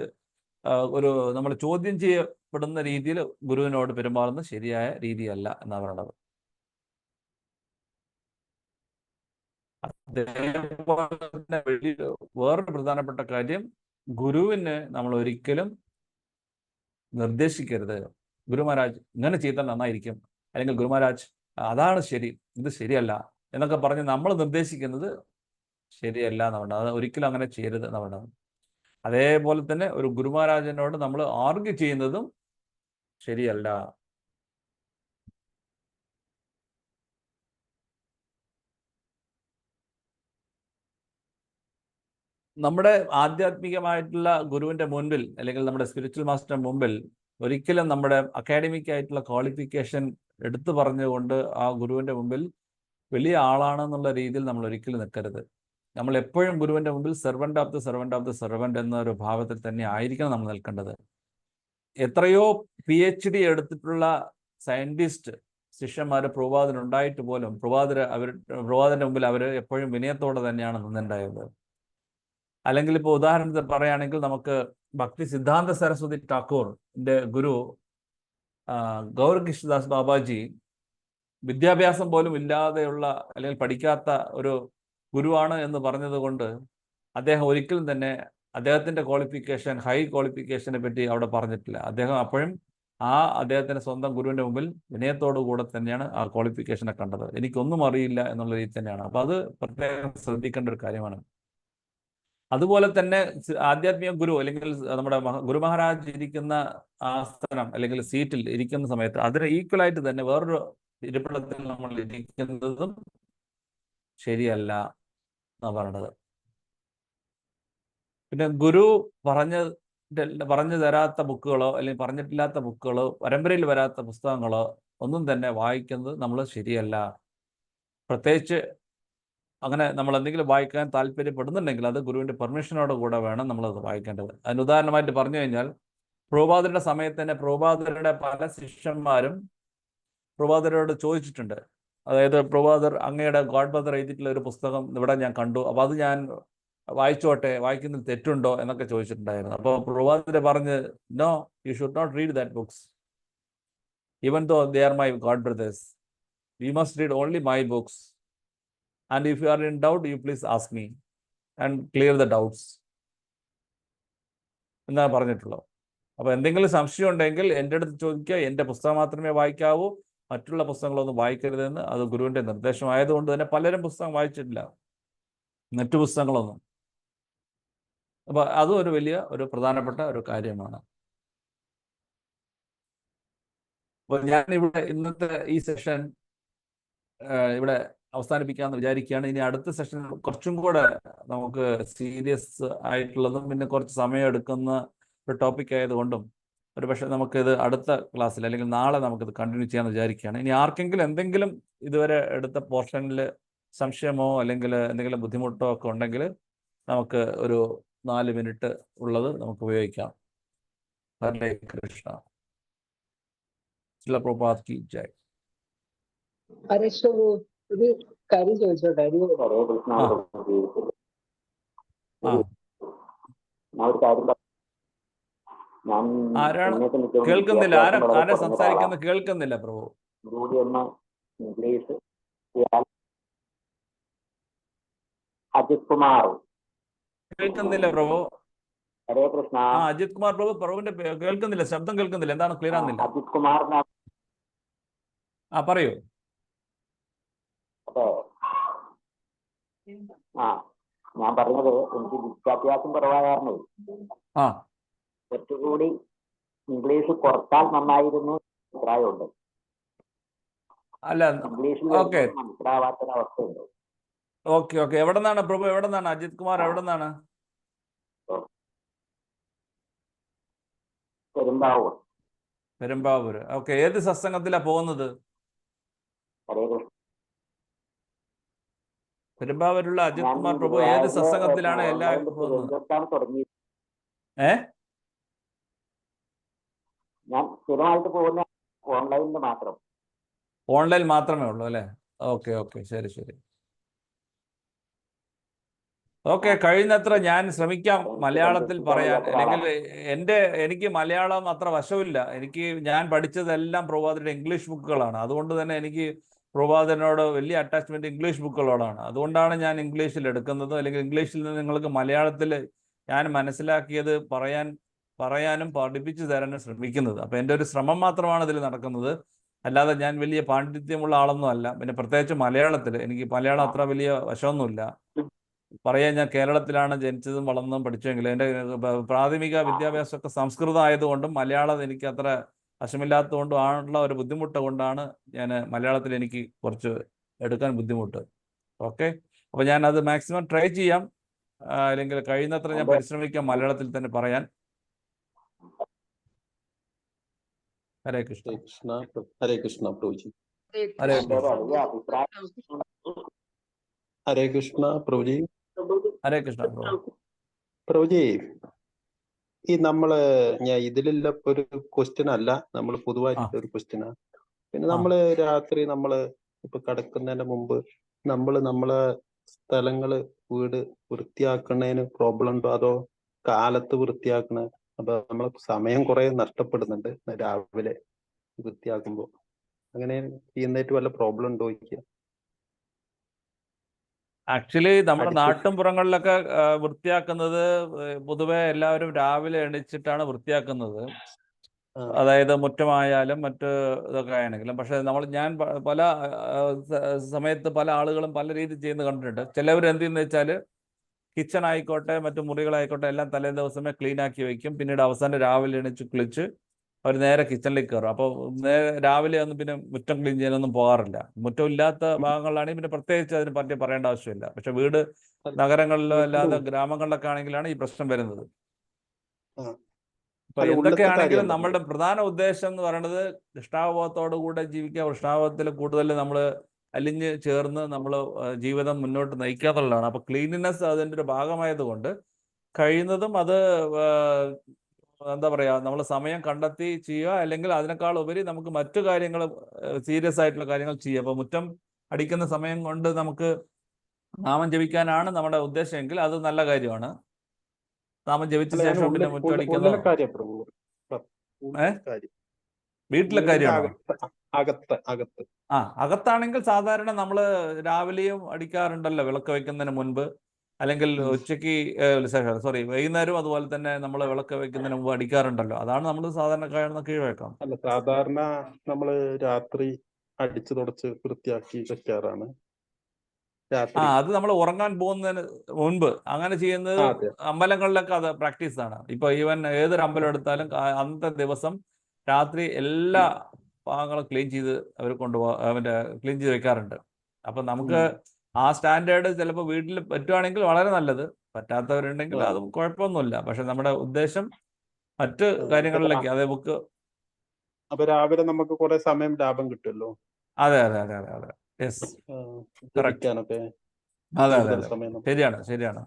ഒരു നമ്മൾ ചോദ്യം ചെയ്യപ്പെടുന്ന രീതിയിൽ ഗുരുവിനോട് പെരുമാറുന്നത് ശരിയായ രീതിയല്ല എന്നാണ് പറയുന്നത്. അതേപോലെ വേറൊരു പ്രധാനപ്പെട്ട കാര്യം, ഗുരുവിന് നമ്മൾ ഒരിക്കലും നിർദ്ദേശിക്കരുത്. ഗുരു മഹാരാജ് ഇങ്ങനെ ചെയ്താൽ നന്നായിരിക്കും, അല്ലെങ്കിൽ ഗുരു മഹാരാജ് അതാണ് ശരി, ഇത് ശരിയല്ല എന്നൊക്കെ പറഞ്ഞ് നമ്മൾ നിർദ്ദേശിക്കുന്നത് ശരിയല്ല എന്ന് പറഞ്ഞത്. അത് ഒരിക്കലും അങ്ങനെ ചെയ്യരുത് എന്ന് പറഞ്ഞത്. അതേപോലെ തന്നെ ഒരു ഗുരു മഹാരാജനോട് നമ്മൾ ആർഗ്യൂ ചെയ്യുന്നതും ശരിയല്ല. നമ്മുടെ ആധ്യാത്മികമായിട്ടുള്ള ഗുരുവിൻ്റെ മുൻപിൽ അല്ലെങ്കിൽ നമ്മുടെ സ്പിരിച്വൽ മാസ്റ്ററിന്റെ മുമ്പിൽ ഒരിക്കലും നമ്മുടെ അക്കാഡമിക് ആയിട്ടുള്ള ക്വാളിഫിക്കേഷൻ എടുത്തു പറഞ്ഞുകൊണ്ട് ആ ഗുരുവിൻ്റെ മുമ്പിൽ വലിയ ആളാണെന്നുള്ള രീതിയിൽ നമ്മൾ ഒരിക്കലും നിൽക്കരുത്. നമ്മൾ എപ്പോഴും ഗുരുവിൻ്റെ മുമ്പിൽ സെർവൻ്റ് ഓഫ് ദ സെർവൻ്റ് എന്നൊരു ഭാവത്തിൽ തന്നെ ആയിരിക്കണം നമ്മൾ നിൽക്കേണ്ടത്. എത്രയോ PhD എടുത്തിട്ടുള്ള സയൻറ്റിസ്റ്റ് ശിഷ്യന്മാർ പ്രഭുപാദനുണ്ടായിട്ട് പോലും പ്രഭുപാദൻ്റെ മുമ്പിൽ അവർ എപ്പോഴും വിനയത്തോടെ തന്നെയാണ് നിന്നുണ്ടായത്. അല്ലെങ്കിൽ ഇപ്പോൾ ഉദാഹരണത്തിന് പറയുകയാണെങ്കിൽ നമുക്ക് ഭക്തി സിദ്ധാന്ത സരസ്വതി ഠാക്കൂറിൻ്റെ ഗുരു ഗൗരകൃഷ്ണദാസ് ബാബാജി വിദ്യാഭ്യാസം പോലും ഇല്ലാതെയുള്ള അല്ലെങ്കിൽ പഠിക്കാത്ത ഒരു ഗുരുവാണ് എന്ന് പറഞ്ഞത് കൊണ്ട് അദ്ദേഹം ഒരിക്കലും തന്നെ അദ്ദേഹത്തിൻ്റെ ക്വാളിഫിക്കേഷൻ ഹൈ ക്വാളിഫിക്കേഷനെ പറ്റി അവിടെ പറഞ്ഞിട്ടില്ല. അദ്ദേഹം അപ്പോഴും ആ അദ്ദേഹത്തിന് സ്വന്തം ഗുരുവിൻ്റെ മുമ്പിൽ വിനയത്തോടു കൂടെ തന്നെയാണ് ആ ക്വാളിഫിക്കേഷനെ കണ്ടത്. എനിക്കൊന്നും അറിയില്ല എന്നുള്ള രീതി തന്നെയാണ്. അപ്പോൾ അത് പ്രത്യേകം ശ്രദ്ധിക്കേണ്ട ഒരു കാര്യമാണ്. അതുപോലെ തന്നെ ആധ്യാത്മിക ഗുരു അല്ലെങ്കിൽ നമ്മുടെ ഗുരു മഹാരാജ് ഇരിക്കുന്ന ആസനം അല്ലെങ്കിൽ സീറ്റിൽ ഇരിക്കുന്ന സമയത്ത് അതിന് ഈക്വലായിട്ട് തന്നെ വേറൊരു ഇരിപ്പിടത്തിൽ നമ്മൾ ഇരിക്കുന്നതും ശരിയല്ല എന്നാണ് പറയണത്. പിന്നെ ഗുരു പറഞ്ഞു തരാത്ത ബുക്കുകളോ അല്ലെങ്കിൽ പറഞ്ഞിട്ടില്ലാത്ത ബുക്കുകളോ പരമ്പരയിൽ വരാത്ത പുസ്തകങ്ങളോ ഒന്നും തന്നെ വായിക്കുന്നത് നമ്മൾ ശരിയല്ല. പ്രത്യേകിച്ച് അങ്ങനെ നമ്മൾ എന്തെങ്കിലും വായിക്കാൻ താല്പര്യപ്പെടുന്നുണ്ടെങ്കിൽ അത് ഗുരുവിൻ്റെ പെർമിഷനോട് കൂടെ വേണം നമ്മളത് വായിക്കേണ്ടത്. അതിന് ഉദാഹരണമായിട്ട് പറഞ്ഞു കഴിഞ്ഞാൽ പ്രഭുപാദരുടെ സമയത്ത് തന്നെ പ്രഭുപാദരുടെ പല ശിഷ്യന്മാരും പ്രഭുപാദരോട് ചോദിച്ചിട്ടുണ്ട്. അതായത് പ്രഭുപാദർ അങ്ങയുടെ ഗോഡ് ഫാദർ എഴുതിയിട്ടുള്ള ഒരു പുസ്തകം ഇവിടെ ഞാൻ കണ്ടു, അപ്പോൾ അത് ഞാൻ വായിച്ചോട്ടെ, വായിക്കുന്നതിൽ തെറ്റുണ്ടോ എന്നൊക്കെ ചോദിച്ചിട്ടുണ്ടായിരുന്നു. അപ്പോൾ പ്രഭുപാദര് പറഞ്ഞ്, no, you should not read that books even though they are my god brothers. You must read only my books. And if you are in doubt you please ask me and clear the doubts എന്നാണ് പറഞ്ഞിട്ടുള്ളത്. അപ്പോൾ എന്തെങ്കിലും സംശയം ഉണ്ടെങ്കിൽ എൻ്റെ അടുത്ത് ചോദിക്കുക. എൻ്റെ പുസ്തകം മാത്രമേ വായിക്കാവൂ, മറ്റുള്ള പുസ്തകങ്ങളൊന്നും വായിക്കരുതെന്ന് അത് ഗുരുവിൻ്റെ നിർദ്ദേശമായതുകൊണ്ട് തന്നെ പലരും പുസ്തകം വായിച്ചിട്ടില്ല, മറ്റു പുസ്തകങ്ങളൊന്നും. അപ്പോൾ അതും ഒരു വലിയ ഒരു പ്രധാനപ്പെട്ട ഒരു കാര്യമാണ്. അപ്പോൾ ഞാൻ ഇവിടെ ഇന്നത്തെ ഈ സെഷൻ ഇവിടെ അവസാനിപ്പിക്കാമെന്ന് വിചാരിക്കുകയാണ്. ഇനി അടുത്ത സെഷൻ കുറച്ചും കൂടെ നമുക്ക് സീരിയസ് ആയിട്ടുള്ളതും പിന്നെ കുറച്ച് സമയം എടുക്കുന്ന ഒരു ടോപ്പിക് ആയതുകൊണ്ടും ഒരു പക്ഷേ നമുക്കിത് അടുത്ത ക്ലാസ്സിൽ അല്ലെങ്കിൽ നാളെ നമുക്കിത് കണ്ടിന്യൂ ചെയ്യാമെന്ന് വിചാരിക്കുകയാണ്. ഇനി ആർക്കെങ്കിലും എന്തെങ്കിലും ഇതുവരെ എടുത്ത പോർഷനിൽ സംശയമോ അല്ലെങ്കിൽ എന്തെങ്കിലും ബുദ്ധിമുട്ടോ ഒക്കെ ഉണ്ടെങ്കിൽ നമുക്ക് ഒരു 4 മിനിറ്റ് ഉള്ളത് നമുക്ക് ഉപയോഗിക്കാം. ഹരേ കൃഷ്ണ. ശ്രീല പ്രഭുപാദ് കി ജയ്. ഹരീഷ് ഒരു കാര്യം ചോദിച്ചോട്ടെ? ആരാണ് കേൾക്കുന്നില്ല? ആരാ സംസാരിക്കുന്നത്? കേൾക്കുന്നില്ല പ്രഭു. ഇംഗ്ലീഷ് അജിത് കുമാർ. കേൾക്കുന്നില്ല പ്രഭു. ഹരേ കൃഷ്ണ. അജിത് കുമാർ പ്രഭു. പ്രഭുവിന്റെ കേൾക്കുന്നില്ല, ശബ്ദം കേൾക്കുന്നില്ല. എന്താണ്? ക്ലിയർ ആകുന്നില്ല. അജിത് കുമാർ. പറയൂ. ഞാൻ പറഞ്ഞത് എനിക്ക് വിദ്യാഭ്യാസം കുറവായ കാരണേ കുറച്ചുകൂടി ഇംഗ്ലീഷ് കുറച്ചാൽ നന്നായിരുന്നു അഭിപ്രായമുണ്ട്. അല്ല, ഇംഗ്ലീഷിൽ മനസ്സിലാവാത്തൊരവസ്ഥയുണ്ട്. ഓക്കെ. എവിടെ നിന്നാണ് പ്രഭു? എവിടെ നിന്നാണ് അജിത് കുമാർ? എവിടെ നിന്നാണ്? പെരുമ്പാവൂർ. ഓക്കെ. ഏത് സത്സംഗത്തിലാ പോകുന്നത്? പെരുമ്പാവൂരുള്ള അജിത് കുമാർ പ്രഭു ഏത് സത്സംഗത്തിലാണ് എല്ലാവരും പോകുന്നത്? ഞാൻ സ്ഥിരമായിട്ട് പോകുന്ന ഓൺലൈനിൽ മാത്രം. ഓൺലൈൻ മാത്രമേ ഉള്ളൂ അല്ലേ? ഓക്കെ. ശരി. ഓക്കെ. കഴിയുന്നത്ര ഞാൻ ശ്രമിക്കാം മലയാളത്തിൽ പറയാൻ. അല്ലെങ്കിൽ എനിക്ക് മലയാളം അത്ര വശമില്ല. ഞാൻ പഠിച്ചതെല്ലാം പ്രഭുപാദരുടെ ഇംഗ്ലീഷ് ബുക്കുകളാണ്. അതുകൊണ്ട് തന്നെ എനിക്ക് പ്രഭുപാദനോട് വലിയ അറ്റാച്ച്മെന്റ് ഇംഗ്ലീഷ് ബുക്കുകളോടാണ്. അതുകൊണ്ടാണ് ഞാൻ ഇംഗ്ലീഷിൽ എടുക്കുന്നത്. അല്ലെങ്കിൽ ഇംഗ്ലീഷിൽ നിന്ന് നിങ്ങൾക്ക് മലയാളത്തിൽ ഞാൻ മനസ്സിലാക്കിയത് പറയാനും പഠിപ്പിച്ചു തരാനും ശ്രമിക്കുന്നത്. അപ്പോൾ എൻ്റെ ഒരു ശ്രമം മാത്രമാണ് ഇതിൽ നടക്കുന്നത്. അല്ലാതെ ഞാൻ വലിയ പാണ്ഡിത്യമുള്ള ആളൊന്നും അല്ല. പിന്നെ പ്രത്യേകിച്ച് മലയാളത്തിൽ എനിക്ക് മലയാളം അത്ര വലിയ വശമൊന്നുമില്ല. പറയാൻ ഞാൻ കേരളത്തിലാണ് ജനിച്ചതും വളർന്നതും പഠിച്ചെങ്കിലും എൻ്റെ പ്രാഥമിക വിദ്യാഭ്യാസമൊക്കെ സംസ്കൃതം ആയതുകൊണ്ടും മലയാളം എനിക്ക് അത്ര വശമില്ലാത്തതുകൊണ്ടും ആണുള്ള ഒരു ബുദ്ധിമുട്ട് കൊണ്ടാണ് ഞാൻ മലയാളത്തിൽ എനിക്ക് കുറച്ച് എടുക്കാൻ ബുദ്ധിമുട്ട്. ഓക്കെ. അപ്പോൾ ഞാൻ അത് മാക്സിമം ട്രൈ ചെയ്യാം. അല്ലെങ്കിൽ കഴിയുന്നത്ര ഞാൻ പരിശ്രമിക്കാം മലയാളത്തിൽ തന്നെ പറയാൻ. ഹരേ കൃഷ്ണ. ഹരേ കൃഷ്ണ പ്രഭുജി. ഹരേ കൃഷ്ണ പ്രഭുജി. ഹരേ കൃഷ്ണ പ്രഭുജി, ഈ ഞാൻ ഇതിലുള്ള ഒരു ക്വസ്റ്റ്യൻ അല്ല, നമ്മൾ പൊതുവായിട്ടുള്ള ഒരു ക്വസ്റ്റ്യനാ. പിന്നെ രാത്രി ഇപ്പൊ കിടക്കുന്നതിന് മുമ്പ് നമ്മളെ സ്ഥലങ്ങള് വീട് വൃത്തിയാക്കുന്നതിന് പ്രോബ്ലം ഉണ്ടോ? അതോ കാലത്ത് വൃത്തിയാക്കണ? അപ്പൊ നമ്മളെ സമയം കുറെ നഷ്ടപ്പെടുന്നുണ്ട് രാവിലെ വൃത്തിയാക്കുമ്പോ. അങ്ങനെ ചെയ്യുന്നതായിട്ട് വല്ല പ്രോബ്ലം ഉണ്ടോ? ആക്ച്വലി നമ്മുടെ നാട്ടിൻപുറങ്ങളിലൊക്കെ വൃത്തിയാക്കുന്നത് പൊതുവെ എല്ലാവരും രാവിലെ എണീച്ചിട്ടാണ് വൃത്തിയാക്കുന്നത്. അതായത് മുറ്റമായാലും മറ്റ് ഇതൊക്കെ ആണെങ്കിലും. പക്ഷേ ഞാൻ പല സമയത്ത് പല ആളുകളും പല രീതിയിൽ ചെയ്യുന്നത് കണ്ടിട്ടുണ്ട്. ചിലവർ എന്ത് ചെയ്യുന്നത് വെച്ചാൽ കിച്ചൺ ആയിക്കോട്ടെ മറ്റു മുറികളായിക്കോട്ടെ എല്ലാം തലേ ദിവസമേ ക്ലീൻ ആക്കി വെക്കും. പിന്നീട് അവസാനം രാവിലെ എണീച്ച് കുളിച്ച് അവർ നേരെ കിച്ചണിലേക്ക് കയറും. അപ്പോൾ രാവിലെ ഒന്നും പിന്നെ മുറ്റം ക്ലീൻ ചെയ്യാനൊന്നും പോകാറില്ല. മുറ്റം ഇല്ലാത്ത ഭാഗങ്ങളിലാണെങ്കിൽ പിന്നെ പ്രത്യേകിച്ച് അതിനെ പറ്റി പറയേണ്ട ആവശ്യമില്ല. പക്ഷെ വീട് നഗരങ്ങളിലോ അല്ലാതെ ഗ്രാമങ്ങളിലൊക്കെ ആണെങ്കിലാണ് ഈ പ്രശ്നം വരുന്നത്. അപ്പൊ എന്തൊക്കെയാണെങ്കിലും നമ്മളുടെ പ്രധാന ഉദ്ദേശം എന്ന് പറയുന്നത് കൃഷ്ണാവബോധത്തോടു കൂടെ ജീവിക്കുക, കൃഷ്ണാവബോധത്തിൽ കൂടുതൽ നമ്മൾ അലിഞ്ഞ് ചേർന്ന് നമ്മൾ ജീവിതം മുന്നോട്ട് നയിക്കുക എന്നുള്ളതാണ്. അപ്പൊ ക്ലീൻലിനെസ് അതിൻ്റെ ഒരു ഭാഗമായതുകൊണ്ട് കഴിയുന്നതും അത് എന്താ പറയുക, നമ്മൾ സമയം കണ്ടെത്തി ചെയ്യുക, അല്ലെങ്കിൽ അതിനേക്കാൾ ഉപരി നമുക്ക് മറ്റു കാര്യങ്ങൾ സീരിയസ് ആയിട്ടുള്ള കാര്യങ്ങൾ ചെയ്യുക. അപ്പോൾ മുറ്റം അടിക്കുന്ന സമയം കൊണ്ട് നമുക്ക് നാമം ജപിക്കാനാണ് നമ്മുടെ ഉദ്ദേശമെങ്കിൽ അത് നല്ല കാര്യമാണ്. നാമം ജപിച്ച ശേഷം പിന്നെ മുറ്റം അടിക്കുന്നത് വീട്ടിലെ കാര്യമാണോ? അകത്താണെങ്കിൽ സാധാരണ നമ്മൾ രാവിലെയും അടിക്കാറുണ്ടല്ലോ വിളക്ക് വയ്ക്കുന്നതിന് മുൻപ്, അല്ലെങ്കിൽ ഉച്ചയ്ക്ക് വൈകുന്നേരം അതുപോലെ തന്നെ നമ്മൾ വിളക്ക് വയ്ക്കുന്നതിന് മുമ്പ് അടിക്കാറുണ്ടല്ലോ. അതാണ് നമ്മൾ സാധാരണ കാണുന്ന കീഴ്വഴക്കം. അല്ല, സാധാരണ നമ്മൾ രാത്രി അടിച്ചു തുടച്ച് വൃത്തിയാക്കി വെക്കാറാണ്. അത് നമ്മൾ ഉറങ്ങാൻ പോകുന്നതിന് മുൻപ് അങ്ങനെ ചെയ്യുന്നത് അമ്പലങ്ങളിലൊക്കെ അത് പ്രാക്ടീസാണ്. ഇപ്പൊ ഈവൻ ഏതൊരു അമ്പലം എടുത്താലും അന്നത്തെ ദിവസം രാത്രി എല്ലാ ഭാഗങ്ങളും ക്ലീൻ ചെയ്ത് അവർ ക്ലീൻ ചെയ്ത് വെക്കാറുണ്ട്. അപ്പൊ നമുക്ക് ആ സ്റ്റാൻഡേർഡ് ചിലപ്പോൾ വീട്ടിൽ പറ്റുവാണെങ്കിൽ വളരെ നല്ലത്, പറ്റാത്തവരുണ്ടെങ്കിൽ അതും കുഴപ്പമൊന്നുമില്ല. പക്ഷെ നമ്മുടെ ഉദ്ദേശം മറ്റ് കാര്യങ്ങളിലേക്ക് അതേ ബുക്ക്. അപ്പൊ രാവിലെ നമുക്ക് കുറെ സമയം ലാഭം കിട്ടുമല്ലോ. അതെ അതെ അതെ അതെ അതെ യെസ് കറക്റ്റ്. അതെ അതെ അതെ ശരിയാണ് ശരിയാണ്.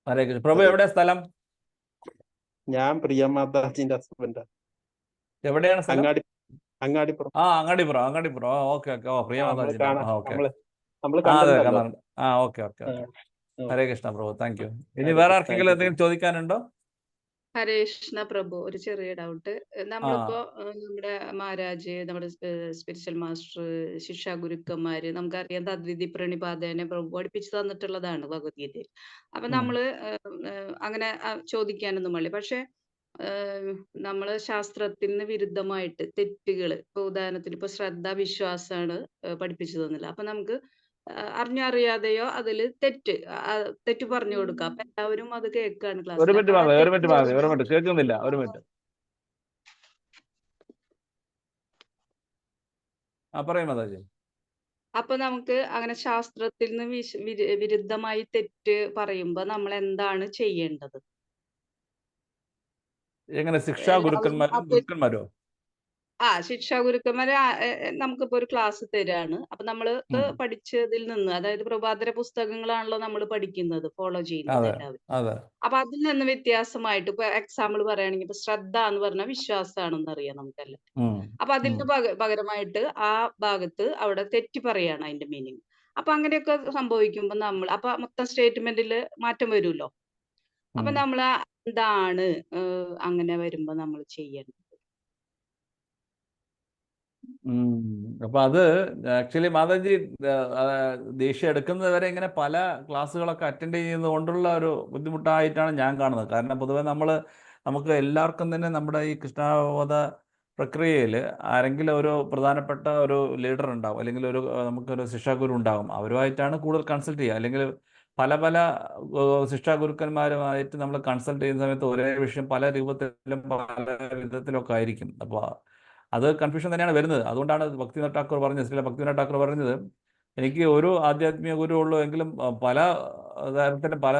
ഹരേ കൃഷ്ണ. പ്രഭു എവിടെയാ സ്ഥലം? ഞാൻ പ്രിയമാതാജിന്റെ ഹസ്ബൻഡാ. എവിടെയാണ് സ്ഥലം? അങ്ങാടിപ്പുറം. അങ്ങാടിപ്പുറം. Okay okay. ഓ പ്രിയമാതാജിന്റെ. ഓക്കെ. അതെ കാണാറുണ്ട്. Okay okay okay. Hare Krishna Prabhu, thank you. ഇനി വേറെ ആർക്കെങ്കിലും എന്തെങ്കിലും ചോദിക്കാനുണ്ടോ? ഹരേ കൃഷ്ണ പ്രഭു, ഒരു ചെറിയ ഡൗട്ട്. നമ്മളിപ്പോ നമ്മുടെ മഹാരാജ്, നമ്മുടെ സ്പിരിച്വൽ മാസ്റ്റർ, ശിക്ഷാ ഗുരുക്കന്മാര്, നമുക്കറിയാം തദ്വിധി പ്രണിപാതേനെ പ്രഭു പഠിപ്പിച്ചു തന്നിട്ടുള്ളതാണ് ഭഗവത്ഗീതയിൽ. അപ്പൊ നമ്മള് അങ്ങനെ ചോദിക്കാനൊന്നും പാടില്ല. പക്ഷെ നമ്മള് ശാസ്ത്രത്തിന് വിരുദ്ധമായിട്ട് തെറ്റുകൾ, ഇപ്പൊ ഉദാഹരണത്തിന് ഇപ്പൊ ശ്രദ്ധ വിശ്വാസമാണ് പഠിപ്പിച്ചു തന്നില്ല. അപ്പൊ നമുക്ക് അറിഞ്ഞറിയാതെയോ അതിൽ തെറ്റ് പറഞ്ഞു കൊടുക്കാം. അപ്പൊ എല്ലാവരും അത് കേൾക്കാണ് ക്ലാസ്സിൽ. ഒരു മിനിറ്റ് കേൾക്കുന്നില്ല. ഒരു മിനിറ്റ്. പറയും മാതാജി. അപ്പൊ നമുക്ക് അങ്ങനെ ശാസ്ത്രത്തിൽ നിന്ന് വിരുദ്ധമായി തെറ്റ് പറയുമ്പോ നമ്മൾ എന്താണ് ചെയ്യേണ്ടത്? എങ്ങനെ ശിക്ഷാ ഗുരുക്കന്മാരോ? ശിക്ഷാ ഗുരുക്കന്മാരെ നമുക്കിപ്പോ ഒരു ക്ലാസ് തരാണ്. അപ്പൊ നമ്മള് പഠിച്ചതിൽ നിന്ന്, അതായത് പ്രഭാതര പുസ്തകങ്ങളാണല്ലോ നമ്മൾ പഠിക്കുന്നത്, ഫോളോ ചെയ്യുന്നത് എല്ലാവരും. അപ്പൊ അതിൽ നിന്ന് വ്യത്യാസമായിട്ട് ഇപ്പൊ എക്സാമ്പിൾ പറയുകയാണെങ്കിൽ ഇപ്പൊ ശ്രദ്ധ എന്ന് പറഞ്ഞാൽ വിശ്വാസമാണെന്ന് അറിയാം നമുക്കെല്ലാം. അപ്പൊ അതിന് പകരമായിട്ട് ആ ഭാഗത്ത് അവിടെ തെറ്റി പറയാണ് അതിന്റെ മീനിങ്. അപ്പൊ അങ്ങനെയൊക്കെ സംഭവിക്കുമ്പോ അപ്പൊ മൊത്തം സ്റ്റേറ്റ്മെന്റിൽ മാറ്റം വരുമല്ലോ. അപ്പൊ നമ്മൾ എന്താണ് അങ്ങനെ വരുമ്പോ നമ്മൾ ചെയ്യേണ്ടത്? അപ്പൊ അത് ആക്ച്വലി മാതാജി ദേഷ്യം എടുക്കുന്നത് വരെ ഇങ്ങനെ പല ക്ലാസ്സുകളൊക്കെ അറ്റൻഡ് ചെയ്യുന്നത് കൊണ്ടുള്ള ഒരു ബുദ്ധിമുട്ടായിട്ടാണ് ഞാൻ കാണുന്നത്. കാരണം പൊതുവെ നമുക്ക് എല്ലാവർക്കും തന്നെ നമ്മുടെ ഈ കൃഷ്ണാവബോധ പ്രക്രിയയിൽ ആരെങ്കിലും ഒരു പ്രധാനപ്പെട്ട ഒരു ലീഡർ ഉണ്ടാവും, അല്ലെങ്കിൽ നമുക്കൊരു ശിക്ഷാഗുരു ഉണ്ടാകും. അവരുമായിട്ടാണ് കൂടുതൽ കൺസൾട്ട് ചെയ്യുക. അല്ലെങ്കിൽ പല ശിക്ഷാഗുരുക്കന്മാരുമായിട്ട് നമ്മൾ കൺസൾട്ട് ചെയ്യുന്ന സമയത്ത് ഒരേ വിഷയം പല രൂപത്തിലും പല വിധത്തിലൊക്കെ ആയിരിക്കും. അപ്പോൾ അത് കൺഫ്യൂഷൻ തന്നെയാണ് വരുന്നത്. അതുകൊണ്ടാണ് ഭക്തിവിനോദ് ഠാക്കൂർ പറഞ്ഞത്, ശ്രീ ഭക്തിവിനോദ് ഠാക്കൂർ പറഞ്ഞത്, എനിക്ക് ഒരു ആധ്യാത്മിക ഗുരു ഉള്ളൂ എങ്കിലും പല തരത്തിലും പല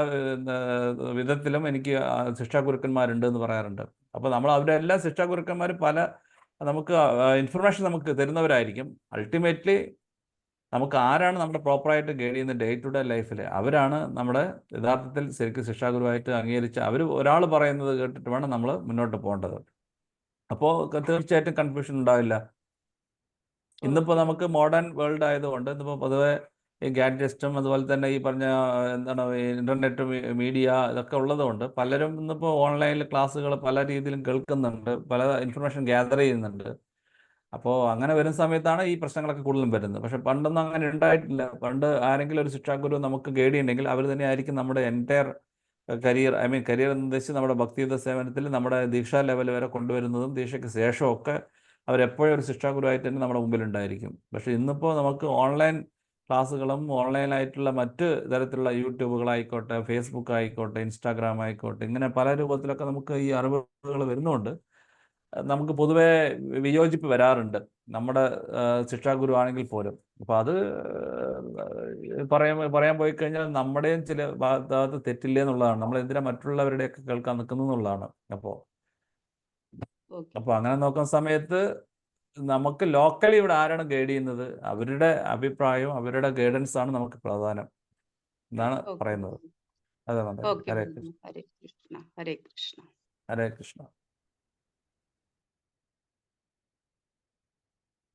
വിധത്തിലും എനിക്ക് ശിക്ഷാഗുരുക്കന്മാരുണ്ട് എന്ന് പറയാറുണ്ട്. അപ്പോൾ നമ്മൾ അവരുടെ എല്ലാ ശിക്ഷാഗുരുക്കന്മാരും നമുക്ക് ഇൻഫർമേഷൻ നമുക്ക് തരുന്നവരായിരിക്കും. അൾട്ടിമേറ്റ്ലി നമുക്ക് ആരാണ് നമ്മുടെ പ്രോപ്പറായിട്ട് ഗൈഡ് ചെയ്യുന്ന ഡേ ടു ഡേ ലൈഫിൽ, അവരാണ് നമ്മുടെ യഥാർത്ഥത്തിൽ ശരിക്കും ശിക്ഷാഗുരുവായിട്ട് അംഗീകരിച്ച് ഒരാൾ പറയുന്നത് കേട്ടിട്ട് വേണം നമ്മൾ മുന്നോട്ട് പോകേണ്ടത്. അപ്പോൾ തീർച്ചയായിട്ടും കൺഫ്യൂഷൻ ഉണ്ടാവില്ല. ഇന്നിപ്പോൾ നമുക്ക് മോഡേൺ വേൾഡ് ആയതുകൊണ്ട് ഇന്നിപ്പോൾ പൊതുവെ ഈ ഗാഡ്ജറ്റും അതുപോലെ തന്നെ ഈ പറഞ്ഞ ഇൻ്റർനെറ്റ് മീഡിയ ഇതൊക്കെ ഉള്ളതുകൊണ്ട് പലരും ഇന്നിപ്പോൾ ഓൺലൈനിൽ ക്ലാസ്സുകൾ പല രീതിയിലും കേൾക്കുന്നുണ്ട്, പല ഇൻഫർമേഷൻ ഗ്യാദർ ചെയ്യുന്നുണ്ട്. അപ്പോൾ അങ്ങനെ വരുന്ന സമയത്താണ് ഈ പ്രശ്നങ്ങളൊക്കെ കൂടുതലും വരുന്നത്. പക്ഷെ പണ്ടൊന്നും അങ്ങനെ ഉണ്ടായിട്ടില്ല. പണ്ട് ആരെങ്കിലും ഒരു ശിക്ഷാഗുരു നമുക്ക് ഗൈഡ് ചെയ്യണമെങ്കിൽ അവർ തന്നെ ആയിരിക്കും നമ്മുടെ എൻറ്റയർ കരിയർ കരിയർ എന്ന് ഉദ്ദേശിച്ച് നമ്മുടെ ഭക്തിയുത സേവനത്തിൽ നമ്മുടെ ദീക്ഷാ ലെവൽ വരെ കൊണ്ടുവരുന്നതും ദീക്ഷയ്ക്ക് ശേഷമൊക്കെ അവരെപ്പോഴും ഒരു ശിക്ഷാഗുരുവായിട്ട് തന്നെ നമ്മുടെ മുമ്പിലുണ്ടായിരിക്കും. പക്ഷേ ഇന്നിപ്പോൾ നമുക്ക് ഓൺലൈൻ ക്ലാസ്സുകളും ഓൺലൈനായിട്ടുള്ള മറ്റ് തരത്തിലുള്ള യൂട്യൂബുകളായിക്കോട്ടെ, ഫേസ്ബുക്ക് ആയിക്കോട്ടെ, ഇൻസ്റ്റാഗ്രാം ആയിക്കോട്ടെ, ഇങ്ങനെ പല രൂപത്തിലൊക്കെ നമുക്ക് ഈ അറിവുകൾ വരുന്നുണ്ട്. നമുക്ക് പൊതുവെ വിയോജിപ്പ് വരാറുണ്ട് നമ്മുടെ ശിക്ഷാഗുരു ആണെങ്കിൽ പോലും. അപ്പോൾ അത് പറയാൻ പോയി കഴിഞ്ഞാൽ നമ്മുടെയും ചില ഭാഗത്ത് തെറ്റില്ലേ എന്നുള്ളതാണ്. നമ്മൾ എന്തിനാ മറ്റുള്ളവരുടെയൊക്കെ കേൾക്കാൻ നിൽക്കുന്നു എന്നുള്ളതാണ്. അപ്പോൾ അങ്ങനെ നോക്കുന്ന സമയത്ത് നമുക്ക് ലോക്കലി ഇവിടെ ആരാണ് ഗൈഡ് ചെയ്യുന്നത്, അവരുടെ അഭിപ്രായവും അവരുടെ ഗൈഡൻസ് ആണ് നമുക്ക് പ്രധാനം എന്നാണ് പറയുന്നത്. അതാണ്. ഹരേ കൃഷ്ണ. ഹരേ കൃഷ്ണ. ഹരേ കൃഷ്ണ. ഹരേ കൃഷ്ണ.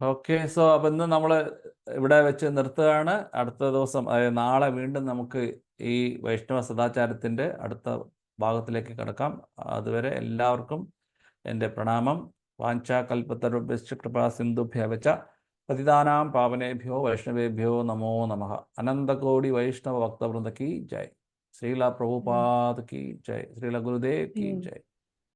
ഓക്കെ, സോ അപ്പം ഇന്ന് നമ്മൾ ഇവിടെ വെച്ച് നിർത്തുകയാണ്. അടുത്ത ദിവസം, അതായത് നാളെ വീണ്ടും നമുക്ക് ഈ വൈഷ്ണവ സദാചാരത്തിൻ്റെ അടുത്ത ഭാഗത്തിലേക്ക് കിടക്കാം. അതുവരെ എല്ലാവർക്കും എൻ്റെ പ്രണാമം. വാഞ്ചാകൽപതരുഭ്യശ്ച കൃപാ സിന്ധുഭ്യഃ വച പതിതാനാം പാവനേഭ്യോ വൈഷ്ണവേഭ്യോ നമോ നമഃ. അനന്തകോടി വൈഷ്ണവ ഭക്തവൃന്ദ കി ജയ്. ശ്രീല പ്രഭുപാദ് കി ജയ്. ശ്രീല ഗുരുദേവ് കി ജയ്.